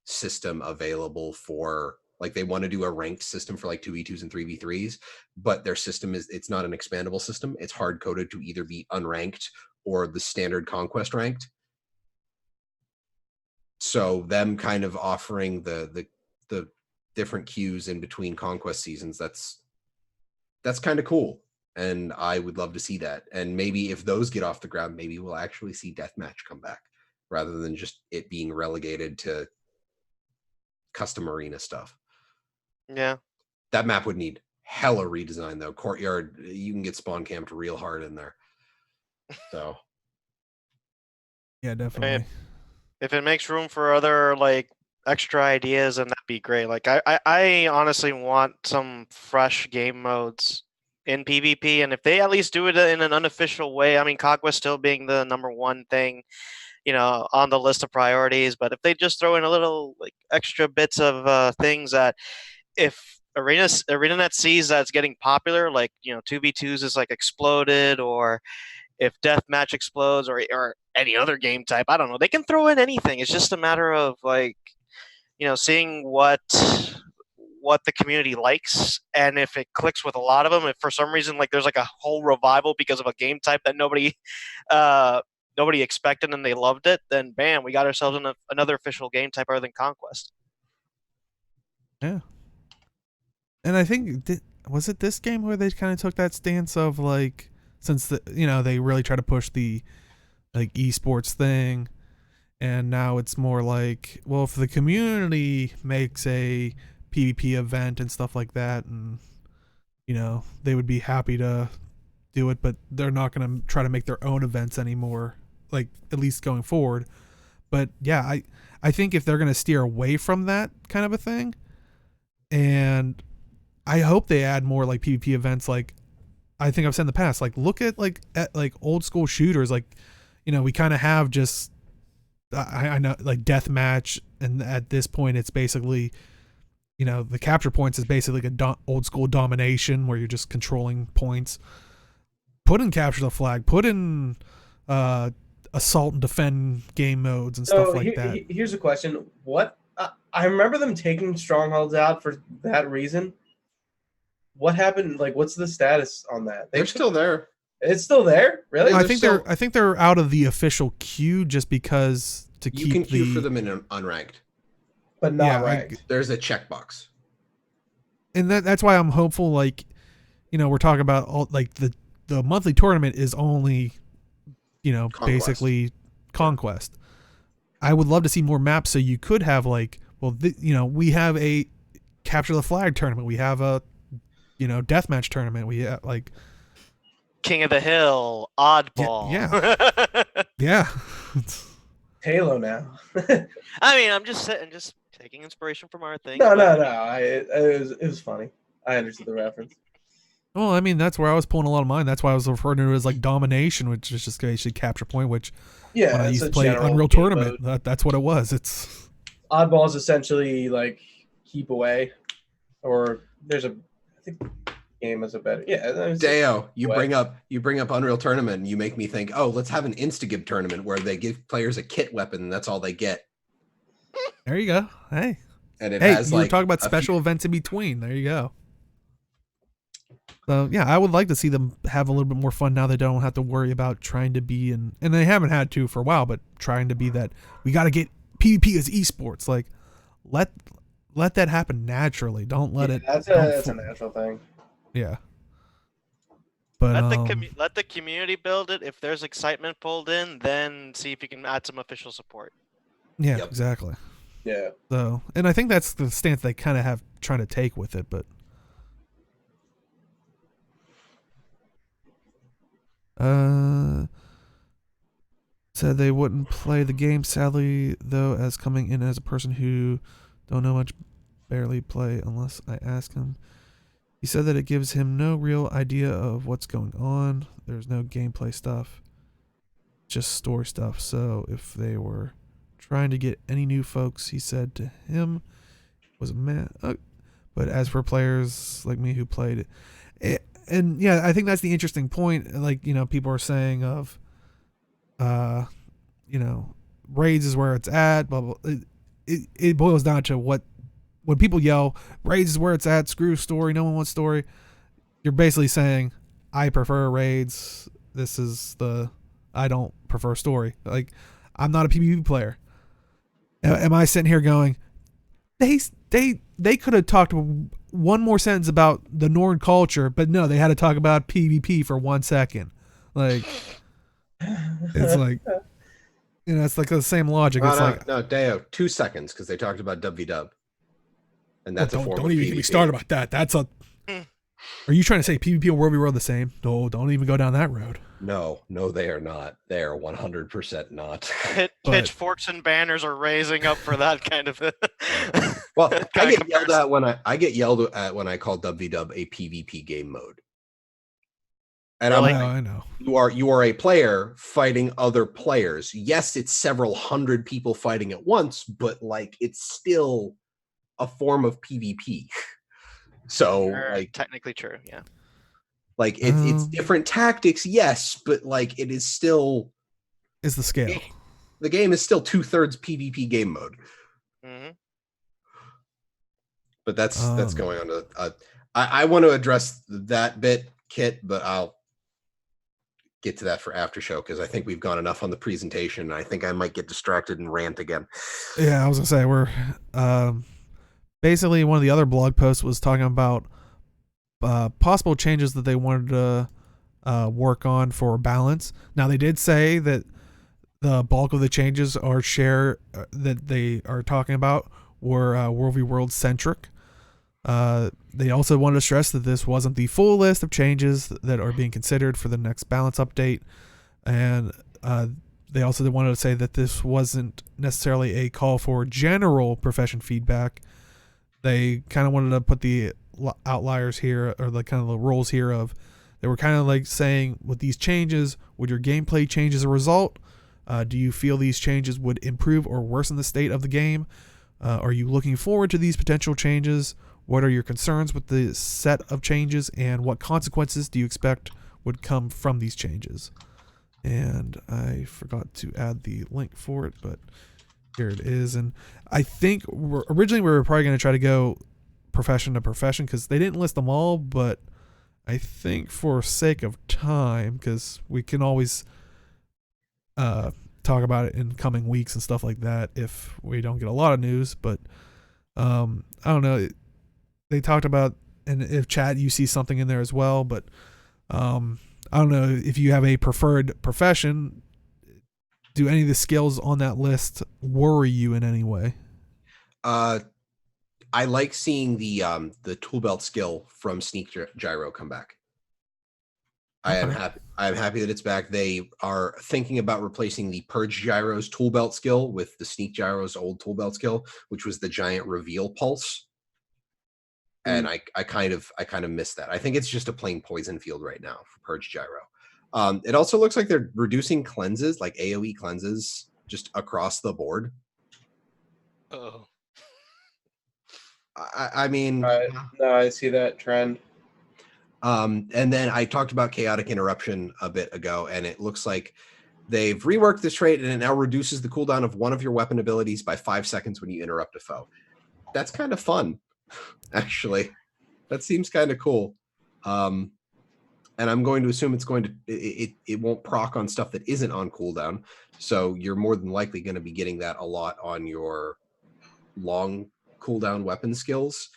system available for, like, they want to do a ranked system for like 2v2s and 3v3s, but their system it's not an expandable system. It's hard coded to either be unranked or the standard conquest ranked. So them kind of offering the different queues in between conquest seasons, that's kind of cool. And I would love to see that. And maybe if those get off the ground, maybe we'll actually see deathmatch come back rather than just it being relegated to custom arena stuff. Yeah. That map would need hella redesign though. Courtyard, you can get spawn camped real hard in there. So yeah, definitely. If it makes room for other like extra ideas, then that'd be great. Like I honestly want some fresh game modes in PvP, and if they at least do it in an unofficial way, I mean, Conquest still being the #1 thing, on the list of priorities, but if they just throw in a little like extra bits of things that if ArenaNet sees that's getting popular, like 2v2s is like exploded, or if deathmatch explodes, or any other game type, I don't know. They can throw in anything. It's just a matter of like, seeing what the community likes, and if it clicks with a lot of them. If for some reason like there's like a whole revival because of a game type that nobody expected and they loved it, then bam, we got ourselves another official game type other than Conquest. Yeah. And I think, was it this game where they kind of took that stance of like, since they really try to push the like esports thing, and now it's more like, well, if the community makes a PvP event and stuff like that, and they would be happy to do it, but they're not going to try to make their own events anymore, like at least going forward. But yeah, I think if they're going to steer away from that kind of a thing, and I hope they add more like PvP events. Like I think I've said in the past, like look at old school shooters. Like, we kind of have just, I know, like deathmatch, and at this point it's basically, the capture points is basically like a old school domination where you're just controlling points. Put in capture the flag, put in assault and defend game modes and stuff like that. Here's a question. What I remember them taking strongholds out for that reason. What happened? Like, what's the status on that? they're still there. It's still there, really? I think they're out of the official queue just because you can queue for them in unranked, but not ranked. There's a checkbox, and that's why I'm hopeful. Like, we're talking about all like the monthly tournament is only, Conquest. basically Conquest. I would love to see more maps so you could have like, well, we have a capture the flag tournament, we have a deathmatch tournament, we have like King of the Hill, Oddball. Yeah. Halo now. I mean, I'm just taking inspiration from our thing. No. It was funny. I understood the reference. Well, I mean, that's where I was pulling a lot of mine. That's why I was referring to it as like domination, which is just basically capture point, which when I used to play Unreal Tournament, that's what it was. It's Oddball is essentially like keep away, or there's I think game is a better. Yeah. Deo, you bring up Unreal Tournament, and you make me think, oh, let's have an Instagib tournament where they give players a kit weapon, and that's all they get. There you go. Hey. And it hey, has you like were talking about special events in between. There you go. So yeah, I would like to see them have a little bit more fun now. They don't have to worry about trying to be and they haven't had to for a while, but trying to be that we got to get PvP as esports. Like let that happen naturally. Don't let it. That's don't a natural thing. Yeah. But Let the community build it. If there's excitement pulled in, then see if you can add some official support. yeah, Yep. exactly. Yeah. So, and I think that's the stance they kind of have trying to take with it, but said they wouldn't play the game, sadly, though, as coming in as a person who don't know much, barely play unless I ask him. He said that it gives him no real idea of what's going on. There's no gameplay stuff, just story stuff. So if they were trying to get any new folks, he said to him, was a man. But as for players like me who played it, and yeah, I think that's the interesting point. Like, people are saying of, raids is where it's at. Blah, blah. It boils down to when people yell, raids is where it's at, screw story, no one wants story. You're basically saying, I prefer raids. I don't prefer story. Like, I'm not a PvP player. Am I sitting here going, they could have talked one more sentence about the Norn culture, but no, they had to talk about PvP for 1 second. Like, it's like, it's like the same logic. It's like, no, Deo, 2 seconds because they talked about WW, and that's a form don't of even PvP. get me started about that. That's a. Are you trying to say PvP and World are the same? No, don't even go down that road. No, they are not. They are 100% not. Pitchforks and banners are raising up for that kind of. Well, I get yelled at when I call WW a PvP game mode. And Really? I know. You are a player fighting other players. Yes, it's several hundred people fighting at once, but like it's still a form of PvP. So technically true, yeah. Like it's different tactics, yes, but like it is still is the scale. The game is still 2/3 PvP game mode. Mm-hmm. But that's going on to. I want to address that bit, Kit, but I'll get to that for after show because I think we've gone enough on the presentation. I think I might get distracted and rant again. Yeah, I was gonna say we're basically one of the other blog posts was talking about possible changes that they wanted to work on for balance. Now they did say that the bulk of the changes that they are talking about were World v World centric. They also wanted to stress that this wasn't the full list of changes that are being considered for the next balance update, and they also wanted to say that this wasn't necessarily a call for general profession feedback. They kind of wanted to put the outliers here, or the kind of the rules here of, they were kind of like saying, with these changes, would your gameplay change as a result? Do you feel these changes would improve or worsen the state of the game? Are you looking forward to these potential changes? What are your concerns with the set of changes, and what consequences do you expect would come from these changes? And I forgot to add the link for it, but here it is. And I think originally we were probably going to try to go profession to profession because they didn't list them all, but I think for sake of time, because we can always talk about it in coming weeks and stuff like that if we don't get a lot of news. But I don't know. They talked about, and if chat you see something in there as well, but I don't know if you have a preferred profession. Do any of the skills on that list worry you in any way? I like seeing the tool belt skill from Sneak Gyro come back. Okay. I am happy that it's back. They are thinking about replacing the Purge Gyro's tool belt skill with the Sneak Gyro's old tool belt skill, which was the giant reveal pulse. And I kind of miss that. I think it's just a plain poison field right now for Purge Gyro. It also looks like they're reducing cleanses, like AoE cleanses, just across the board. Oh. I mean, no, I see that trend. And then I talked about chaotic interruption a bit ago, and it looks like they've reworked this trait, and it now reduces the cooldown of one of your weapon abilities by 5 seconds when you interrupt a foe. That's kind of fun, actually. That seems kind of cool. And I'm going to assume it's going to it won't proc on stuff that isn't on cooldown. So you're more than likely going to be getting that a lot on your long cooldown weapon skills.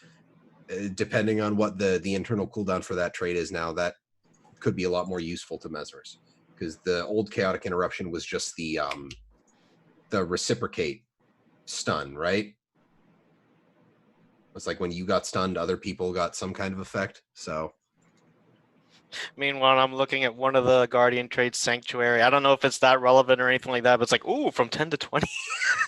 Depending on what the internal cooldown for that trait is now, that could be a lot more useful to Mesmers, because the old chaotic interruption was just the reciprocate stun, right? It's like when you got stunned, other people got some kind of effect. So Meanwhile, I'm looking at one of the Guardian traits, Sanctuary. I don't know if it's that relevant or anything like that, but it's like, ooh, from 10 to 20.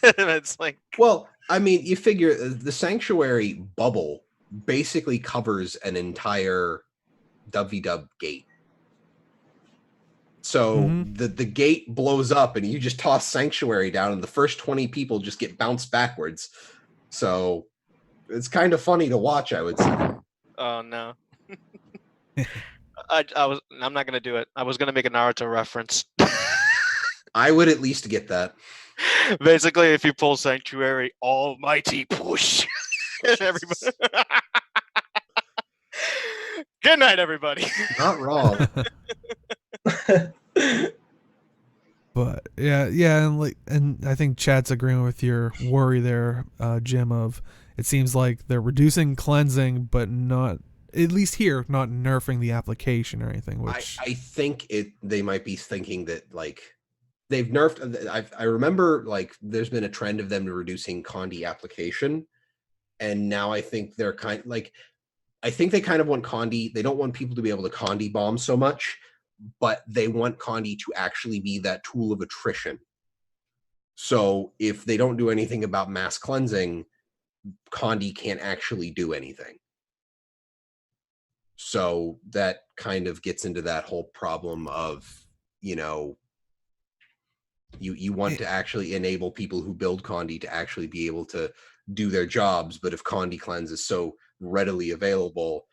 And it's like, well, I mean, you figure the Sanctuary bubble basically covers an entire WW gate. So the gate blows up and you just toss Sanctuary down and the first 20 people just get bounced backwards. So it's kind of funny to watch, I would say. oh no. I'm not gonna do it. I was gonna make a Naruto reference. I would at least get that. Basically, if you pull Sanctuary, almighty push. Everybody. Good night, everybody. Not wrong. But yeah, and I think chat's agreeing with your worry there, Jim. Of it seems like they're reducing cleansing, but not, at least here, not nerfing the application or anything. Which I think they might be thinking that like they've nerfed. I remember like there's been a trend of them reducing Condi application, and now I think they're I think they kind of want Condi. They don't want people to be able to Condi bomb so much, but they want Condi to actually be that tool of attrition. So if they don't do anything about mass cleansing, Condi can't actually do anything. So that kind of gets into that whole problem of, you want to actually enable people who build Condi to actually be able to do their jobs. But if Condi cleanse is so readily available,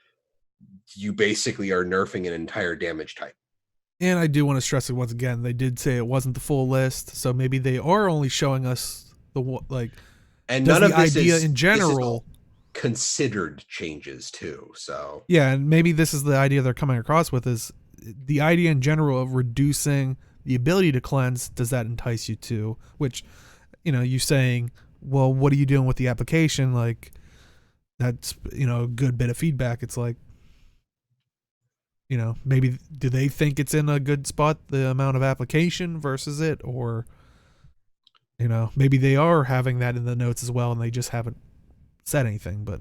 you basically are nerfing an entire damage type. And I do want to stress it once again. They did say it wasn't the full list, so maybe they are only showing us and none of the this idea is in general considered changes too. So yeah, and maybe this is the idea they're coming across with, is the idea in general of reducing the ability to cleanse. Does that entice you to? Which, you saying, well, what are you doing with the application? Like, that's a good bit of feedback. It's like, maybe do they think it's in a good spot, the amount of application versus it, or maybe they are having that in the notes as well and they just haven't said anything. But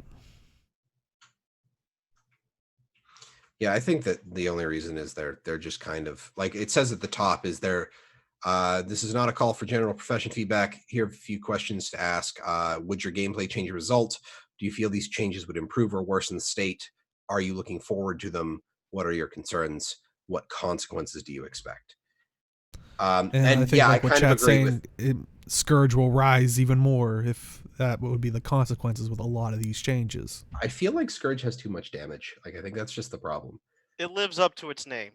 yeah, I think that the only reason is they're just kind of like it says at the top is this is not a call for general profession feedback. Here are a few questions to ask. Would your gameplay change your result? Do you feel these changes would improve or worsen the state? Are you looking forward to them? What are your concerns? What consequences do you expect? and I think yeah, like I what kind of Chat's agree saying, Scourge will rise even more if that would be the consequences with a lot of these changes. I feel like Scourge has too much damage. Like I think that's just the problem. It lives up to its name.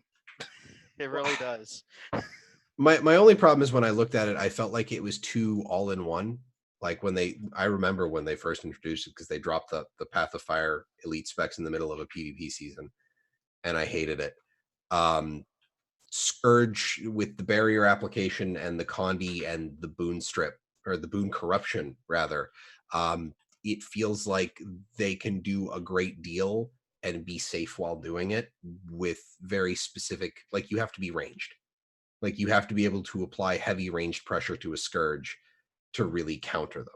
It really does. My only problem is when I looked at it, I felt like it was too all in one. Like I remember when they first introduced it, because they dropped the Path of Fire elite specs in the middle of a PvP season, and I hated it. Scourge with the barrier application and the Condi and the boon strip, or the boon corruption rather, it feels like they can do a great deal and be safe while doing it with very specific, like you have to be ranged. Like you have to be able to apply heavy ranged pressure to a Scourge to really counter them.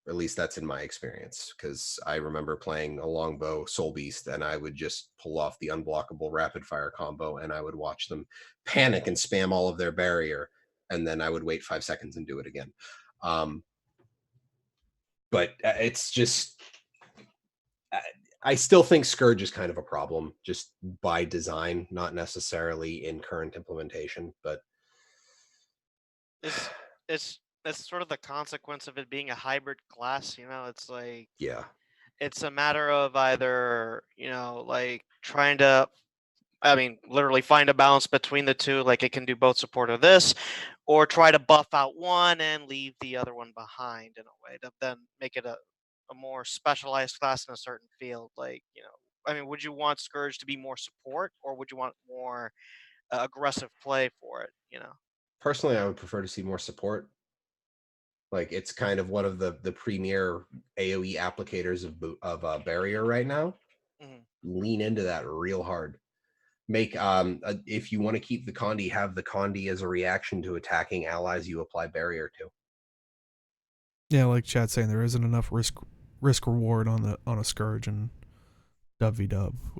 At least that's in my experience, because I remember playing a longbow Soul Beast and I would just pull off the unblockable rapid fire combo and I would watch them panic and spam all of their barrier, and then I would wait 5 seconds and do it again. But it's just, I still think Scourge is kind of a problem just by design, not necessarily in current implementation, but it's sort of the consequence of it being a hybrid class. It's like, yeah, it's a matter of either like trying to, literally find a balance between the two. Like it can do both support of this, or try to buff out one and leave the other one behind in a way to then make it a more specialized class in a certain field. Like I mean, would you want Scourge to be more support, or would you want more aggressive play for it? Personally, I would prefer to see more support. Like, it's kind of one of the premier AoE applicators of barrier right now. Mhm. Lean into that real hard. Make if you want to keep the Condi, have the Condi as a reaction to attacking allies you apply barrier to. Yeah, like Chad's saying, there isn't enough risk reward on a Scourge and dub,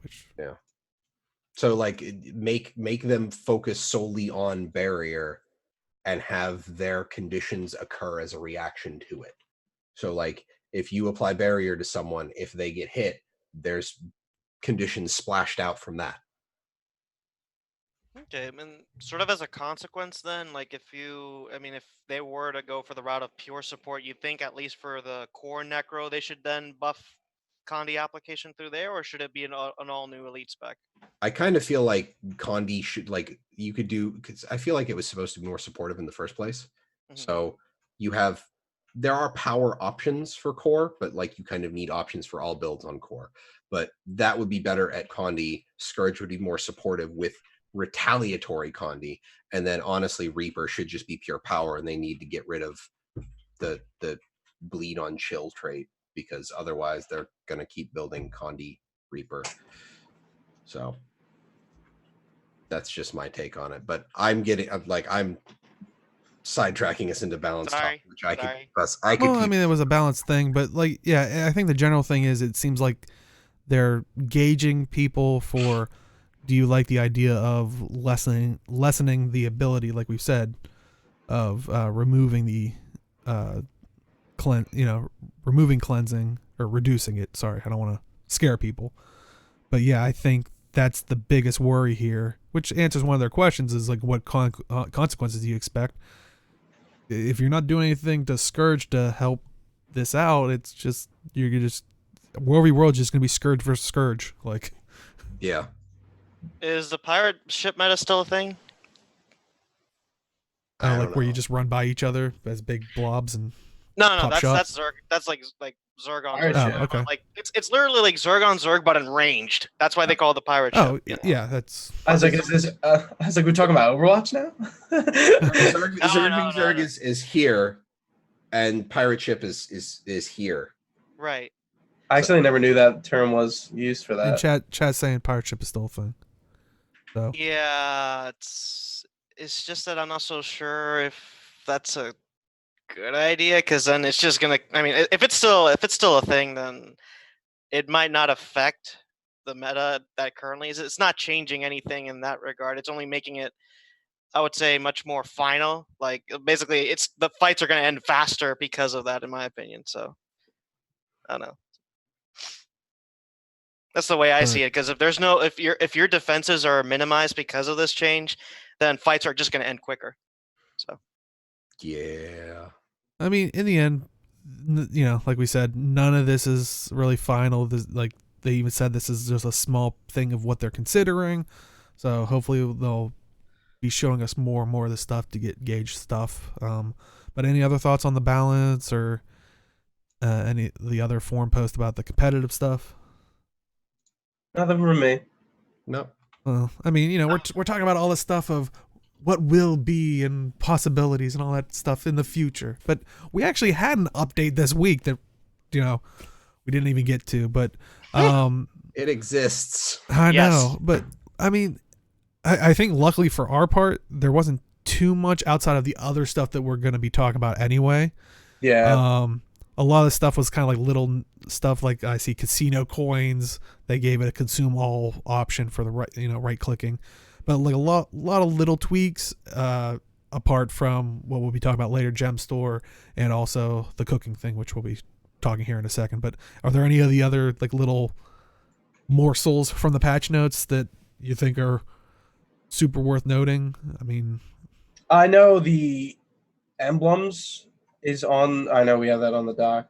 which Yeah. So like make them focus solely on barrier and have their conditions occur as a reaction to it. So like if you apply barrier to someone, if they get hit, there's conditions splashed out from that. Okay, I mean, sort of as a consequence, then, like if they were to go for the route of pure support, you think at least for the core Necro, they should then buff Condi application through there, or should it be an all new elite spec? I kind of feel like Condi should, like, you could do, because I feel like it was supposed to be more supportive in the first place. So there are power options for core, but like you kind of need options for all builds on core. But that would be better at Condi. Scourge would be more supportive with retaliatory Condi, and then honestly Reaper should just be pure power, and they need to get rid of the bleed on chill trait, because otherwise they're going to keep building Condi Reaper. So that's just my take on it, but I'm sidetracking us into balance talk, which I could I mean, it was a balanced thing, but like, yeah, I think the general thing is it seems like they're gauging people for, do you like the idea of lessening the ability, like we've said, of removing the removing cleansing, or reducing it. Sorry, I don't want to scare people, but yeah, I think that's the biggest worry here, which answers one of their questions, is like, what consequences do you expect? If you're not doing anything to Scourge to help this out, it's just, you're just, every world's just gonna be Scourge versus Scourge. Like, yeah. Is the pirate ship meta still a thing? like where you just run by each other as big blobs and No, pop that's shot? that's like Zergon. Pirate Zerg. ship. Okay. Like it's literally like Zerg, but in ranged. That's why they call it the pirate Oh, ship. yeah, that's. I was like, we're talking about Overwatch now? Zerg is here, and pirate ship is here. Right. I actually never knew that term was used for that. And Chad's saying pirate ship is still a thing. So Yeah, it's just that I'm not so sure if that's a good idea, because then it's just gonna. I mean, if it's still a thing, then it might not affect the meta that currently is. It's not changing anything in that regard. It's only making it, I would say, much more final. Like basically, it's the fights are gonna end faster because of that, in my opinion. So I don't know. That's the way I see it. Because if your defenses are minimized because of this change, then fights are just going to end quicker. So yeah, I mean, in the end, like we said, none of this is really final. Like they even said, this is just a small thing of what they're considering. So hopefully they'll be showing us more and more of this stuff to get gauge stuff. But any other thoughts on the balance, or any of the other forum post about the competitive stuff? Nothing from me. no. Well, I mean, we're talking about all this stuff of what will be and possibilities and all that stuff in the future. But we actually had an update this week that, we didn't even get to. But It exists. I know. But I mean, I think luckily for our part, there wasn't too much outside of the other stuff that we're going to be talking about anyway. Yeah. A lot of the stuff was kind of like little stuff, like I see casino coins. They gave it a consume all option for the right clicking, but like a lot of little tweaks, apart from what we'll be talking about later, gem store, and also the cooking thing, which we'll be talking here in a second. But are there any of the other like little morsels from the patch notes that you think are super worth noting? I mean, I know the emblems is on. I know we have that on the dock.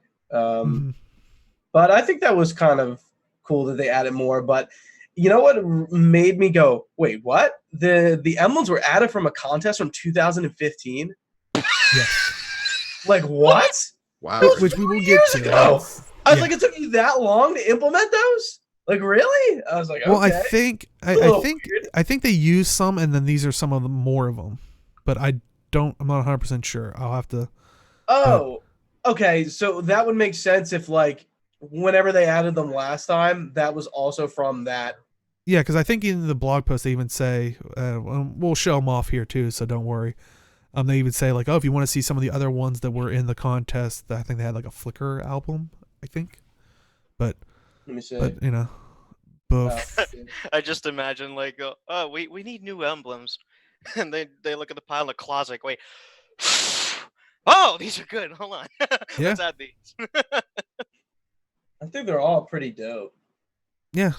But I think that was kind of cool that they added more. But you know what made me go, wait, what? The emblems were added from a contest from 2015? yes. Like, what? Wow. Which we will get to. I was like, it took you that long to implement those? Like, really? I was like, Well, okay. I think they use some, and then these are some of the more of them, but I'm not 100% sure. I'll have to. Oh, okay. So that would make sense if, like, whenever they added them last time, that was also from that. Yeah, because I think in the blog post they even say, we'll show them off here too, so don't worry. They even say like, oh, if you want to see some of the other ones that were in the contest, I think they had like a Flickr album, I think. But Let me see. but you know, Oh, I just imagine like, oh, we need new emblems, and they look at the pile of closet. Wait, oh, these are good. Hold on, Yeah. let's add these. I think they're all pretty dope. yeah.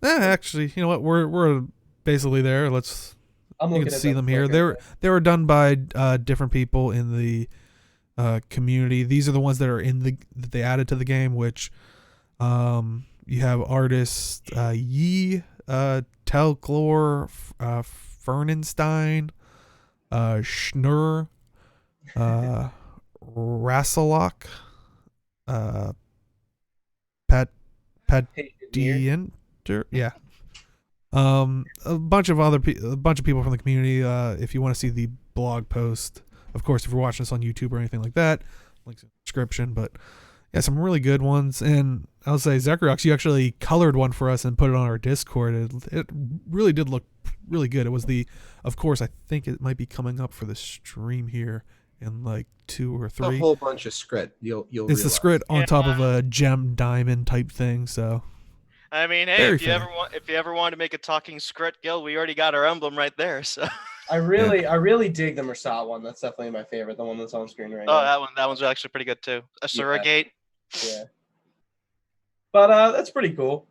Actually, you know what? We're basically there. Let's. I'm You looking can at see them here. Flickr. They were done by different people in the community. These are the ones that are that they added to the game. Which you have artists Yi Telglor, Fernenstein, Schnur, Rasselok, Pat Dienter, yeah. A bunch of people from the community. If you want to see the blog post, of course, if you're watching this on YouTube or anything like that, links in the description. But yeah, some really good ones. And I'll say, ZeKrioX, you actually colored one for us and put it on our Discord. It really did look really good. It was of course, I think it might be coming up for the stream here in like 2 or 3. A whole bunch of Skritt. It's the Skritt on top of a gem diamond type thing. So. I mean, hey, if you ever want to make a talking Skritt guild, we already got our emblem right there. So I really dig the Mersat one. That's definitely my favorite. The one that's on screen right now. Oh, that one's actually pretty good too. A surrogate. Yeah. But that's pretty cool.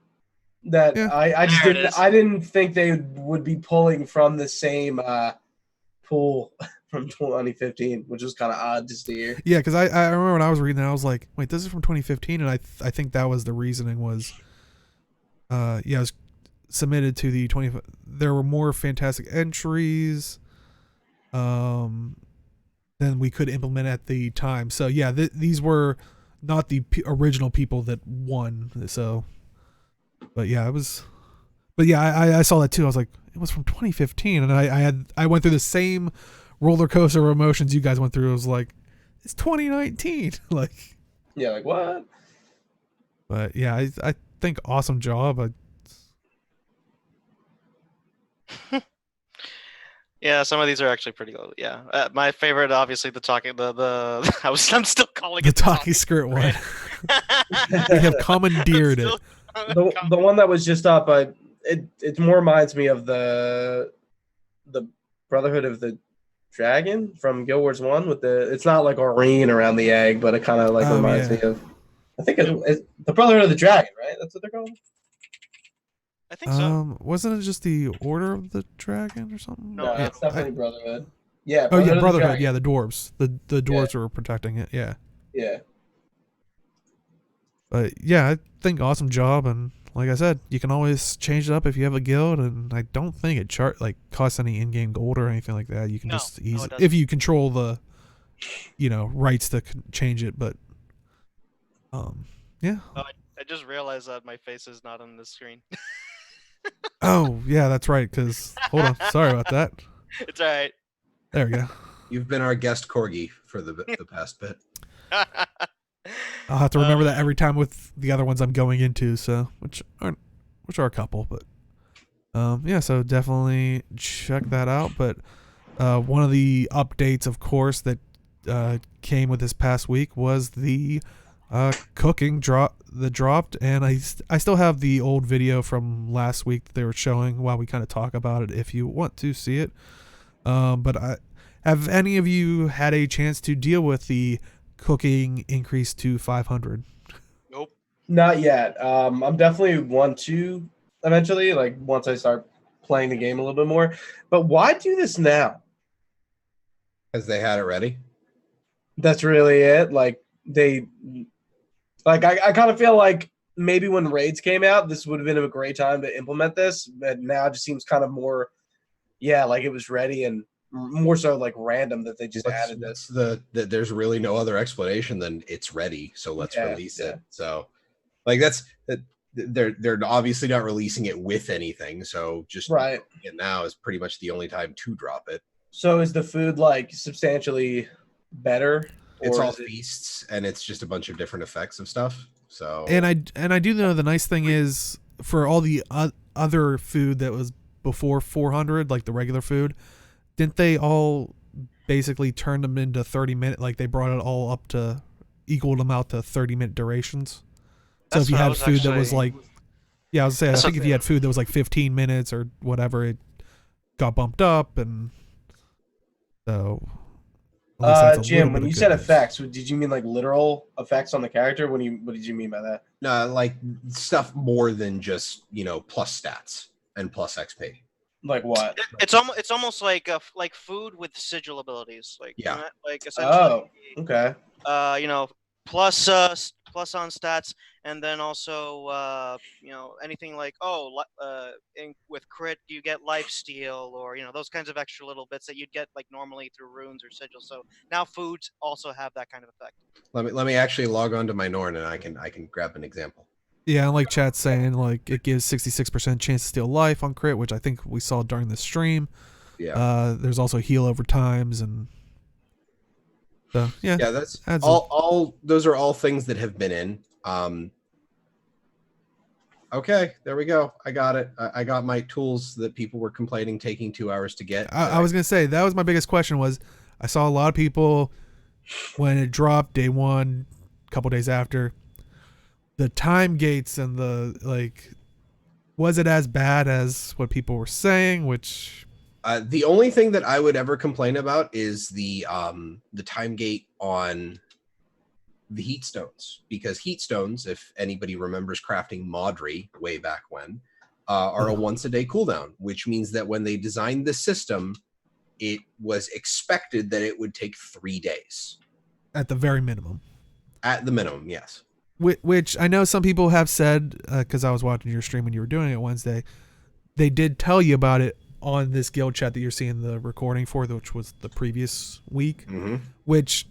That I didn't think they would be pulling from the same pool from 2015, which was kind of odd just to hear. Yeah, because I remember when I was reading that, I was like, wait, this is from 2015, and I think that was the reasoning was. It was submitted to the 20. There were more fantastic entries, than we could implement at the time. So yeah, these were not the original people that won. So, but yeah, it was. But yeah, I saw that too. I was like, it was from 2015, and I went through the same roller coaster of emotions you guys went through. It was like, it's 2019, like. Yeah, like what? But yeah, I think awesome job. Yeah, some of these are actually pretty low. Yeah, my favorite, obviously, the I'm still calling the it talking Skritt one. They have commandeered it. The one that was just up, it more reminds me of the Brotherhood of the Dragon from Guild Wars 1 with it's not like a ring around the egg, but it kind of like reminds me of. I think it's the Brotherhood of the Dragon, right? That's what they're called. I think so. Wasn't it just the Order of the Dragon or something? No, it's definitely Brotherhood. Yeah. Oh yeah, Brotherhood. Yeah, the dwarves. The dwarves were protecting it. Yeah. Yeah. But yeah, I think awesome job, and like I said, you can always change it up if you have a guild, and I don't think it costs any in-game gold or anything like that. You can just easily, if you control the, rights to change it. But yeah. Oh, I just realized that my face is not on the screen. Oh yeah, that's right. Because hold on, sorry about that. It's all right. There we go. You've been our guest corgi for the past bit. I'll have to remember that every time with the other ones I'm going into. So which are a couple, but yeah. So definitely check that out. But one of the updates, of course, that came with this past week was the cooking dropped, and I still have the old video from last week that they were showing while we kind of talk about it if you want to see it. But have any of you had a chance to deal with the cooking increase to 500? Nope, not yet. I'm definitely want to eventually, like once I start playing the game a little bit more. But why do this now? Because they had it ready. That's really it. Like I kind of feel like maybe when raids came out, this would have been a great time to implement this, but now it just seems kind of more, like it was ready and more so like random that they just added this. There's really no other explanation than it's ready, so let's release it. So Like they're obviously not releasing it with anything, so just Right. it now is pretty much the only time to drop it. So is the food like substantially better? It's Or all is it feasts, and it's just a bunch of different effects of stuff. So And I do know the nice thing is for all the other food that was before 400, like the regular food, didn't they all basically turn them into 30-minute? Like they brought it all up to equaled them out to 30-minute durations. So That's if you what I had was food that was actually- like, yeah, I was saying, I That's think if something- you had food that was like 15 minutes or whatever, it got bumped up, and so. At least that's a Jim, little when bit you of said good news. effects, did you mean like literal effects on the character? What did you mean by that? no, like stuff more than just plus stats and plus XP. Like what? It's almost like like food with sigil abilities, like Yeah. like essentially, Okay. plus plus on stats, and then also anything like with crit you get life steal, or those kinds of extra little bits that you'd get like normally through runes or sigils. So now foods also have that kind of effect. Let me actually log on to my Norn, and I can grab an example. Yeah, and like chat's saying, like it gives 66% chance to steal life on crit, which I think we saw during the stream. Yeah. There's also heal over times, and so yeah, Yeah, that's adds all those are all things that have been in. Okay, there we go. I got it. I got my tools that people were complaining taking 2 hours to get. I was gonna say that was my biggest question. Was I saw a lot of people when it dropped day one, a couple days after, the time gates and the like. Was it as bad as what people were saying? Which the only thing that I would ever complain about is the time gate on the heat stones, because heat stones, if anybody remembers crafting Maudry way back when, are a once a day cooldown, which means that when they designed the system, it was expected that it would take 3 days at the very minimum. At the minimum, yes. Which I know some people have said, because I was watching your stream when you were doing it Wednesday, they did tell you about it on this guild chat that you're seeing the recording for, which was the previous week. Mm-hmm. Which,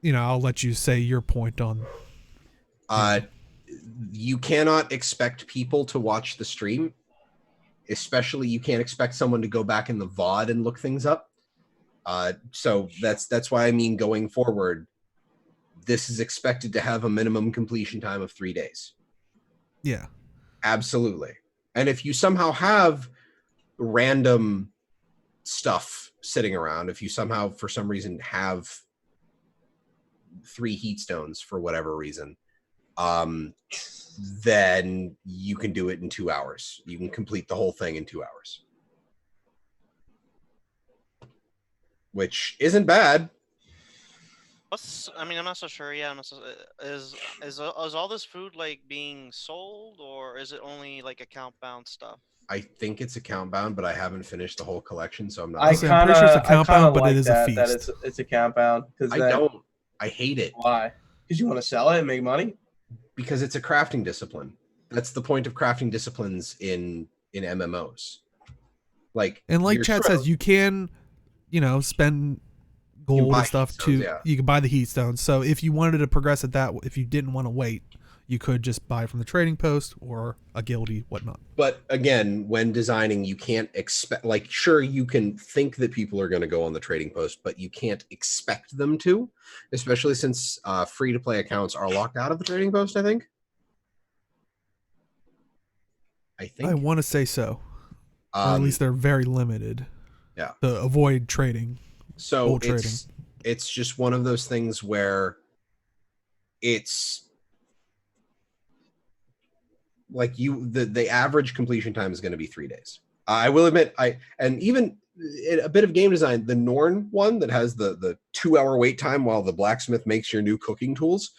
I'll let you say your point on. You cannot expect people to watch the stream. Especially, you can't expect someone to go back in the VOD and look things up. So that's why I mean, going forward, this is expected to have a minimum completion time of 3 days. Yeah. Absolutely. And if you somehow have random stuff sitting around, if you somehow, for some reason, have 3 heat stones for whatever reason, then you can do it in 2 hours. You can complete the whole thing in 2 hours. Which isn't bad. I'm not so sure. Yeah, is all this food like being sold, or is it only like account bound stuff? I think it's account bound, but I haven't finished the whole collection, so I'm not. I'm pretty sure it's account bound, but it is a feast. That it's account bound. I hate it. Why? Because you want to sell it and make money? Because it's a crafting discipline. That's the point of crafting disciplines in MMOs. Like Chad says, you can, spend gold and stuff you can buy the heat stones. So if you wanted to progress at that, if you didn't want to wait, you could just buy from the trading post or a guildie, whatnot. But again, when designing, you can't expect, sure, you can think that people are going to go on the trading post, but you can't expect them to, especially since free-to-play accounts are locked out of the trading post, I think. I want to say so. Or at least they're very limited. Yeah. To avoid trading. So it's just one of those things where it's like the average completion time is going to be 3 days. I will admit, and even a bit of game design, the Norn one that has the 2 hour wait time while the blacksmith makes your new cooking tools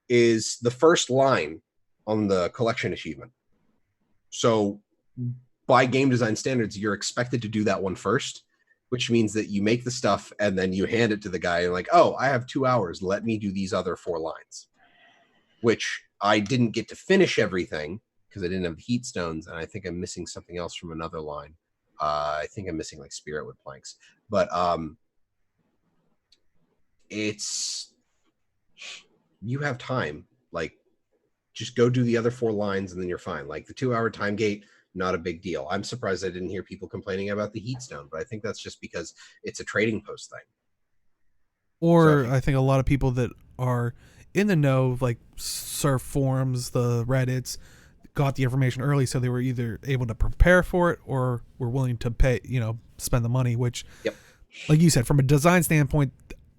is the first line on the collection achievement. So by game design standards, you're expected to do that one first, which means that you make the stuff and then you hand it to the guy and like, oh, I have 2 hours. Let me do these other 4 lines, which I didn't get to finish everything because I didn't have the heat stones. And I think I'm missing something else from another line. I think I'm missing like spirit wood planks, but it's, you have time. Like just go do the other 4 lines and then you're fine. Like the 2-hour time gate, not a big deal. I'm surprised I didn't hear people complaining about the heat stone, but I think that's just because it's a trading post thing. Or I think a lot of people that are in the know, like surf forums, the Reddits, got the information early, so they were either able to prepare for it or were willing to pay, spend the money, which, like you said, from a design standpoint,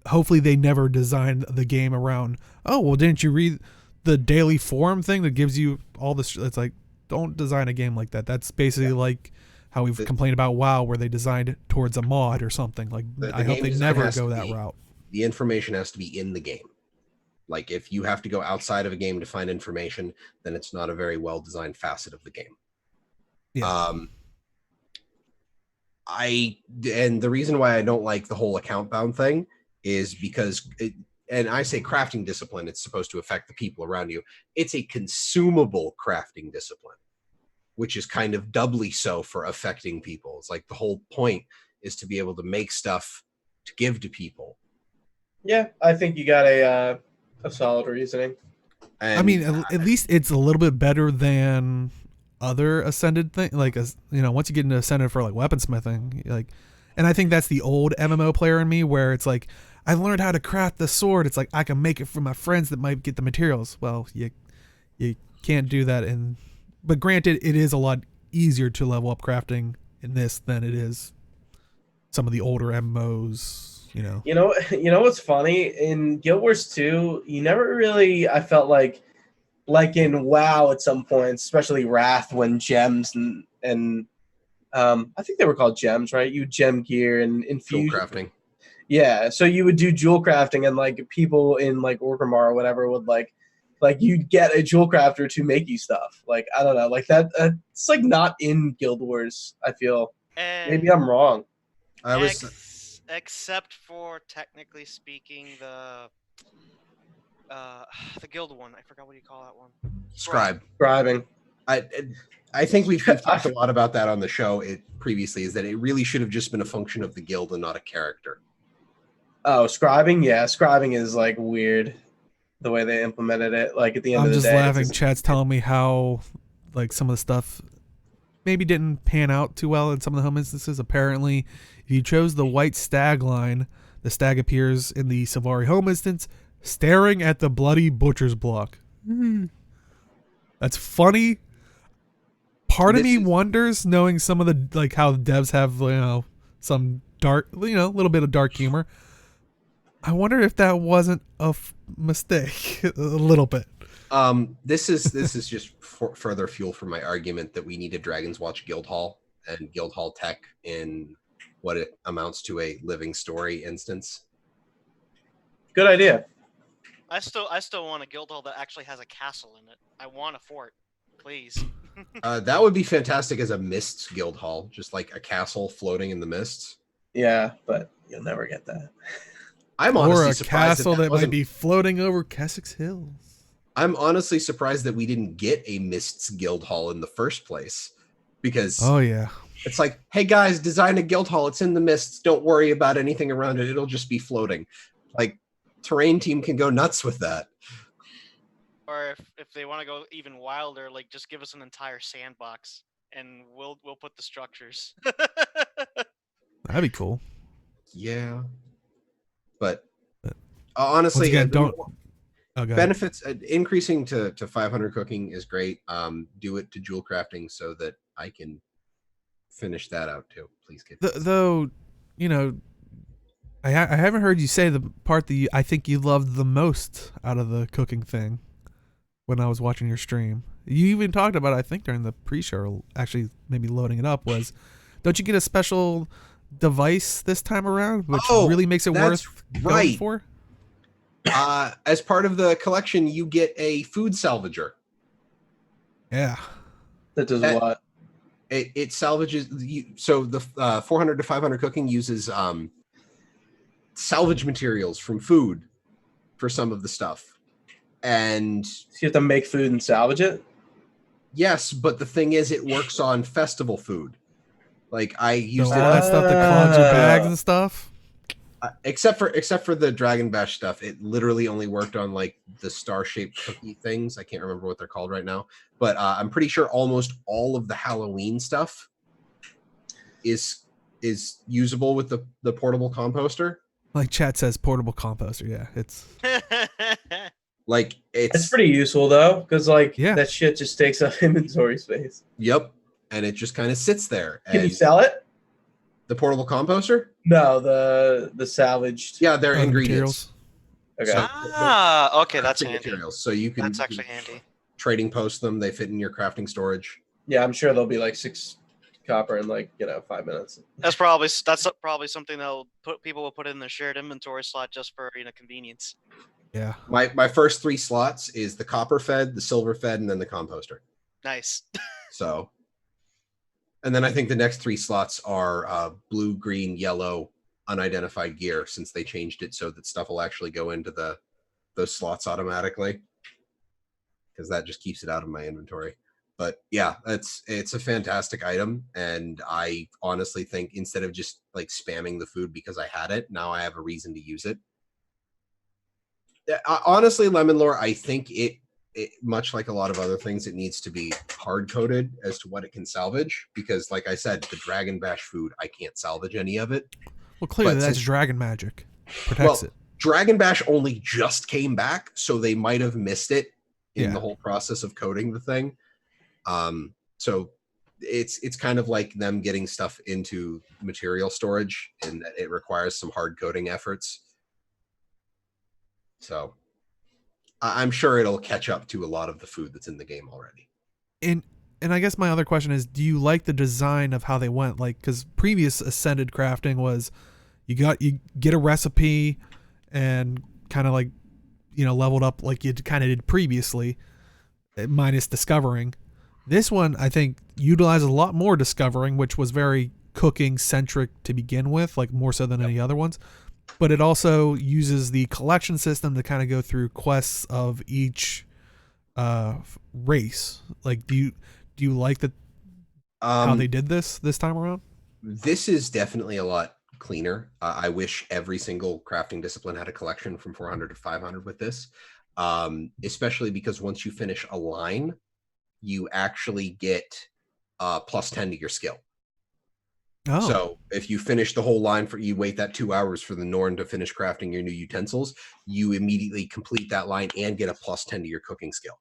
hopefully they never designed the game around, oh, well, didn't you read the daily forum thing that gives you all this? It's like, don't design a game like that. That's basically like how we've complained about WoW, where they designed it towards a mod or something. Like, I hope they never go that route. The information has to be in the game. Like, if you have to go outside of a game to find information, then it's not a very well-designed facet of the game. Yeah. And the reason why I don't like the whole account-bound thing is because, and I say crafting discipline, it's supposed to affect the people around you. It's a consumable crafting discipline, which is kind of doubly so for affecting people. It's like the whole point is to be able to make stuff to give to people. Yeah, I think you got a solid reasoning. And I mean, at least it's a little bit better than other Ascended thing. Like, once you get into Ascended for like weaponsmithing, like, and I think that's the old MMO player in me, where it's like, I learned how to craft the sword. It's like, I can make it for my friends that might get the materials. Well, you can't do that. But granted, it is a lot easier to level up crafting in this than it is some of the older MMOs. You know what's funny? In Guild Wars 2, you never really, I felt like in WoW at some points, especially Wrath, when gems and I think they were called gems, right? You gem gear and infuse crafting. Yeah, so you would do jewel crafting, and like people in like Orgrimmar or whatever would like you'd get a jewel crafter to make you stuff. Like, I don't know, like that. It's like not in Guild Wars. I feel maybe I'm wrong. Except for, technically speaking, the guild one. I forgot what you call that one. Scribing. I think we've talked a lot about that on the show previously, is that it really should have just been a function of the guild and not a character. Oh, scribing? Yeah, scribing is like weird the way they implemented it. Like at the end of the day. I'm just laughing. Chat's telling me how like some of the stuff maybe didn't pan out too well in some of the home instances. Apparently, if you chose the white stag line, the stag appears in the Sylvari home instance staring at the bloody butcher's block. That's funny. Part of me wonders, knowing some of the, like, how devs have, some dark, a little bit of dark humor. I wonder if that wasn't a mistake. A little bit. This is just further fuel for my argument that we need a Dragon's Watch Guildhall and Guildhall tech in what it amounts to a living story instance. Good idea. I still want a Guildhall that actually has a castle in it. I want a fort, please. That would be fantastic as a Mists Guildhall, just like a castle floating in the mists. Yeah, but you'll never get that. I'm honestly or a surprised castle that might be floating over Kessex Hills. I'm honestly surprised that we didn't get a Mists Guildhall in the first place, because it's like, hey guys, design a Guildhall. It's in the mists. Don't worry about anything around it. It'll just be floating. Like, terrain team can go nuts with that. Or if they want to go even wilder, like, just give us an entire sandbox and we'll put the structures. That'd be cool. Yeah, but honestly, again, benefits increasing to 500 cooking is great. Do it to jewel crafting so that I can finish that out too. Please get though, I haven't heard you say the part that I think you loved the most out of the cooking thing when I was watching your stream. You even talked about it, I think, during the pre-show, actually maybe loading it up, was, don't you get a special device this time around, which really makes it worth going for? As part of the collection, you get a food salvager. Yeah. That does what? It salvages. So the 400 to 500 cooking uses salvage materials from food for some of the stuff. And so you have to make food and salvage it? Yes, but the thing is, it works on festival food. Like, I use all that stuff that clogs your bags and stuff. Except for the Dragon Bash stuff, it literally only worked on like the star-shaped cookie things. I can't remember what they're called right now, but I'm pretty sure almost all of the Halloween stuff is usable with the portable composter. Like chat says, portable composter. Yeah, it's Like It's pretty useful though, because like Yeah. that shit just takes up inventory space. Yep, and it just kind of sits there. Can you And sell it? the portable composter? No, the salvaged. Yeah, they're the ingredients. Okay. So- okay, that's crafting handy. materials. So you can That's actually handy. trading post them. They fit in your crafting storage. Yeah, I'm sure there'll be like 6 copper in like 5 minutes. That's probably something people will put in their shared inventory slot just for convenience. Yeah. My first 3 slots is the copper fed, the silver fed, and then the composter. Nice. So, and then I think the next 3 slots are blue, green, yellow, unidentified gear, since they changed it so that stuff will actually go into those slots automatically, because that just keeps it out of my inventory. But yeah, it's a fantastic item, and I honestly think instead of just like spamming the food because I had it, now I have a reason to use it. Honestly, Lemon Lore, I think it much like a lot of other things, it needs to be hard coded as to what it can salvage, because like I said, the Dragon Bash food, I can't salvage any of it. Well, clearly But that's since- dragon magic. Protects it. Dragon Bash only just came back, so they might have missed it in Yeah. the whole process of coding the thing. So it's kind of like them getting stuff into material storage, and it requires some hard coding efforts. So I'm sure it'll catch up to a lot of the food that's in the game already. And I guess my other question is, do you like the design of how they went? Like, because previous Ascended crafting was you get a recipe and kind of like leveled up like you kind of did previously, minus discovering. This one I think utilizes a lot more discovering, which was very cooking centric to begin with, like more so than any other ones. But it also uses the collection system to kind of go through quests of each race. Like, do you like that how they did this time around? This is definitely a lot cleaner. I wish every single crafting discipline had a collection from 400 to 500 with this, especially because once you finish a line, you actually get plus 10 to your skill. Oh, So if you finish the whole line, you wait that 2 hours for the Norn to finish crafting your new utensils, you immediately complete that line and get a plus 10 to your cooking skill.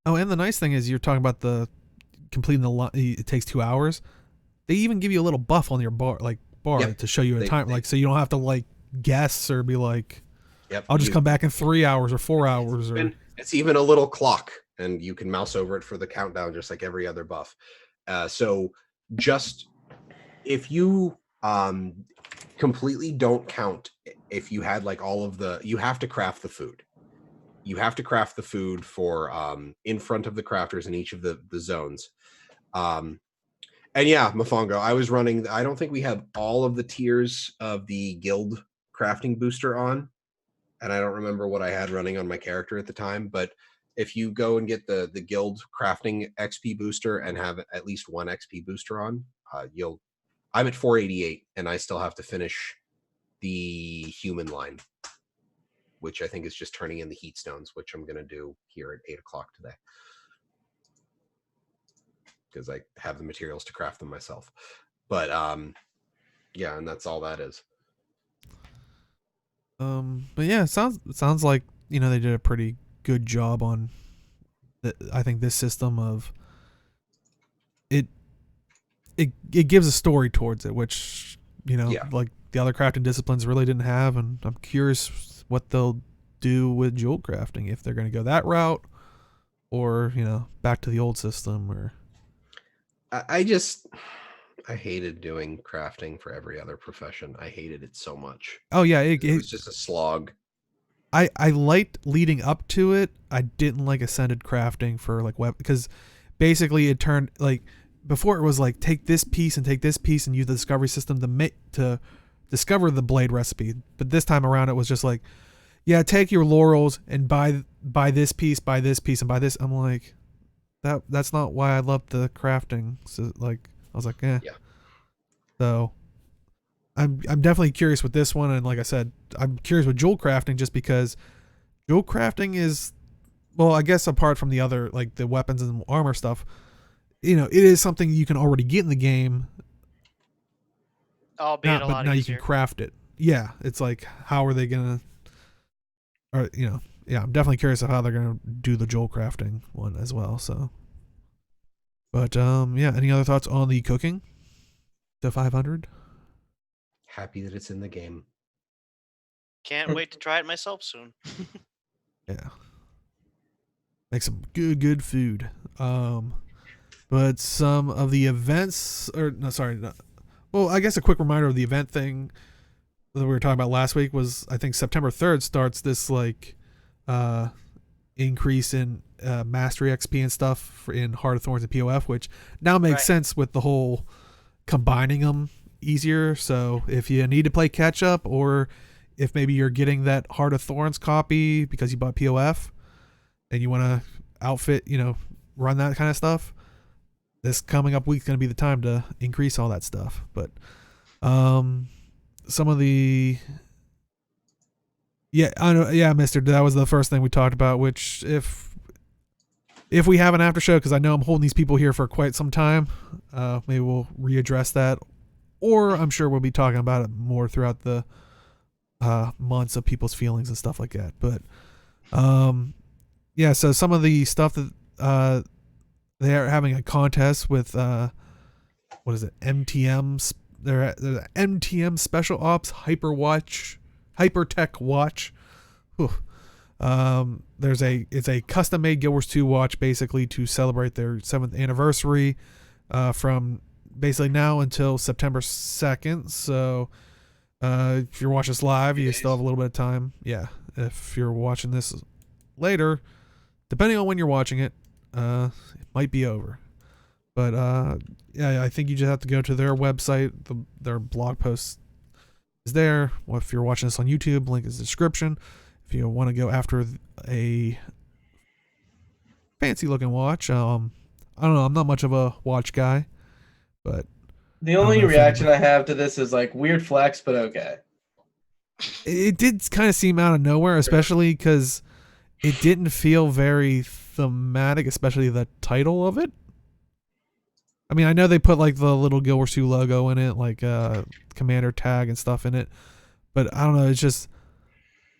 oh, and the nice thing is you're talking about the completing the line. It takes 2 hours. They even give you a little buff on your bar Yep. to show you a time, like so you don't have to like guess or be like, Yep. I'll just come back in 3 hours or 4 hours or. It's even a little clock, and you can mouse over it for the countdown, just like every other buff. So just if you completely don't count, if you had like all of you have to craft the food. You have to craft the food for in front of the crafters in each of the zones. And yeah, Mofongo, I was running, I don't think we have all of the tiers of the guild crafting booster on. And I don't remember what I had running on my character at the time, but if you go and get the guild crafting XP booster and have at least 1 XP booster on, I'm at 488 and I still have to finish the human line, which I think is just turning in the heat stones, which I'm going to do here at 8 o'clock today, because I have the materials to craft them myself. But yeah, and that's all that is. But yeah, it sounds like they did a pretty good job on I think this system of it gives a story towards it, which like the other crafting disciplines really didn't have, and I'm curious what they'll do with jewel crafting, if they're going to go that route or back to the old system. Or I hated doing crafting for every other profession. I hated it so much. oh yeah, It was just a slog. I liked leading up to it. I didn't like Ascended crafting for like web, because basically it turned like, before it was like take this piece and use the discovery system to discover the blade recipe. But this time around it was just like, yeah, take your laurels and buy this piece, and buy this. I'm like, that's not why I love the crafting. So like I was like, Yeah. So I'm definitely curious with this one, and like I said, I'm curious with jewel crafting just because jewel crafting is, well, I guess apart from the other like the weapons and armor stuff, it is something you can already get in the game. Albeit a But lot now you easier. can craft it. Yeah, it's like how are they gonna, or yeah, I'm definitely curious of how they're gonna do the jewel crafting one as well. So, but yeah, any other thoughts on the cooking? To 500. Happy that it's in the game. Can't wait to try it myself soon. Yeah. Make some good food. But some of the events, or no, sorry, no, well, I guess a quick reminder of the event thing that we were talking about last week was I think September 3rd starts this like increase in mastery XP and stuff in Heart of Thorns and POF, which now makes Right. sense with the whole combining them easier. So if you need to play catch up, or if maybe you're getting that Heart of Thorns copy because you bought POF and you want to outfit, run that kind of stuff, this coming up week's going to be the time to increase all that stuff. But some of the I know, mister, that was the first thing we talked about, which if we have an after show, because I know I'm holding these people here for quite some time, maybe we'll readdress that, or I'm sure we'll be talking about it more throughout the months of people's feelings and stuff like that. But so some of the stuff that they are having a contest with what is it, MTM's, they're MTM Special Ops Hypertech Watch. Whew. It's a custom made Guild Wars 2 watch basically to celebrate their 7th anniversary from basically now until September 2nd. So if you're watching this live, you still have a little bit of time. Yeah, if you're watching this later, depending on when you're watching it, it might be over. But I think you just have to go to their website. Their blog post is there. Well, if you're watching this on YouTube, link is in the description. If you want to go after a fancy looking watch, I don't know. I'm not much of a watch guy, but The only reaction I have to this is like weird flex, but okay. it did kind of seem out of nowhere, especially because it didn't feel very thematic, especially the title of it. I mean, I know they put like the little Guild Wars 2 logo in it, like commander tag and stuff in it, but I don't know. It's just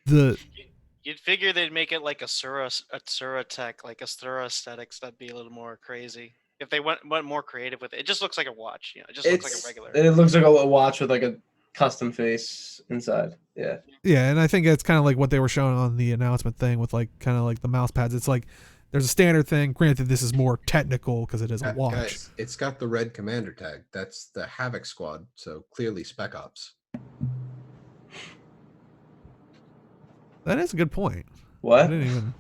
You'd figure they'd make it like a Sura tech, like a Sura aesthetics. That'd be a little more crazy. If they went more creative with it. It just looks like a watch. It just looks like a regular. It looks like a watch with like a custom face inside. Yeah. Yeah, and I think it's kind of like what they were showing on the announcement thing with like kind of like the mouse pads. It's like there's a standard thing. Granted, this is more technical because it is a watch. Guys, it's got the red commander tag. That's the Havoc Squad, so clearly Spec Ops. That is a good point. What? I didn't even...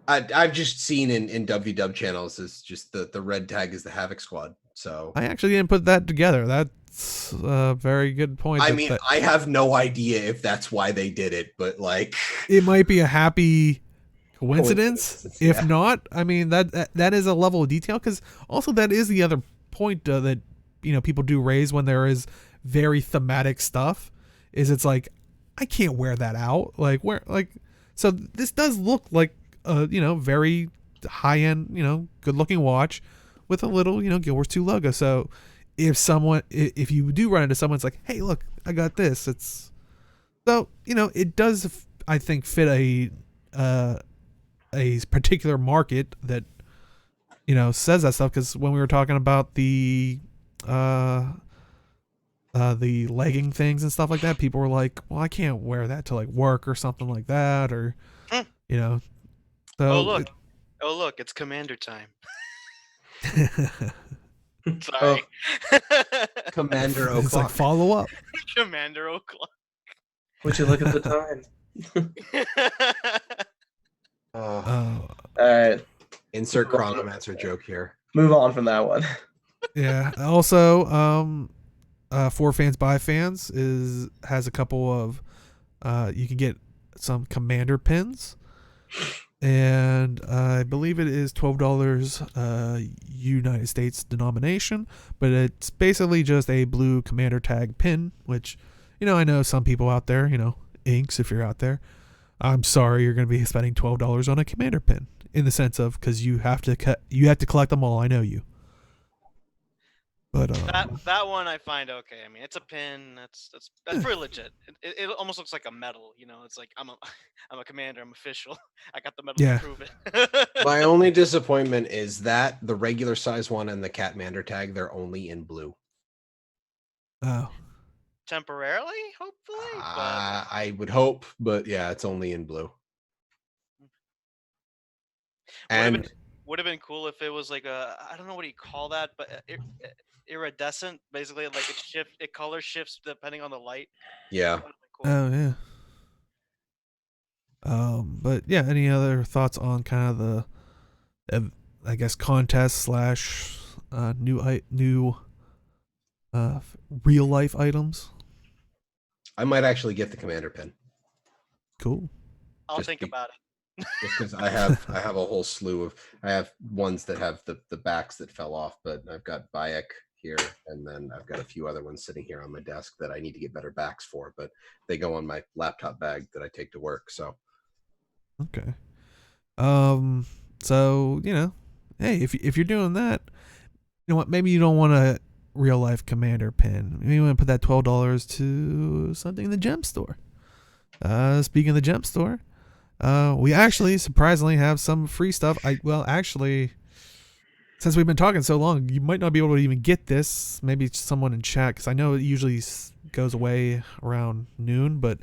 I've just seen in WW channels is just the red tag is the Havoc Squad. So I actually didn't put that together. That's a very good point. I mean, I have no idea if that's why they did it, but like it might be a happy coincidence. If yeah. not, I mean that is a level of detail, because also that is the other point that people do raise when there is very thematic stuff. Is it's like I can't wear that out. So this does look like a very high end good looking watch with a little Guild Wars 2 logo. So if you do run into someone, it's like, hey, look, I got this. It's so it does, I think, fit a particular market that says that stuff. Because when we were talking about the legging things and stuff like that, people were like, well, I can't wear that to like work or something like that, or so Oh look, it's commander time. Oh, Sorry. Commander it's like O'Clock. follow up. Commander O'Clock. would you look at the time? Oh, All right. insert chronomancer joke here. Move on from that one. Yeah. Also, for fans by fans has a couple of you can get some commander pins. and I believe it is $12 United States denomination, but it's basically just a blue commander tag pin, which, I know some people out there, inks, if you're out there, I'm sorry you're going to be spending $12 on a commander pin, in the sense of, because you have to collect them all. I know you. But that one I find okay. I mean, it's a pin. That's pretty legit. It almost looks like a medal. It's like I'm a commander. I'm official. I got the medal Yeah. to prove it. My only disappointment is that the regular size one and the Catmander tag, they're only in blue. Oh. Temporarily, hopefully. I would hope, but yeah, it's only in blue. And would have been cool if it was like I don't know what you call that, but iridescent, basically, like it color shifts depending on the light. Yeah. Cool. Oh yeah. But yeah, any other thoughts on kind of the, I guess, contest / new real life items? I might actually get the commander pin. Cool. I'll think about it. Just because I have a whole slew of, I have ones that have the backs that fell off, but I've got Bayek here, and then I've got a few other ones sitting here on my desk that I need to get better backs for, but they go on my laptop bag that I take to work. So okay. So hey, if you're doing that, you know what? Maybe you don't want a real life commander pin. Maybe you want to put that $12 to something in the gem store. Speaking of the gem store, we actually surprisingly have some free stuff. Actually, since we've been talking so long, you might not be able to even get this. Maybe someone in chat, because I know it usually goes away around noon, but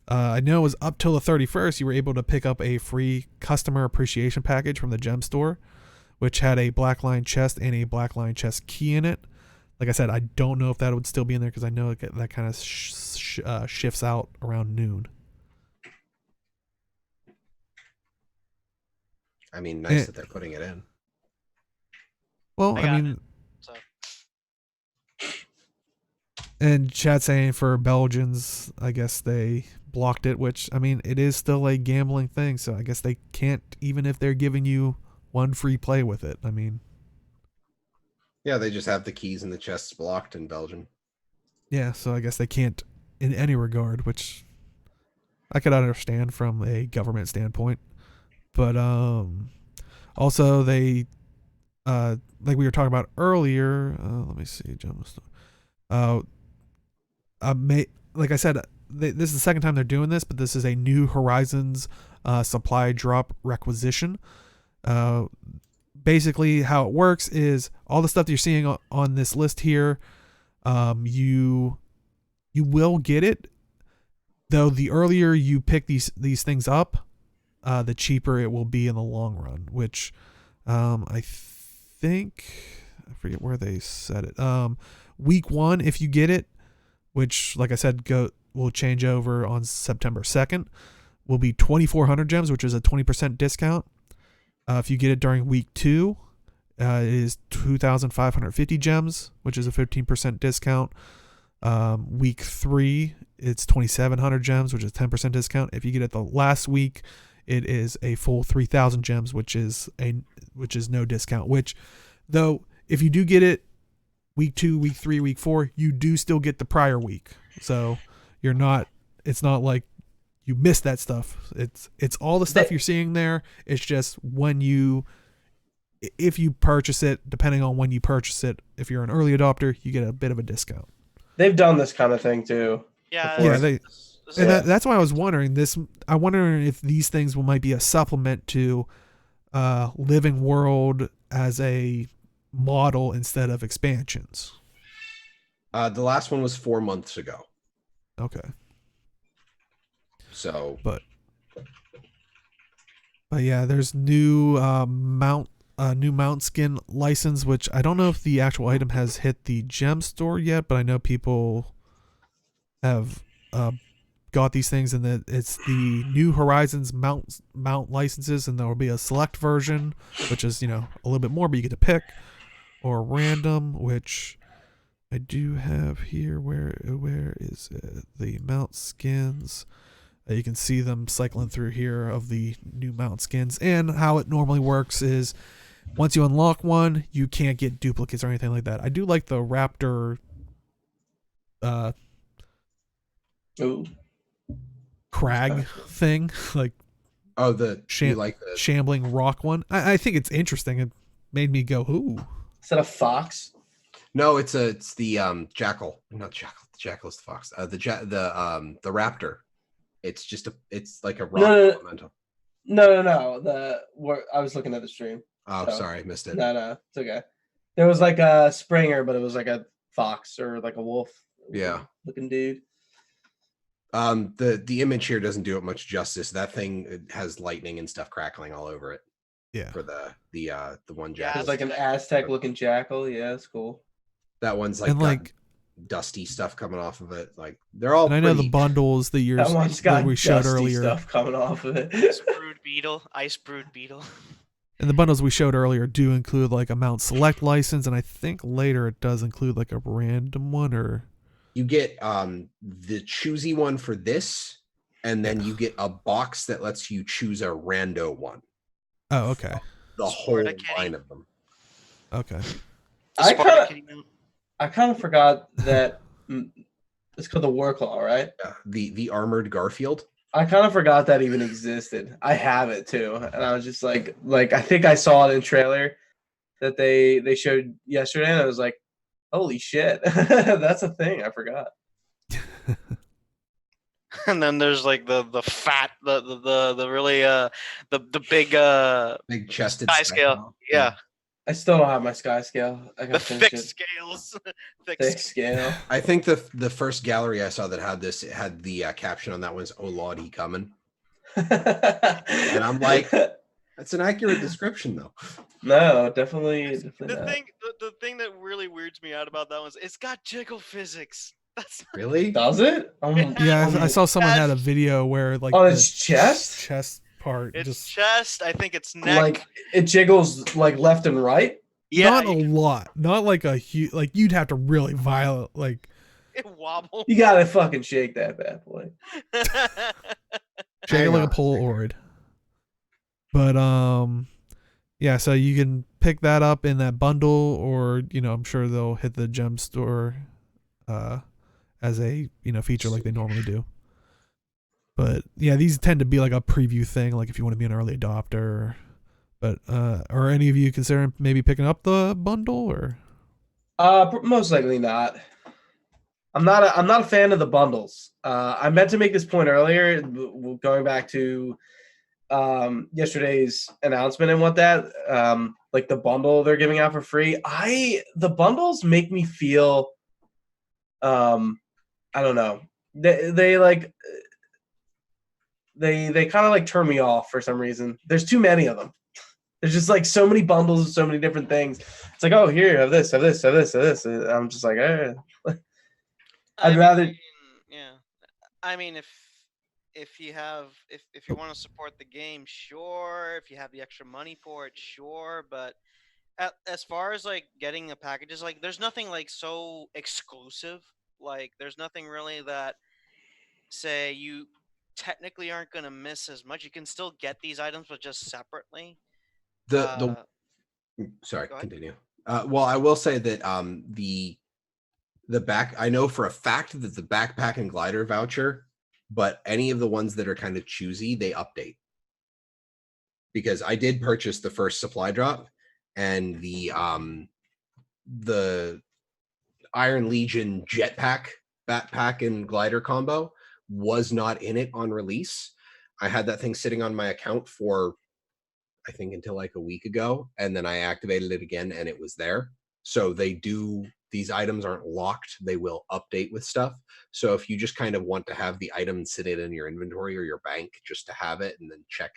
I know it was up till the 31st. You were able to pick up a free customer appreciation package from the gem store, which had a black line chest and a black line chest key in it. Like I said, I don't know if that would still be in there, because I know that kind of shifts out around noon. I mean, nice that they're putting it in. Well, I mean, and chat saying for Belgians, I guess they blocked it, which, I mean, it is still a gambling thing, so I guess they can't, even if they're giving you one free play with it. I mean, yeah, they just have the keys and the chests blocked in Belgium. Yeah, so I guess they can't in any regard, which I could understand from a government standpoint. But also they like we were talking about earlier, let me see, like I said, this is the second time they're doing this, but this is a New Horizons supply drop requisition. Basically how it works is all the stuff that you're seeing on this list here, you will get it, though the earlier you pick these things up, the cheaper it will be in the long run, which I think, I forget where they said it. Week 1, if you get it, which, like I said, will change over on September 2nd, will be 2,400 gems, which is a 20% discount. If you get it during week 2, it is 2,550 gems, which is a 15% discount. Week 3, it's 2,700 gems, which is 10% discount. If you get it the last week, it is a full 3,000 gems, which is no discount. Which, though, if you do get it week 2, week 3, week 4, you do still get the prior week. So it's not like you missed that stuff. It's all the stuff you're seeing there. It's just if you purchase it, depending on when you purchase it, if you're an early adopter, you get a bit of a discount. They've done this kind of thing too. Yeah. That's why I was wondering this. I wonder if these things might be a supplement to Living World as a model instead of expansions. The last one was 4 months ago. Okay. So, but yeah, there's new mount skin license, which I don't know if the actual item has hit the gem store yet, but I know people have got these things, and that it's the New Horizons mount licenses, and there will be a select version, which is a little bit more, but you get to pick, or random, which I do have here. Where is it? The mount skins? You can see them cycling through here of the new mount skins. And how it normally works is once you unlock one, you can't get duplicates or anything like that. I do like the Raptor Ooh. crag thing, like Oh, you like the shambling rock one. I think it's interesting. It made me go, ooh. Is that a fox? No, it's the jackal. Not jackal. The jackal is the fox. The raptor. It's like a rock elemental. No. I was looking at the stream. Oh, so. sorry, I missed it. No, it's okay. There was like a Springer, but it was like a fox or like a wolf. Yeah. Looking dude. The image here doesn't do it much justice. That thing has lightning and stuff crackling all over it. Yeah. For the one Yeah, jackal. it's like an Aztec looking jackal. Yeah, it's cool. That one's like, and like dusty stuff coming off of it. Like they're all. And I know the bundles that we showed earlier. Stuff coming off of it. Icebrood beetle. And the bundles we showed earlier do include like a Mount Select license, and I think later it does include like a random one or. You get the choosy one for this, and then you get a box that lets you choose a rando one. Oh, okay. The whole line of them. Okay. I kind of forgot that it's called the Warclaw, right? Yeah, the armored Garfield. I kind of forgot that even existed. I have it too, and I was just like I think I saw it in trailer that they showed yesterday, and I was like, holy shit, that's a thing. I forgot. And then there's like the fat, the really big chested sky scale. Yeah. I still don't have my sky scale. I got the thick scales. thick scale. I think the first gallery I saw that had this, it had the caption on that was "Oh Lord, he coming," and I'm like, that's an accurate description though. No, definitely the thing that really weirds me out about that one is it's got jiggle physics. That's really does it? Yeah, I saw someone had a video where like on its chest part. It's chest. I think it's neck. Like it jiggles like left and right. Yeah, not a lot. Not like a huge. Like you'd have to really violent. Like it wobbles. You gotta fucking shake that bad boy. Shake it like a Polaroid. But yeah. So you can pick that up in that bundle, or I'm sure they'll hit the gem store, as a feature like they normally do. But yeah, these tend to be like a preview thing, like if you want to be an early adopter. But are any of you considering maybe picking up the bundle or? Most likely not. I'm not a fan of the bundles. I meant to make this point earlier, going back to yesterday's announcement and what that like the bundle they're giving out for free. The bundles make me feel I don't know. They like they kind of like turn me off for some reason. There's too many of them. There's just like so many bundles, so many different things. It's like, oh, here, have this. And I'm just like, I'd rather. Yeah, I mean, if you want to support the game, sure. If you have the extra money for it, sure. But as far as like getting the packages, like there's nothing like so exclusive. Like there's nothing really that say you technically aren't going to miss as much. You can still get these items, but just separately. Sorry, continue. Well, I will say that the back, I know for a fact that the backpack and glider voucher, but any of the ones that are kind of choosy, they update. Because I did purchase the first supply drop, and the Iron Legion jetpack, backpack, and glider combo was not in it on release. I had that thing sitting on my account for, I think, until like a week ago, and then I activated it again and it was there. So these items aren't locked. They will update with stuff. So if you just kind of want to have the item sitting in your inventory or your bank just to have it and then check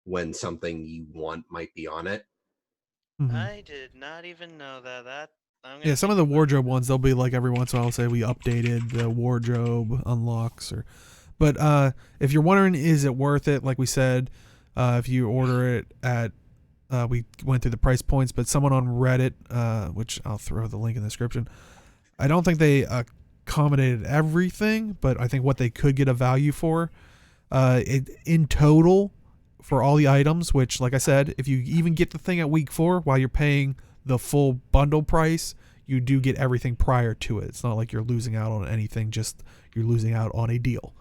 when something you want might be on it. Mm-hmm. I did not even know that. Yeah, some of the wardrobe ones, they'll be like every once in a while say we updated the wardrobe unlocks but if you're wondering, is it worth it? Like we said, if you order it at, we went through the price points, but someone on Reddit, which I'll throw the link in the description, I don't think they accommodated everything, but I think what they could get a value for In total, for all the items, which, like I said, if you even get the thing at week 4 while you're paying the full bundle price, you do get everything prior to it. It's not like you're losing out on anything, just you're losing out on a deal.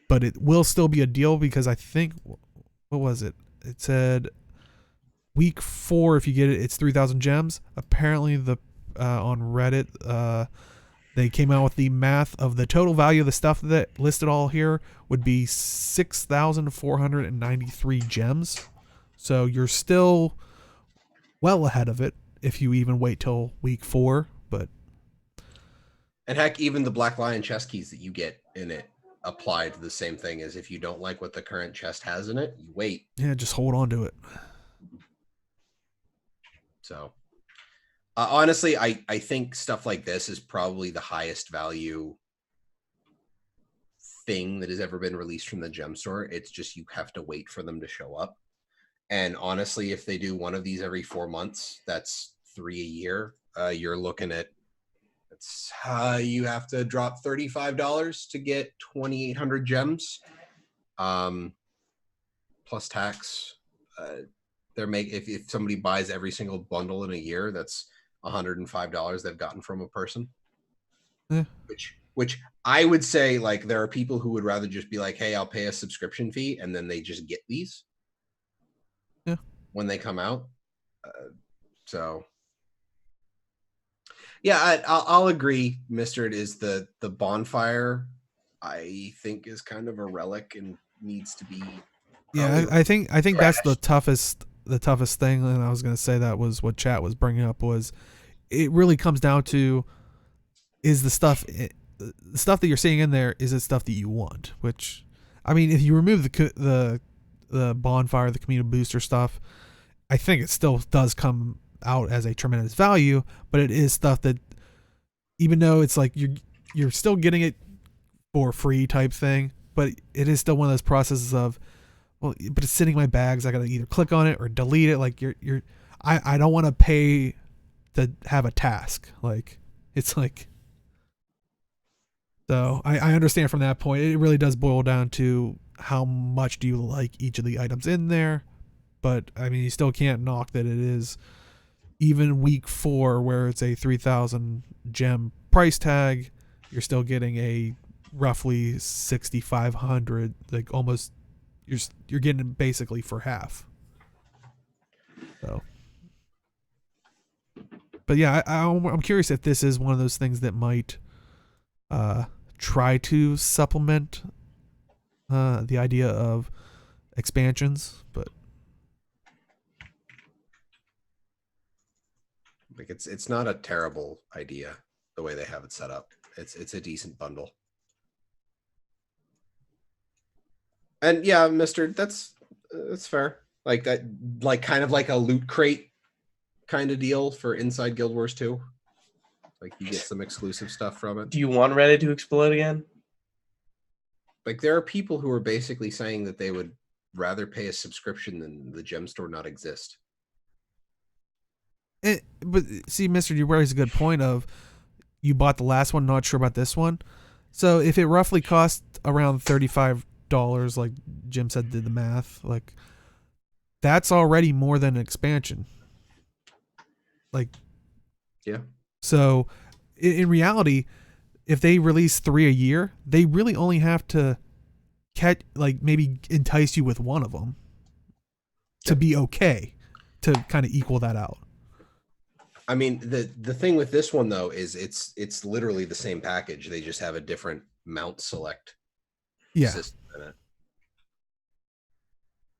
But it will still be a deal because I think, what was it? It said week 4, if you get it, it's 3,000 gems. Apparently, on Reddit, they came out with the math of the total value of the stuff that listed all here would be 6,493 gems. So you're still well ahead of it if you even wait till week 4. But And heck, even the Black Lion chest keys that you get in it apply to the same thing as if you don't like what the current chest has in it, you wait. yeah, just hold on to it. So honestly, I think stuff like this is probably the highest value thing that has ever been released from the gem store. It's just you have to wait for them to show up. And honestly, if they do one of these every 4 months, that's 3 a year. You're looking at you have to drop $35 to get 2,800 gems, plus tax. If somebody buys every single bundle in a year, that's $105 they've gotten from a person. Yeah. Which I would say, like, there are people who would rather just be like, hey, I'll pay a subscription fee, and then they just get these when they come out. So yeah, I'll agree, Mr. It is the bonfire, I think, is kind of a relic and needs to be. Yeah, I think that's the toughest thing. And I was going to say that was what chat was bringing up, was it really comes down to, is the stuff that you're seeing in there, is it stuff that you want? Which, I mean, if you remove the bonfire, the community booster stuff, I think it still does come out as a tremendous value, but it is stuff that, even though it's like you're still getting it for free type thing, but it is still one of those processes of, well, but it's sitting in my bags, I gotta either click on it or delete it. Like I don't want to pay to have a task. Like, it's like, so I understand from that point. It really does boil down to how much do you like each of the items in there. But I mean, you still can't knock that it is, even week 4, where it's a 3,000 gem price tag, you're still getting a roughly 6,500, like almost, you're getting it basically for half. So, but yeah, I'm curious if this is one of those things that might try to supplement the idea of expansions, but like, it's not a terrible idea the way they have it set up. It's a decent bundle. And yeah, Mr. That's fair. Like that, like kind of like a loot crate kind of deal for inside Guild Wars 2. Like, you get some exclusive stuff from it. Do you want Reddit to explode again? Like, there are people who are basically saying that they would rather pay a subscription than the gem store not exist. But see, Mr., you raise a good point of, you bought the last one, not sure about this one. So if it roughly cost around $35, like Jim said, did the math, like, that's already more than an expansion. Like, yeah. So in reality, if they release 3 a year, they really only have to maybe entice you with one of them to be okay, to kind of equal that out. I mean, the thing with this one though is it's literally the same package. They just have a different mount select system in it.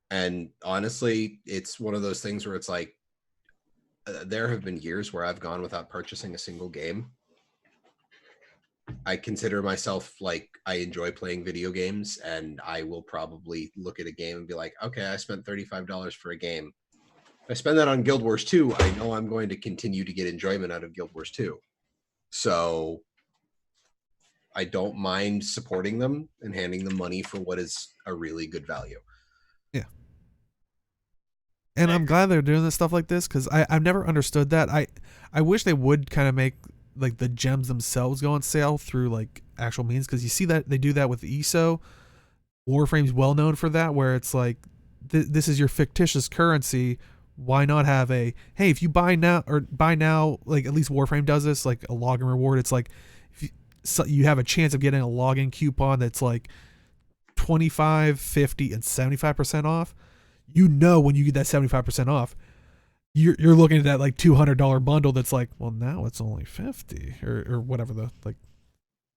And honestly, it's one of those things where it's like, there have been years where I've gone without purchasing a single game. I consider myself, like, I enjoy playing video games, and I will probably look at a game and be like, okay, I spent $35 for a game. If I spend that on Guild Wars 2, I know I'm going to continue to get enjoyment out of Guild Wars 2. So I don't mind supporting them and handing them money for what is a really good value. Yeah. And I'm glad they're doing this stuff like this, because I've never understood that. I wish they would kind of make, like, the gems themselves go on sale through, like, actual means, because you see that they do that with ESO, Warframe's well known for that, where it's like this is your fictitious currency. Why not have a, hey, if you buy now, like at least Warframe does this, like a login reward. It's like so you have a chance of getting a login coupon that's like 25, 50, and 75% off. When you get that 75% off, you're looking at that like $200 bundle that's like, well, now it's only 50 or whatever the, like,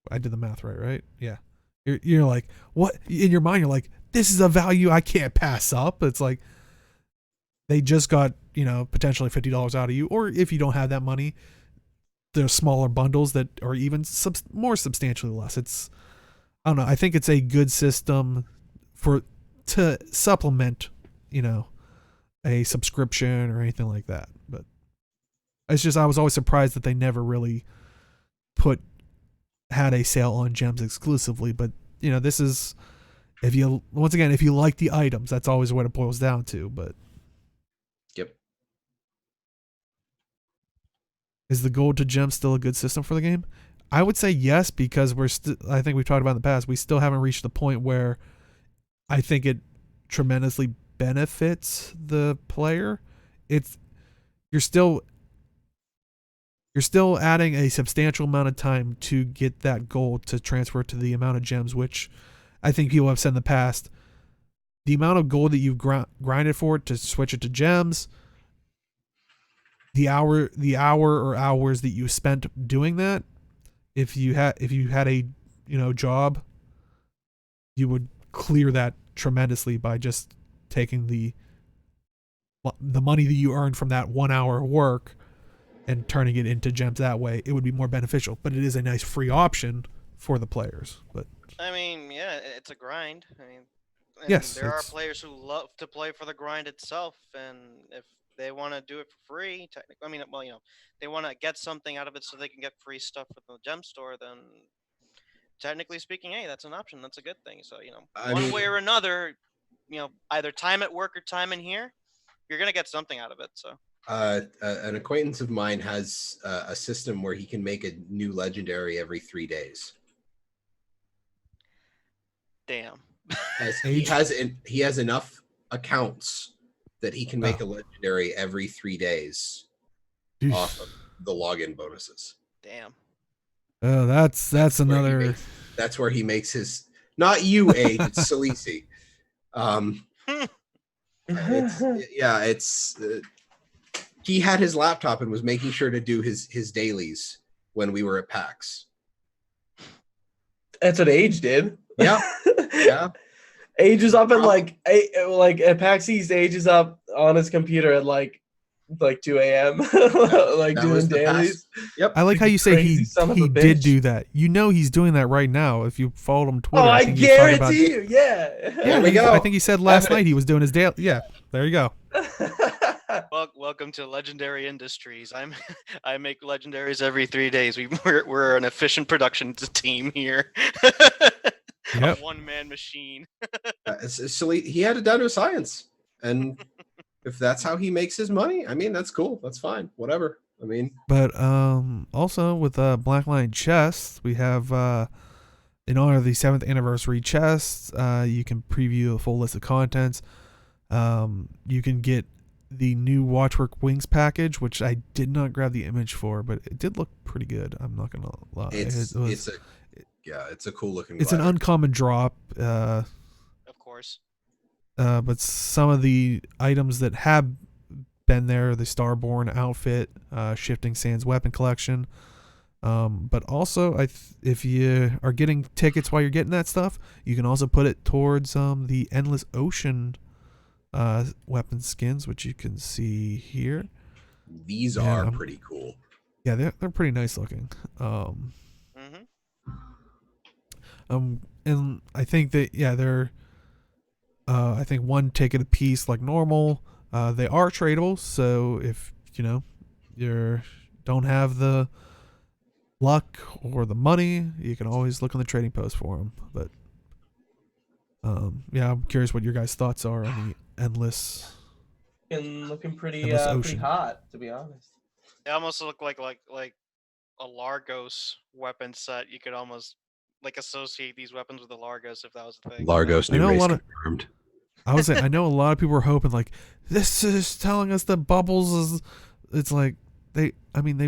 I did the math right? Yeah. You're like, what? In your mind, you're like, this is a value I can't pass up. It's like they just got, potentially $50 out of you. Or if you don't have that money, there's smaller bundles that are even more substantially less. I don't know. I think it's a good system to supplement, a subscription or anything like that. But it's just, I was always surprised that they never really had a sale on gems exclusively. But this is, if you like the items, that's always what it boils down to. But Yep. is the gold to gem still a good system for the game? I would say yes, because I think we've talked about in the past, we still haven't reached the point where I think it tremendously benefits the player. You're still adding a substantial amount of time to get that gold to transfer to the amount of gems, which I think people have said in the past. The amount of gold that you've grinded for it to switch it to gems, the hour or hours that you spent doing that, if you had a job, you would clear that tremendously by just taking the money that you earned from that 1 hour of work and turning it into gems that way. It would be more beneficial, but it is a nice free option for the players. But I mean, yeah, it's a grind. I mean, yes, there are players who love to play for the grind itself, and if they want to do it for free, technically, I mean, well, they want to get something out of it so they can get free stuff with the gem store, then technically speaking, hey, that's an option. That's a good thing. So, one way or another, either time at work or time in here, you're going to get something out of it. So an acquaintance of mine has a system where he can make a new legendary every 3 days. Damn. He has enough accounts that he can make a legendary every 3 days off of the login bonuses. Damn. Oh, that's another. That's where he makes his. Not you, Age. It's Salisi. He had his laptop and was making sure to do his dailies when we were at PAX. That's what Age did. Yeah. Yeah. Age is up at like at PAX East. Age is up on his computer at like 2 a.m. like doing dailies. Yep. I like how you say he did do that. He's doing that right now. If you followed him on Twitter, I guarantee you. Yeah. There we go. I think he said last night he was doing his daily. Yeah. There you go. Well, welcome to Legendary Industries. I make legendaries every 3 days. We're an efficient production team here. Yep. A one-man machine. He had it down to a science, and if that's how he makes his money, I mean, that's cool. That's fine. Whatever. I mean, but also with Black Lion chests, we have in honor of the 7th anniversary chests, you can preview a full list of contents. You can get the new Watchwork Wings package, which I did not grab the image for, but it did look pretty good. I'm not gonna lie. It's a cool looking. It's an uncommon drop. Of course. But some of the items that have been there, the Starborn outfit, Shifting Sands weapon collection. But also, if you are getting tickets while you're getting that stuff, you can also put it towards the Endless Ocean weapon skins, which you can see here. These are pretty cool. Yeah, they're pretty nice looking. And I think that they're I think 1 ticket a piece like normal. They are tradable, so if you don't have the luck or the money, you can always look on the trading post for them. But I'm curious what your guys' thoughts are on the endless. Looking pretty Ocean. hot, to be honest. They almost look like a Largos weapon set. You could almost like associate these weapons with the Largos if that was a thing. Largos I new know a race lot of- confirmed. I was saying, I know a lot of people were hoping like this is telling us that Bubbles is. It's like they've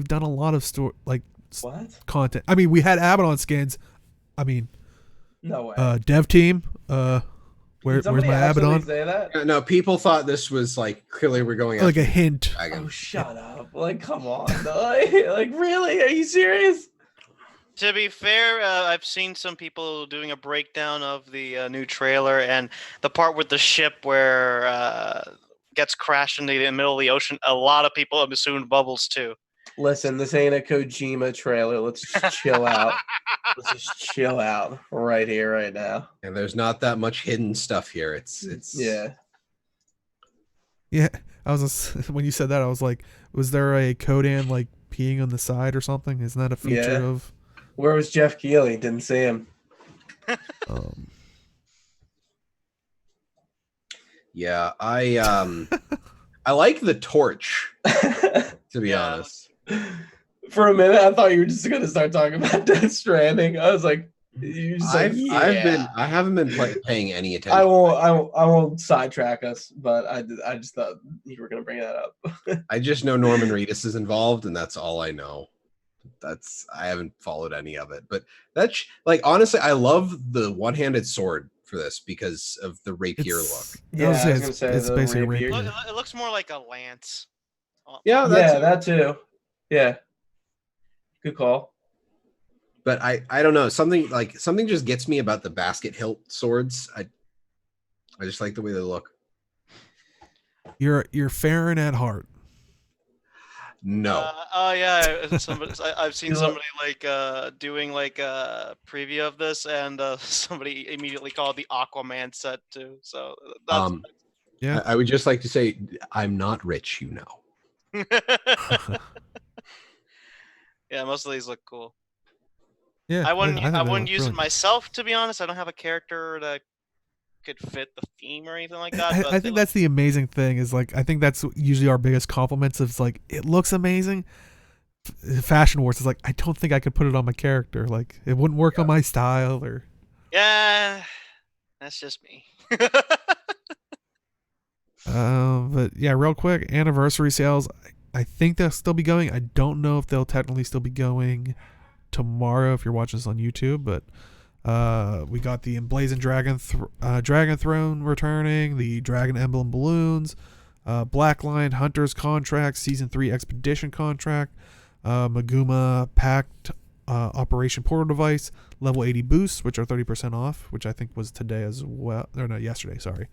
done a lot of What? content. I mean, we had Abaddon skins. I mean, No way. dev team. Did Where's somebody my actually Abaddon? say that? No, people thought this was like clearly we're going Like after a hint. dragon. Oh, shut up! Like, come on, like, really? Are you serious? To be fair, I've seen some people doing a breakdown of the new trailer and the part with the ship where gets crashed in the middle of the ocean. A lot of people have assumed Bubbles too. Listen, this ain't a Kojima trailer. Let's just chill out. Let's just chill out right here, right now. And there's not that much hidden stuff here. It's Yeah. Yeah, I was just, when you said that, I was like, was there a Kodan like peeing on the side or something? Isn't that a feature Yeah. of? Where was Jeff Keighley? Didn't see him. Yeah, I like the torch, to be Yeah. honest. For a minute, I thought you were just gonna start talking about Death Stranding. I was like, you just like, I haven't been paying any attention. I won't sidetrack us, but I just thought you were gonna bring that up. I just know Norman Reedus is involved, and that's all I know. I haven't followed any of it, but that's like honestly, I love the one-handed sword for this because of the rapier look. Yeah, I was gonna it's say it's the basically a rapier. rapier. It looks more like a lance. Yeah, Yeah, that too. Yeah, good call. But I don't know, something just gets me about the basket hilt swords. I just like the way they look. You're Farron at heart. No. Oh yeah, I've seen You look- somebody like doing like a preview of this, and somebody immediately called the Aquaman set too. So that's Yeah. I would just like to say I'm not rich, you know. yeah, most of these look cool. Yeah, I wouldn't think I they wouldn't look use it brilliant. myself, to be honest. I don't have a character that could fit the theme or anything like that. I but think that's the amazing thing is like I think that's usually our biggest compliments. Is like it looks amazing. Fashion Wars is like I don't think I could put it on my character. Like it wouldn't work on my style or. Yeah, that's just me. But yeah, real quick, anniversary sales. I think they'll still be going. I don't know if they'll technically still be going tomorrow if you're watching this on YouTube, but we got the Emblazoned Dragon Throne returning, the Dragon Emblem balloons, Blackline Hunter's contract, Season 3 Expedition contract, Maguma Pact Operation Portal device, level 80 boosts, which are 30% off, which I think was today as well. Or no, yesterday, sorry.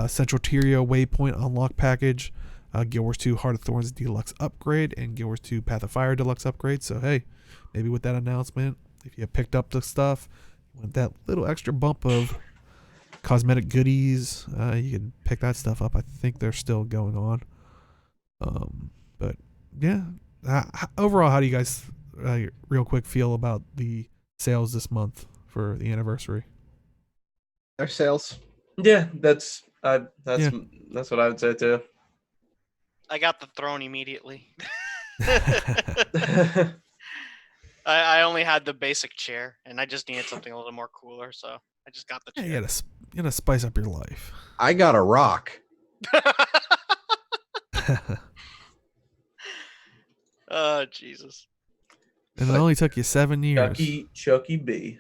Central Tyrio Waypoint Unlock Package, Guild Wars 2 Heart of Thorns Deluxe Upgrade, and Guild Wars 2 Path of Fire Deluxe Upgrade. So hey, maybe with that announcement, if you picked up the stuff, with that little extra bump of cosmetic goodies, you can pick that stuff up. I think they're still going on. But yeah, overall, how do you guys, real quick, feel about the sales this month for the anniversary? Their sales. Yeah, that's what I would say too. I got the throne immediately. I only had the basic chair, and I just needed something a little more cooler, so I just got the Yeah, chair. you gotta spice up your life. I got a rock. Oh Jesus! And it only took you 7 years. Chucky B.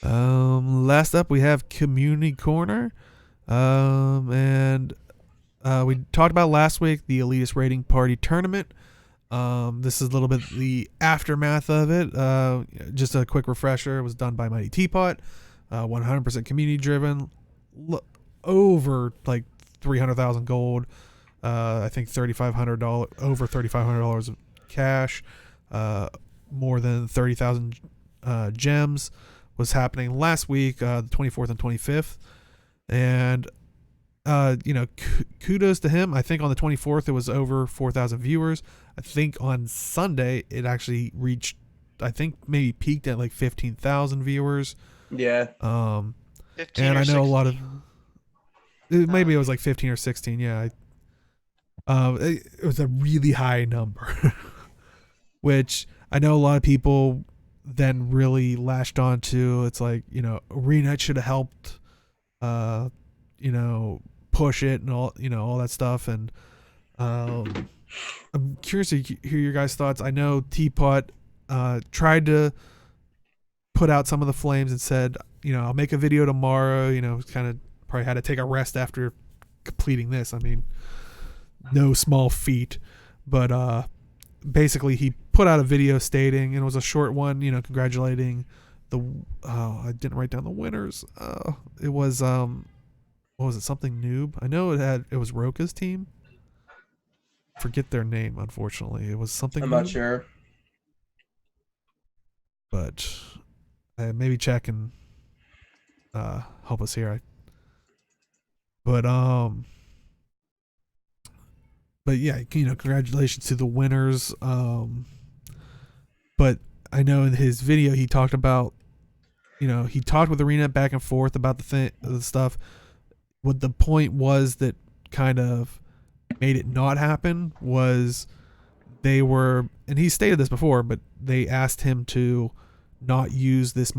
Last up we have Community Corner. And we talked about last week the Elitist Rating Party Tournament. This is a little bit the aftermath of it. Just a quick refresher. It was done by Mighty Teapot. 100% community driven. Over like 300,000 gold. I think $3,500, over $3,500 of cash. More than 30,000 gems was happening last week, the 24th and 25th. And kudos to him. I think on the 24th it was over 4,000 viewers. I think on Sunday it actually reached, I think maybe peaked at like 15,000 viewers. Yeah. 15 And or I know 16. a lot of maybe it was like 15 or 16. Yeah. It was a really high number, which I know a lot of people then really latched on to, it's like, Arena should have helped, push it and all that stuff. And I'm curious to hear your guys' thoughts. I know Teapot tried to put out some of the flames and said, I'll make a video tomorrow. Kind of probably had to take a rest after completing this. I mean, no small feat, but basically he put out a video stating, and it was a short one, congratulating I didn't write down the winners. It was what was it? Something noob. I know it was Roka's team. Forget their name, unfortunately. It was something. I'm noob, not sure. but maybe check and help us here. But yeah, congratulations to the winners. But I know in his video he talked about, he talked with Arena back and forth about the stuff. What the point was that kind of made it not happen was they were, and he stated this before, but they asked him to not use this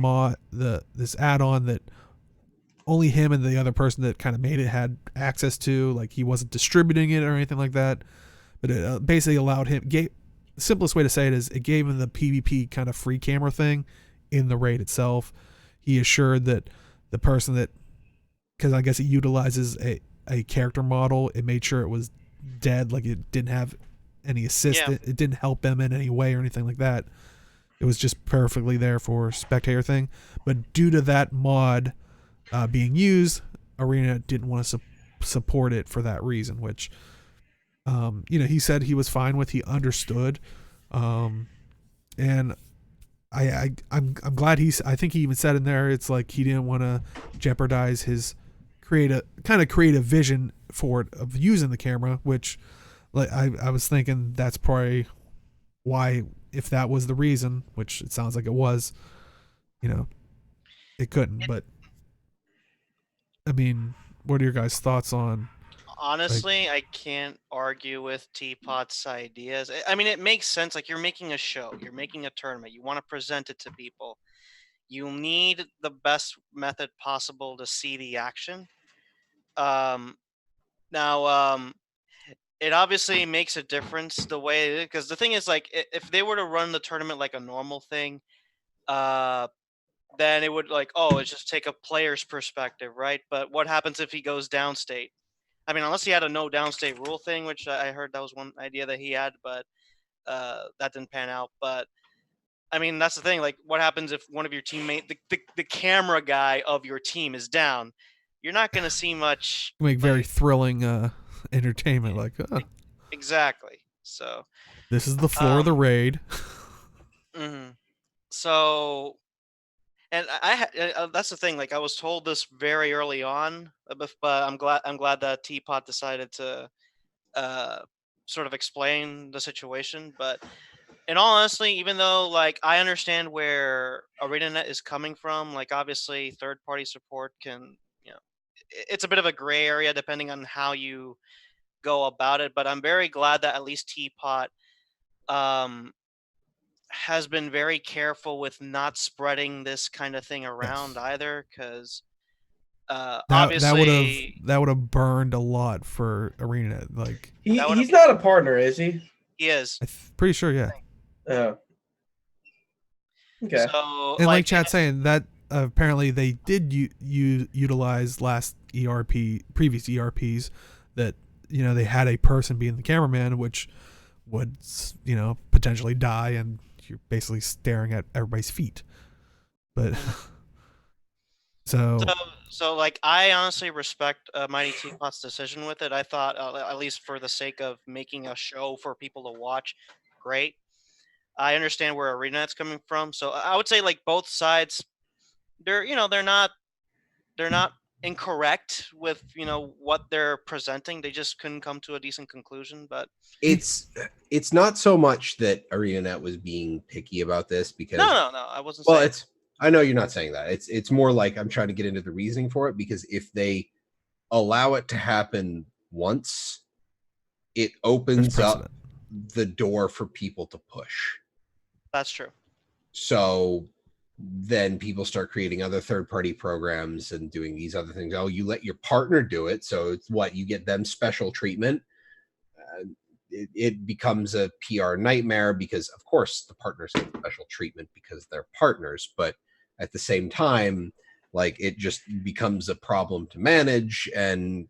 this add-on that only him and the other person that kind of made it had access to. Like, he wasn't distributing it or anything like that, but it basically allowed him, the simplest way to say it is it gave him the PvP kind of free camera thing in the raid itself. He assured that the person that, because I guess it utilizes a character model, it made sure it was dead, like it didn't have any assist. Yeah. It didn't help them in any way or anything like that. It was just perfectly there for spectator thing. But due to that mod being used, Arena didn't want to support it for that reason, which he said he was fine with. He understood, and I'm glad I think he even said in there, it's like he didn't want to jeopardize his creative vision for it of using the camera, which, like, I was thinking that's probably why, if that was the reason, which it sounds like it was, it couldn't. But I mean, what are your guys' thoughts on? Honestly, I can't argue with Teapot's ideas. I mean, it makes sense. Like, you're making a show, you're making a tournament, you want to present it to people. You need the best method possible to see the action. Now, it obviously makes a difference the way, because the thing is, like, if they were to run the tournament like a normal thing, then it would, like, it's just take a player's perspective, right? But what happens if he goes downstate? I mean, unless he had a no downstate rule thing, which I heard that was one idea that he had, but that didn't pan out. But I mean, that's the thing. Like, what happens if one of your teammates, the camera guy of your team, is down? You're not going to see much. Make very thrilling entertainment. Like, exactly. So this is the floor of the raid. Mm-hmm. So, and that's the thing. Like, I was told this very early on, but I'm glad that Teapot decided to sort of explain the situation. But in all honesty, even though, like, I understand where ArenaNet is coming from, like, obviously third-party support can, it's a bit of a gray area depending on how you go about it. But I'm very glad that at least Teapot has been very careful with not spreading this kind of thing around either, because obviously that would have burned a lot for ArenaNet. Like, he's not a partner, is he? He is. Pretty sure, yeah. Oh. Okay. So, and like chat saying that apparently they did utilize previous ERPs that they had a person being the cameraman, which would potentially die, and you're basically staring at everybody's feet. But so like, I honestly respect Mighty Teapot's decision with it. I thought, at least for the sake of making a show for people to watch, great. I understand where ArenaNet's coming from, so I would say, like, both sides, they're not incorrect with what they're presenting. They just couldn't come to a decent conclusion. But it's not so much that ArenaNet was being picky about this, because no, I wasn't. Well, saying. I know you're not saying that. It's more like I'm trying to get into the reasoning for it, because if they allow it to happen once, it opens up the door for people to push. That's true. So then people start creating other third-party programs and doing these other things. Oh, you let your partner do it, so it's what you get them special treatment. It becomes a PR nightmare because, of course, the partners get special treatment because they're partners, but at the same time, like, it just becomes a problem to manage, and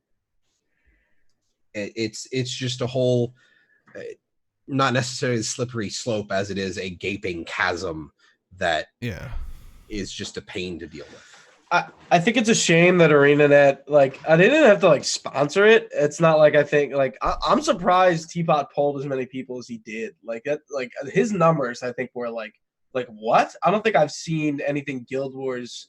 it's just a whole, not necessarily a slippery slope as it is a gaping chasm that is just a pain to deal with. I think it's a shame that ArenaNet, like, they didn't have to like sponsor it. It's not like, I think, like, I'm surprised Teapot polled as many people as he did. Like that, like his numbers, I think were like what? I don't think I've seen anything Guild Wars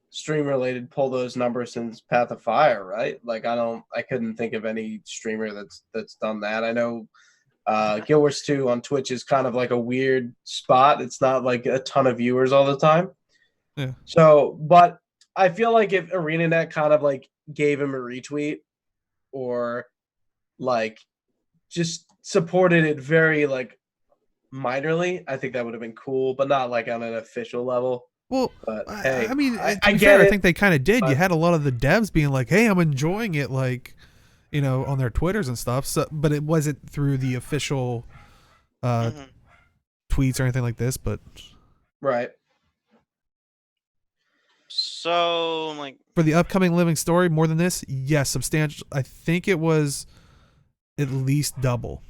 stream related pull those numbers since Path of Fire, right? Like I couldn't think of any streamer that's done that. I know Guild Wars 2 on Twitch is kind of like a weird spot. It's not like a ton of viewers all the time. Yeah. So, but I feel like if ArenaNet kind of like gave him a retweet or like just supported it very like minorly, I think that would have been cool, but not like on an official level. Well, but hey, I mean, I get get it. it. I think they kind of did. But You had a lot of the devs being like, "Hey, I'm enjoying it," like, you know, on their Twitters and stuff. So, but it wasn't through the official tweets or anything like this. But right. So, like, for the upcoming Living Story, more than this, yes, substantial. I think it was at least double.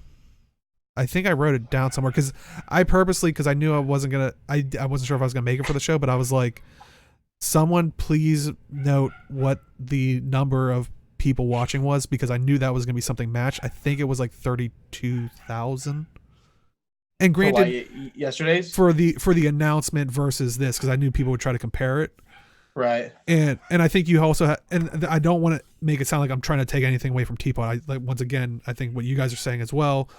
I think I wrote it down somewhere because I purposely, because I knew I wasn't gonna, I wasn't sure if I was gonna make it for the show, but I was like, someone please note what the number of people watching was, because I knew that was gonna be something matched. I think it was like 32,000. And granted, yesterday's for the announcement versus this, because I knew people would try to compare it. Right. And I think you also and I don't want to make it sound like I'm trying to take anything away from Teapot. Once again, I think what you guys are saying as well.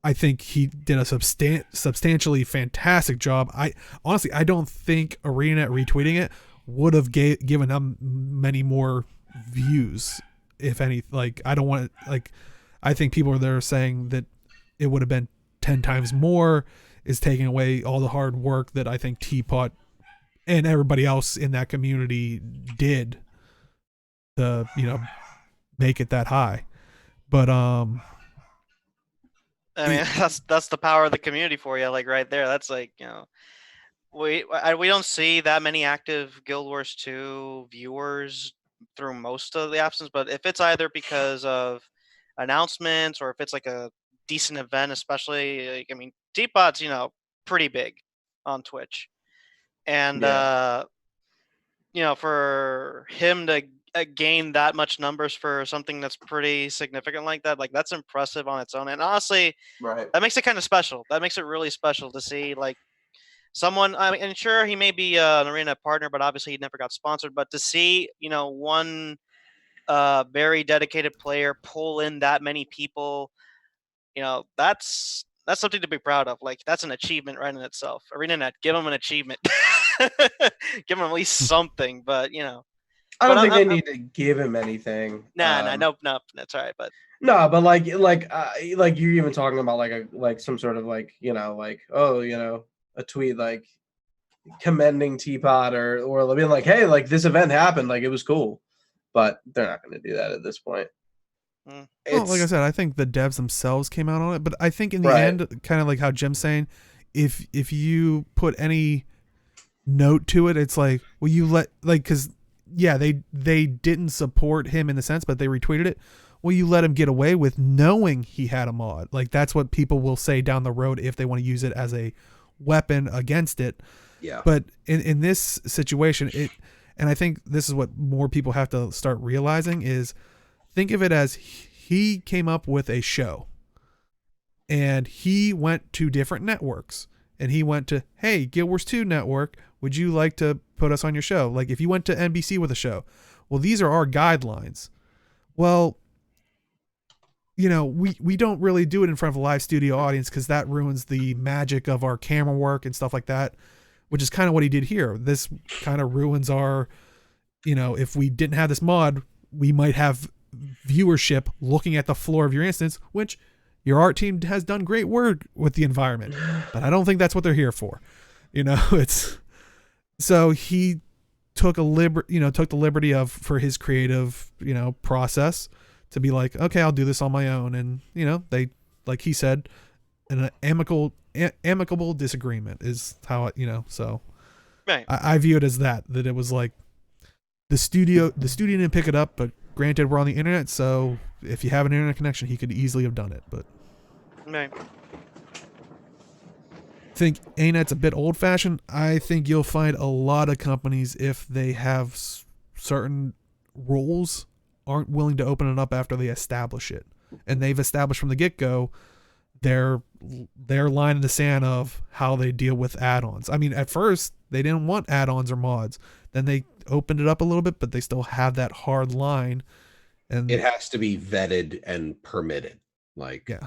I think he did a substantially fantastic job. I honestly, I don't think ArenaNet retweeting it would have given them many more views, if any. Like, I don't want to, like, I think people are there saying that it would have been 10 times more, is taking away all the hard work that I think Teapot and everybody else in that community did to, you know, make it that high. But I mean, that's the power of the community for you, like right there. That's like, you know, we don't see that many active Guild Wars 2 viewers through most of the absence, but if it's either because of announcements or if it's like a decent event, especially, like, I mean, Teapot's, you know, pretty big on Twitch. And, you know, for him to gain that much numbers for something that's pretty significant like that, like, that's impressive on its own. And honestly, right, that makes it kind of special. That makes it really special to see, like, someone, I mean, and sure, he may be an Arena partner, but obviously he never got sponsored. But to see, you know, one very dedicated player pull in that many people, you know, that's something to be proud of. Like, that's an achievement right in itself. ArenaNet, give him an achievement. Give him at least something, but, you know. I don't think they need to give him anything. No, that's all right. But no, but like you're even talking about like some sort of like, you know, like, oh, you know, a tweet like commending Teapot or being like, hey, like, this event happened, like, it was cool, but they're not going to do that at this point. Well, like I said, I think the devs themselves came out on it, but I think in the end, kind of like how Jim's saying, if you put any note to it, it's like, well, you let, like, because yeah, they didn't support him in the sense, but they retweeted it. Well, you let him get away with knowing he had a mod. Like, that's what people will say down the road if they want to use it as a weapon against it. Yeah. But in this situation, and I think this is what more people have to start realizing is, think of it as he came up with a show and he went to different networks and he went to, hey, Guild Wars 2 network, would you like to put us on your show? Like, if you went to NBC with a show, well, these are our guidelines. Well, you know, we don't really do it in front of a live studio audience because that ruins the magic of our camera work and stuff like that, which is kind of what he did here. This kind of ruins our, you know, if we didn't have this mod, we might have viewership looking at the floor of your instance, which your art team has done great work with the environment, but I don't think that's what they're here for. It's so he took took the liberty of for his creative, process to be like, okay, I'll do this on my own, and they, like he said, an amicable disagreement is how so Right. I view it as that it was like the studio didn't pick it up, but granted we're on the internet, so if you have an internet connection he could easily have done it, but Right. I think ANET's a bit old-fashioned. I think you'll find a lot of companies, if they have certain rules, aren't willing to open it up after they establish it, and they've established from the get-go their line in the sand of how they deal with add-ons. I mean, at first they didn't want add-ons or mods, then they opened it up a little bit, but they still have that hard line, and It has to be vetted and permitted. Like, yeah.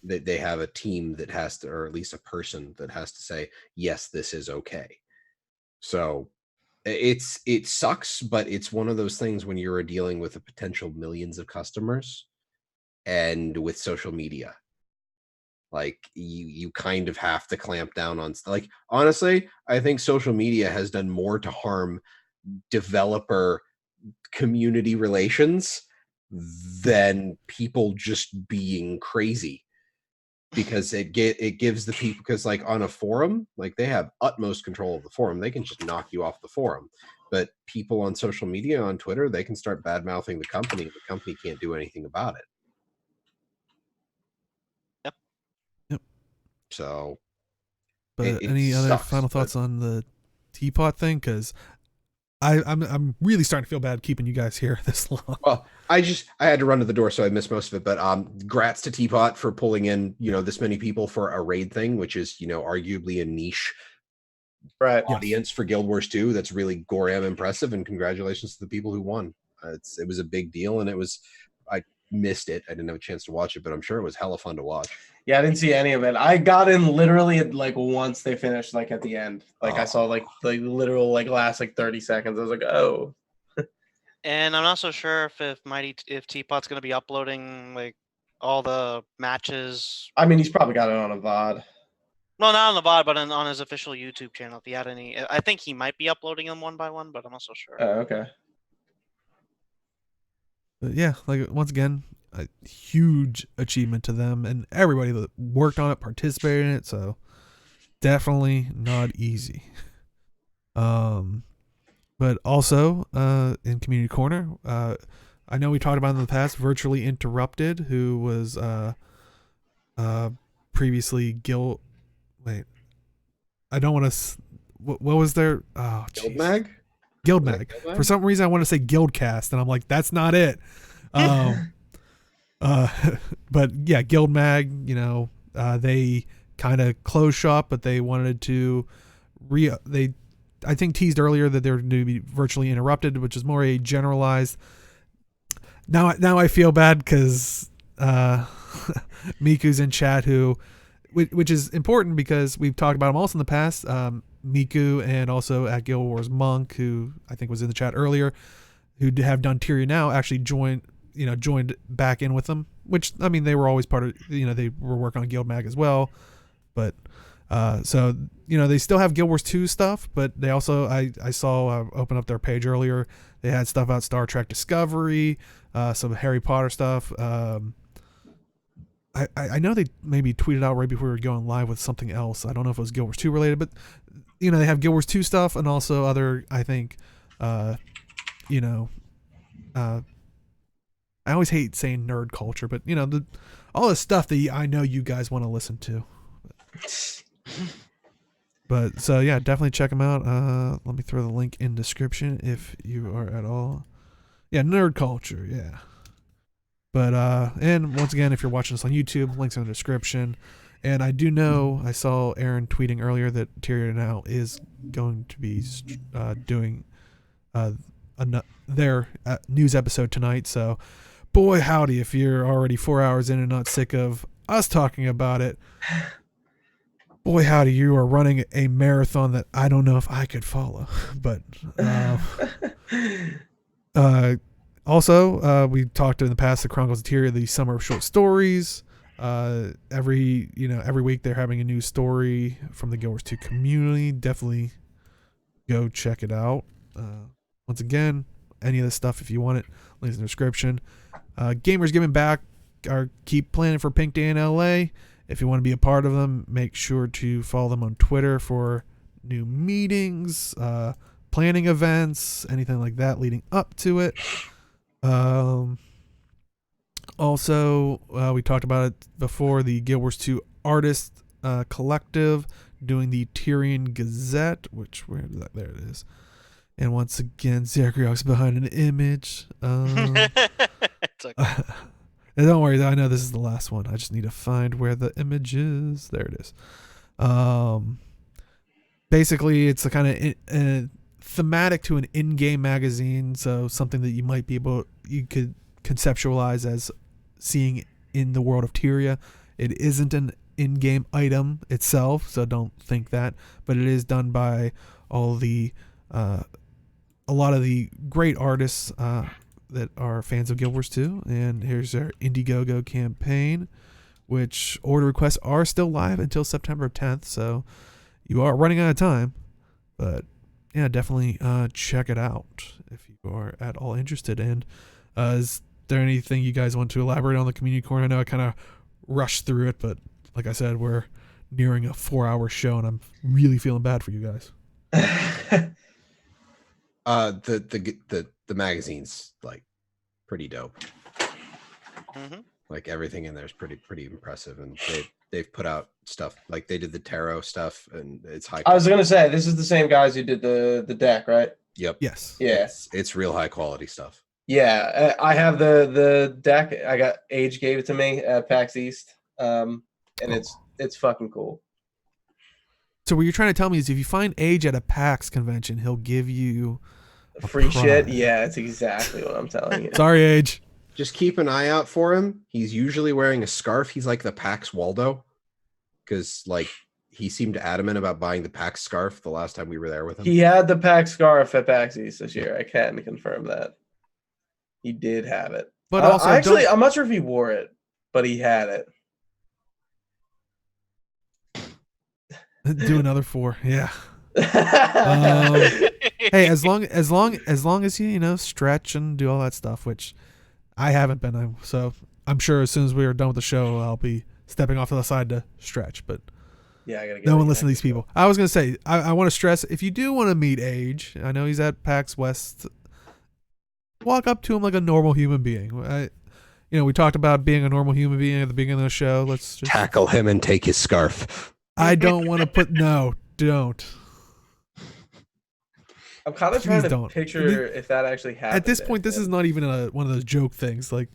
They have a team that has to, or at least a person that has to say, yes, this is okay. So it sucks, but it's one of those things when you're dealing with a potential millions of customers, and with social media, like you kind of have to clamp down on, like, honestly, I think social media has done more to harm developer community relations than people just being crazy, because it gives the people, because like on a forum, like they have utmost control of the forum, they can just knock you off the forum, but people on social media, on Twitter, they can start bad mouthing the company can't do anything about it. Yep. So But it any other sucks, final thoughts on the teapot thing? Because I'm really starting to feel bad keeping you guys here this long. Well, I had to run to the door, so I missed most of it. But grats to Teapot for pulling in, this many people for a raid thing, which is, arguably a niche audience for Guild Wars 2. That's really goddamn impressive, and congratulations to the people who won. It was a big deal, and I missed it. I didn't have a chance to watch it, but I'm sure it was hella fun to watch. Yeah, I didn't see any of it. I got in literally like once they finished, like at the end. Like I saw like the literal like last like 30 seconds. I was like, oh. And I'm not so sure if Teapot's going to be uploading like all the matches. I mean, he's probably got it on a VOD. No, not on the VOD, but on his official YouTube channel. If he had any, I think he might be uploading them one by one, but I'm not so sure. Oh, okay. But yeah, like once again, a huge achievement to them and everybody that worked on it, participated in it. So definitely not easy. But also in Community Corner, I know we talked about in the past, Virtually Interrupted, who was previously Guild. Wait, I don't want to. What was their? Oh, Guild Mag? Guild Mag. For some reason, I want to say Guildcast, and I'm like, that's not it. But yeah, Guild Mag. They kind of closed shop, but they wanted to I think teased earlier that they were going to be Virtually Interrupted, which is more a generalized. Now I feel bad because Miku's in chat, which is important because we've talked about him also in the past. Miku, and also at Guild Wars Monk, who I think was in the chat earlier, who have done Tyria now, actually joined back in with them. Which, I mean, they were always part of. They were working on Guild Mag as well, but. So they still have Guild Wars 2 stuff, but they also I saw open up their page earlier. They had stuff about Star Trek Discovery, some Harry Potter stuff. I know they maybe tweeted out right before we were going live with something else. I don't know if it was Guild Wars 2 related, but they have Guild Wars 2 stuff and also other. I think, I always hate saying nerd culture, but all the stuff that I know you guys want to listen to. But so yeah, definitely check them out. Let me throw the link in description if you are at all. Yeah, nerd culture. Yeah. But and once again, if you're watching this on YouTube, links in the description. And I do know I saw Aaron tweeting earlier that Tyria now is going to be doing their news episode tonight. So, boy howdy, if you're already 4 hours in and not sick of us talking about it. Boy howdy, you are running a marathon that I don't know if I could follow. But also, we talked in the past, the Chronicles of Tyria, the Summer of Short Stories. Every week they're having a new story from the Guild Wars 2 community. Definitely go check it out. Once again, any of this stuff, if you want it, links in the description. Gamers Giving Back keep planning for Pink Day in LA. If you want to be a part of them, make sure to follow them on Twitter for new meetings, planning events, anything like that leading up to it. Also, we talked about it before, the Guild Wars 2 Artist Collective doing the Tyrian Gazette, there it is. And once again, ZeKrioX behind an image. It's okay. Don't worry, I know this is the last one. I just need to find where the image is. There it is. Basically, it's a kind of thematic to an in-game magazine, so something that you could conceptualize as seeing in the world of Tyria. It isn't an in-game item itself, so don't think that, but it is done by a lot of the great artists that are fans of Guild Wars 2. And here's our Indiegogo campaign, which order requests are still live until September 10th, so you are running out of time. But yeah, definitely check it out if you are at all interested. And is there anything you guys want to elaborate on the community corner? I know I kind of rushed through it, but like I said, we're nearing a 4-hour show, and I'm really feeling bad for you guys. The magazine's like pretty dope. Mhm. Like everything in there is pretty impressive, and they've put out stuff like they did the tarot stuff, and it's high. I was gonna say this is the same guys who did the deck, right? Yep. Yes. Yeah. It's real high quality stuff. Yeah, I have the deck. I got Age gave it to me at PAX East, and it's fucking cool. So what you're trying to tell me is if you find Age at a PAX convention, he'll give you free shit. Yeah, it's exactly what I'm telling you. Sorry, Age. Just keep an eye out for him. He's usually wearing a scarf. He's like the PAX Waldo, because like he seemed adamant about buying the PAX scarf the last time we were there with him. He had the PAX scarf at PAX East this year. I can confirm that. He did have it. But also, I'm not sure if he wore it, but he had it. Do another 4, yeah. Hey, as long as you stretch and do all that stuff, which I haven't been, so I'm sure as soon as we are done with the show, I'll be stepping off to the side to stretch. But yeah, I gotta get no one listen to these people. I was gonna say I want to stress, if you do want to meet Age, I know he's at PAX West. Walk up to him like a normal human being. We talked about being a normal human being at the beginning of the show. Let's just tackle him and take his scarf. I don't want to put don't. I'm kind of trying to picture if that actually happened. At this point, this is not even one of those joke things. Like,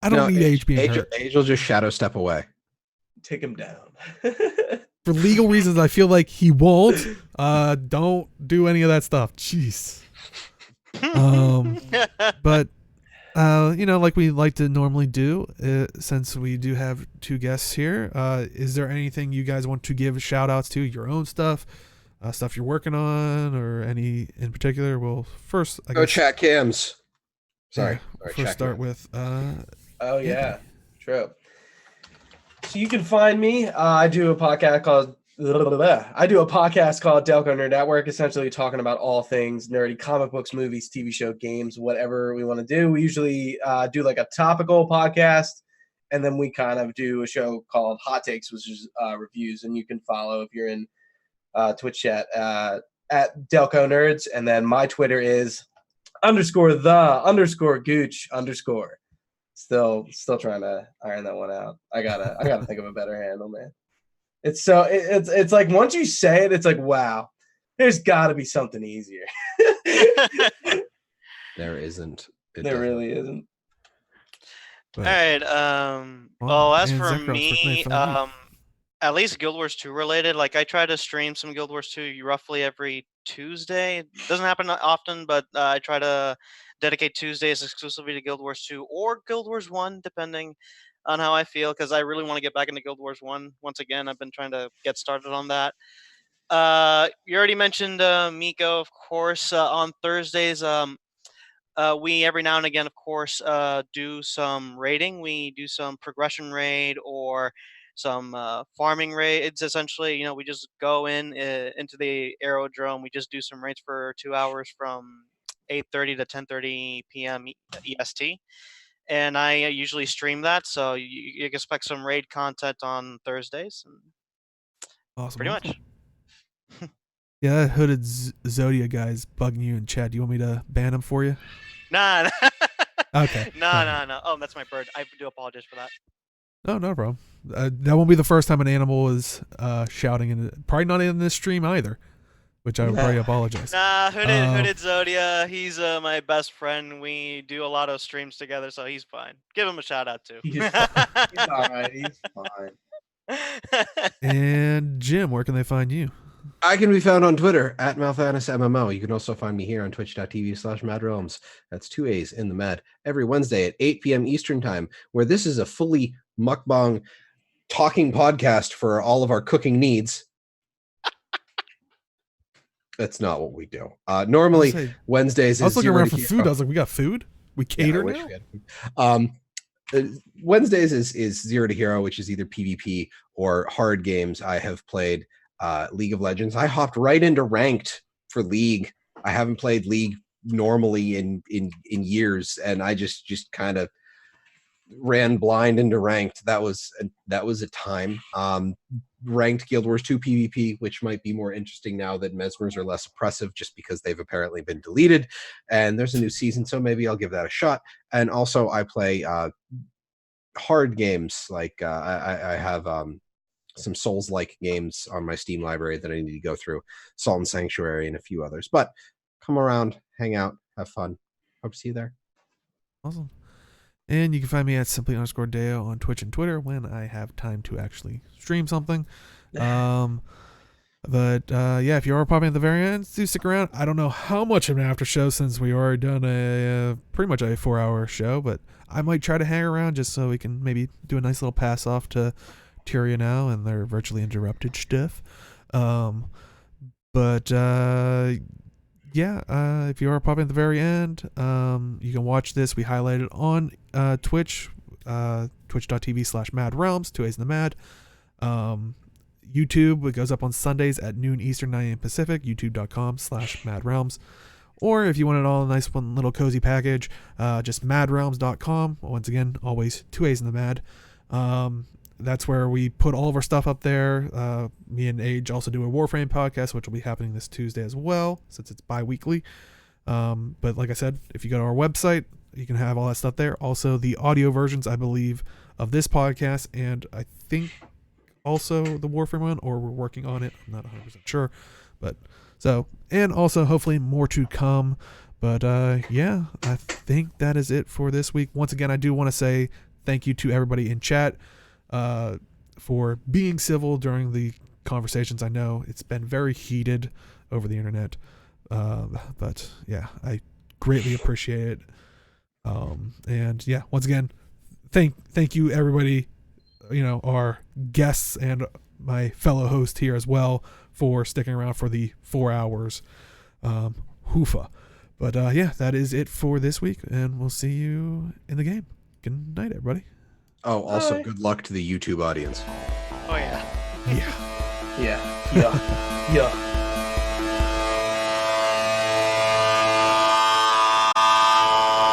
I don't need Age being hurt. Age will just shadow step away. Take him down. For legal reasons, I feel like he won't. Don't do any of that stuff. Jeez. But like we like to normally do, since we do have 2 guests here, is there anything you guys want to give shout outs to, your own stuff, stuff you're working on, or any in particular? Well, first, I guess, chat cams. Sorry. First start with oh yeah, true. So you can find me. I do a podcast called Delco Nerd Network, essentially talking about all things nerdy: comic books, movies, TV show, games, whatever we want to do. We usually do like a topical podcast, and then we kind of do a show called Hot Takes, which is reviews. And you can follow if you're in Twitch chat at Delco Nerds, and then my Twitter is _the_gooch_. Still trying to iron that one out. I gotta think of a better handle, man. It's like once you say it, it's like, wow, there's got to be something easier. There isn't. There really isn't. All right. Well, as for me, at least Guild Wars 2 related, like I try to stream some Guild Wars 2 roughly every Tuesday. It doesn't happen often, but I try to dedicate Tuesdays exclusively to Guild Wars 2 or Guild Wars 1, depending on how I feel, because I really want to get back into Guild Wars 1 once again. I've been trying to get started on that. You already mentioned Miko, of course. On Thursdays, We every now and again, of course, do some raiding. We do some progression raid or some farming raids. Essentially, we just go into the aerodrome. We just do some raids for 2 hours from 8:30 to 10:30 p.m. EST, and I usually stream that. So you can expect some raid content on Thursdays. And Awesome. pretty awesome. much. Yeah, that hooded Zodia guy's bugging you in chat. Do you want me to ban him for you? Nah. Okay. No. Oh, that's my bird. I do apologize for that. No problem. That won't be the first time an animal is shouting, and probably not in this stream either, which I would probably apologize. Nah, hooded Zodia. He's my best friend. We do a lot of streams together, so he's fine. Give him a shout out too. He's fine. He's all right. He's fine. And Jim, where can they find you? I can be found on Twitter at MalThanisMMO. You can also find me here on twitch.tv/MAADRealms. That's 2 A's in the MAD every Wednesday at 8 p.m. Eastern Time, where this is a fully mukbang talking podcast for all of our cooking needs. That's not what we do. Normally, Wednesdays is I was looking around for Hero. food. I was like, we got food? We cater now? Wednesdays is 0 to Hero, which is either PvP or hard games. I have played League of Legends. I hopped right into ranked for League. I haven't played League normally in years, and I just kind of ran blind into ranked. That was a time. Ranked Guild Wars 2 PvP, which might be more interesting now that Mesmers are less oppressive, just because they've apparently been deleted, and there's a new season, so maybe I'll give that a shot. And also I play hard games, like I have some Souls-like games on my Steam library that I need to go through, Salt and Sanctuary and a few others. But come around, hang out, have fun. Hope to see you there. Awesome. And you can find me at simply_Deo on Twitch and Twitter when I have time to actually stream something. Yeah, if you are popping at the very end, do stick around. I don't know how much of an after show, since we already done a pretty much a 4-hour show, but I might try to hang around just so we can maybe do a nice little pass off to Tyria now and their virtually interrupted stuff. If you are popping at the very end, you can watch this. We highlight it on Twitch, twitch.tv/MAADRealms, 2 A's in the MAD. YouTube, it goes up on Sundays at noon Eastern, 9 a.m. Pacific, youtube.com/MAADRealms. Or if you want it all a nice one little cozy package, just MAADRealms.com. Once again, always 2 A's in the MAD. That's where we put all of our stuff up there. Me and Age also do a Warframe podcast, which will be happening this Tuesday as well, since it's bi-weekly. But like I said, if you go to our website, you can have all that stuff there. Also, the audio versions, I believe, of this podcast, and I think also the Warframe one, or we're working on it. I'm not 100% sure. And also hopefully more to come. But I think that is it for this week. Once again, I do want to say thank you to everybody in chat for being civil during the conversations. I know it's been very heated over the internet, but yeah, I greatly appreciate it. Once again, thank you everybody, our guests and my fellow host here as well, for sticking around for the 4 hours. Hoofa. But that is it for this week, and we'll see you in the game. Good night, everybody. Oh, also, good luck to the YouTube audience. Oh, yeah. Yeah. Yeah.